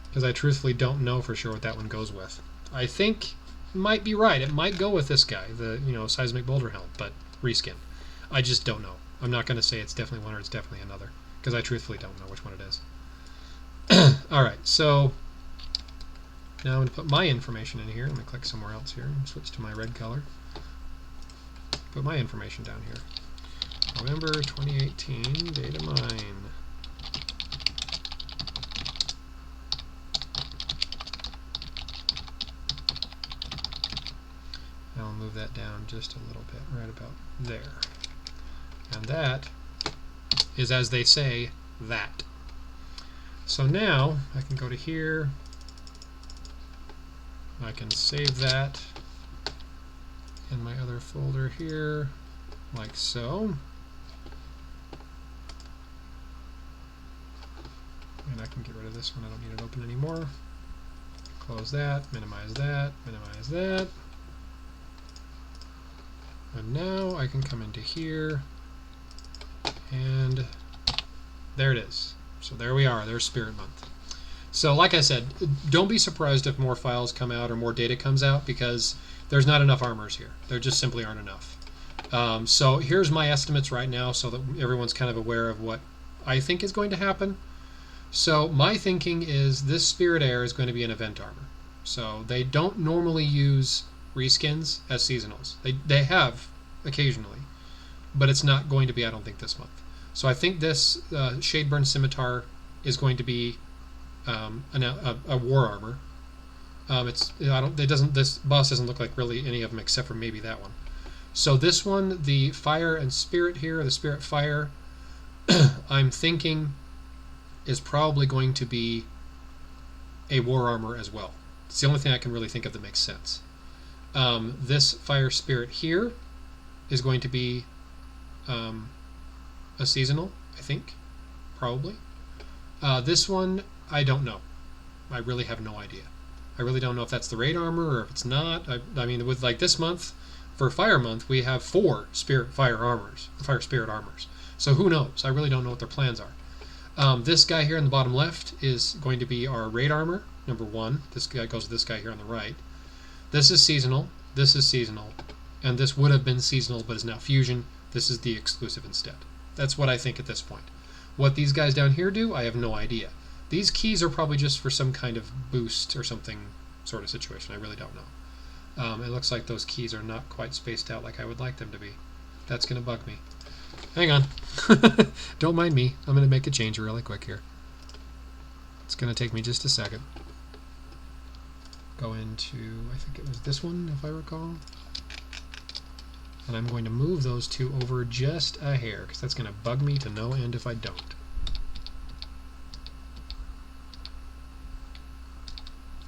Because I truthfully don't know for sure what that one goes with. I think it might be right. It might go with this guy, the seismic boulder helm, but reskin. I just don't know. I'm not going to say it's definitely one or it's definitely another, because I truthfully don't know which one it is. Alright, so now I'm going to put my information in here. I'm going to click somewhere else here and switch to my red color. Put my information down here. November 2018, Datamine. I'll move that down just a little bit, right about there. And that is, as they say, that. So now I can go to here. I can save that in my other folder here, like so. And I can get rid of this one. I don't need it open anymore. Close that, minimize that, minimize that. And now I can come into here, and there it is. So there we are. There's Spirit Month. So like I said, don't be surprised if more files come out or more data comes out, because there's not enough armors here. There just simply aren't enough. So here's my estimates right now so that everyone's kind of aware of what I think is going to happen. So my thinking is this Spirit Air is going to be an event armor. So they don't normally use reskins as seasonals. They have occasionally, but it's not going to be, I don't think, this month. So I think this Shadeburn Scimitar is going to be a war armor. This boss doesn't look like really any of them except for maybe that one. So this one, the Fire and Spirit here, the Spirit Fire, I'm thinking is probably going to be a war armor as well. It's the only thing I can really think of that makes sense. This Fire Spirit here is going to be a seasonal, I think, probably. This one, I don't know. I really have no idea. I really don't know if that's the raid armor or if it's not. I mean, with like this month, for Fire Month, we have 4 Fire Spirit armors. So who knows? I really don't know what their plans are. This guy here in the bottom left is going to be our raid armor, number 1. This guy goes to this guy here on the right. This is seasonal. This is seasonal. And this would have been seasonal but is now fusion. This is the exclusive instead. That's what I think at this point. What these guys down here do, I have no idea. These keys are probably just for some kind of boost or something sort of situation. I really don't know. It looks like those keys are not quite spaced out like I would like them to be. That's going to bug me. Hang on. Don't mind me. I'm going to make a change really quick here. It's going to take me just a second. Go into, I think it was this one, if I recall. And I'm going to move those 2 over just a hair, because that's going to bug me to no end if I don't.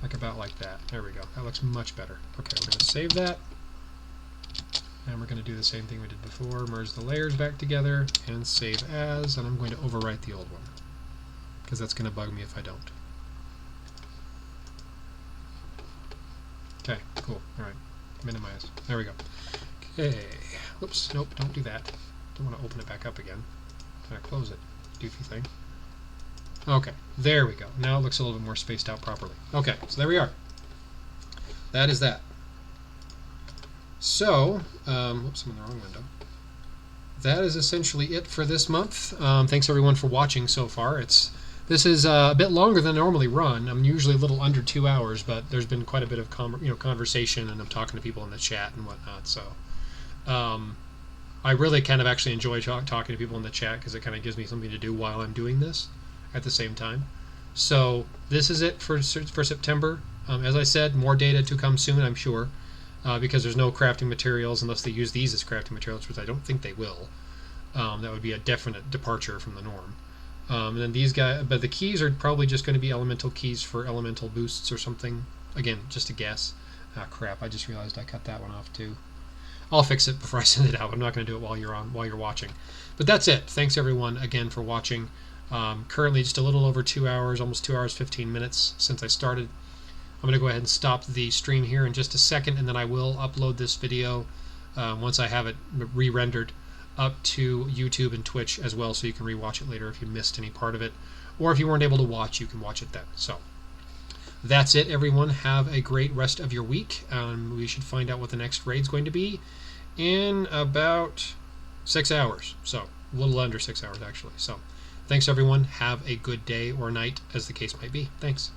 Like about like that. There we go. That looks much better. Okay, we're going to save that. And we're going to do the same thing we did before. Merge the layers back together and save as. And I'm going to overwrite the old one, because that's going to bug me if I don't. Okay, cool. All right. Minimize. There we go. Okay. Whoops. Nope, don't do that. Don't want to open it back up again. I'm going to close it. Doofy thing. Okay, there we go. Now it looks a little bit more spaced out properly. Okay, so there we are. That is that. So, whoops, I'm in the wrong window. That is essentially it for this month. Thanks everyone for watching so far. This is a bit longer than I normally run. I'm usually a little under 2 hours, but there's been quite a bit of conversation, and I'm talking to people in the chat and whatnot. So, I really kind of actually enjoy talking to people in the chat, because it kind of gives me something to do while I'm doing this at the same time. So this is it for September. As I said, more data to come soon, I'm sure, because there's no crafting materials unless they use these as crafting materials, which I don't think they will. That would be a definite departure from the norm. And then these guys, but the keys are probably just going to be elemental keys for elemental boosts or something. Again, just a guess. Ah, crap! I just realized I cut that one off too. I'll fix it before I send it out. I'm not going to do it while you're watching. But that's it. Thanks everyone again for watching. Currently just a little over 2 hours, almost 2 hours 15 minutes since I started. I'm going to go ahead and stop the stream here in just a second, and then I will upload this video once I have it re-rendered up to YouTube and Twitch as well, so you can re-watch it later if you missed any part of it, or if you weren't able to watch, you can watch it then. So that's it, everyone. Have a great rest of your week. We should find out what the next raid's going to be in about 6 hours, so a little under 6 hours actually. So thanks everyone. Have a good day or night, as the case might be. Thanks.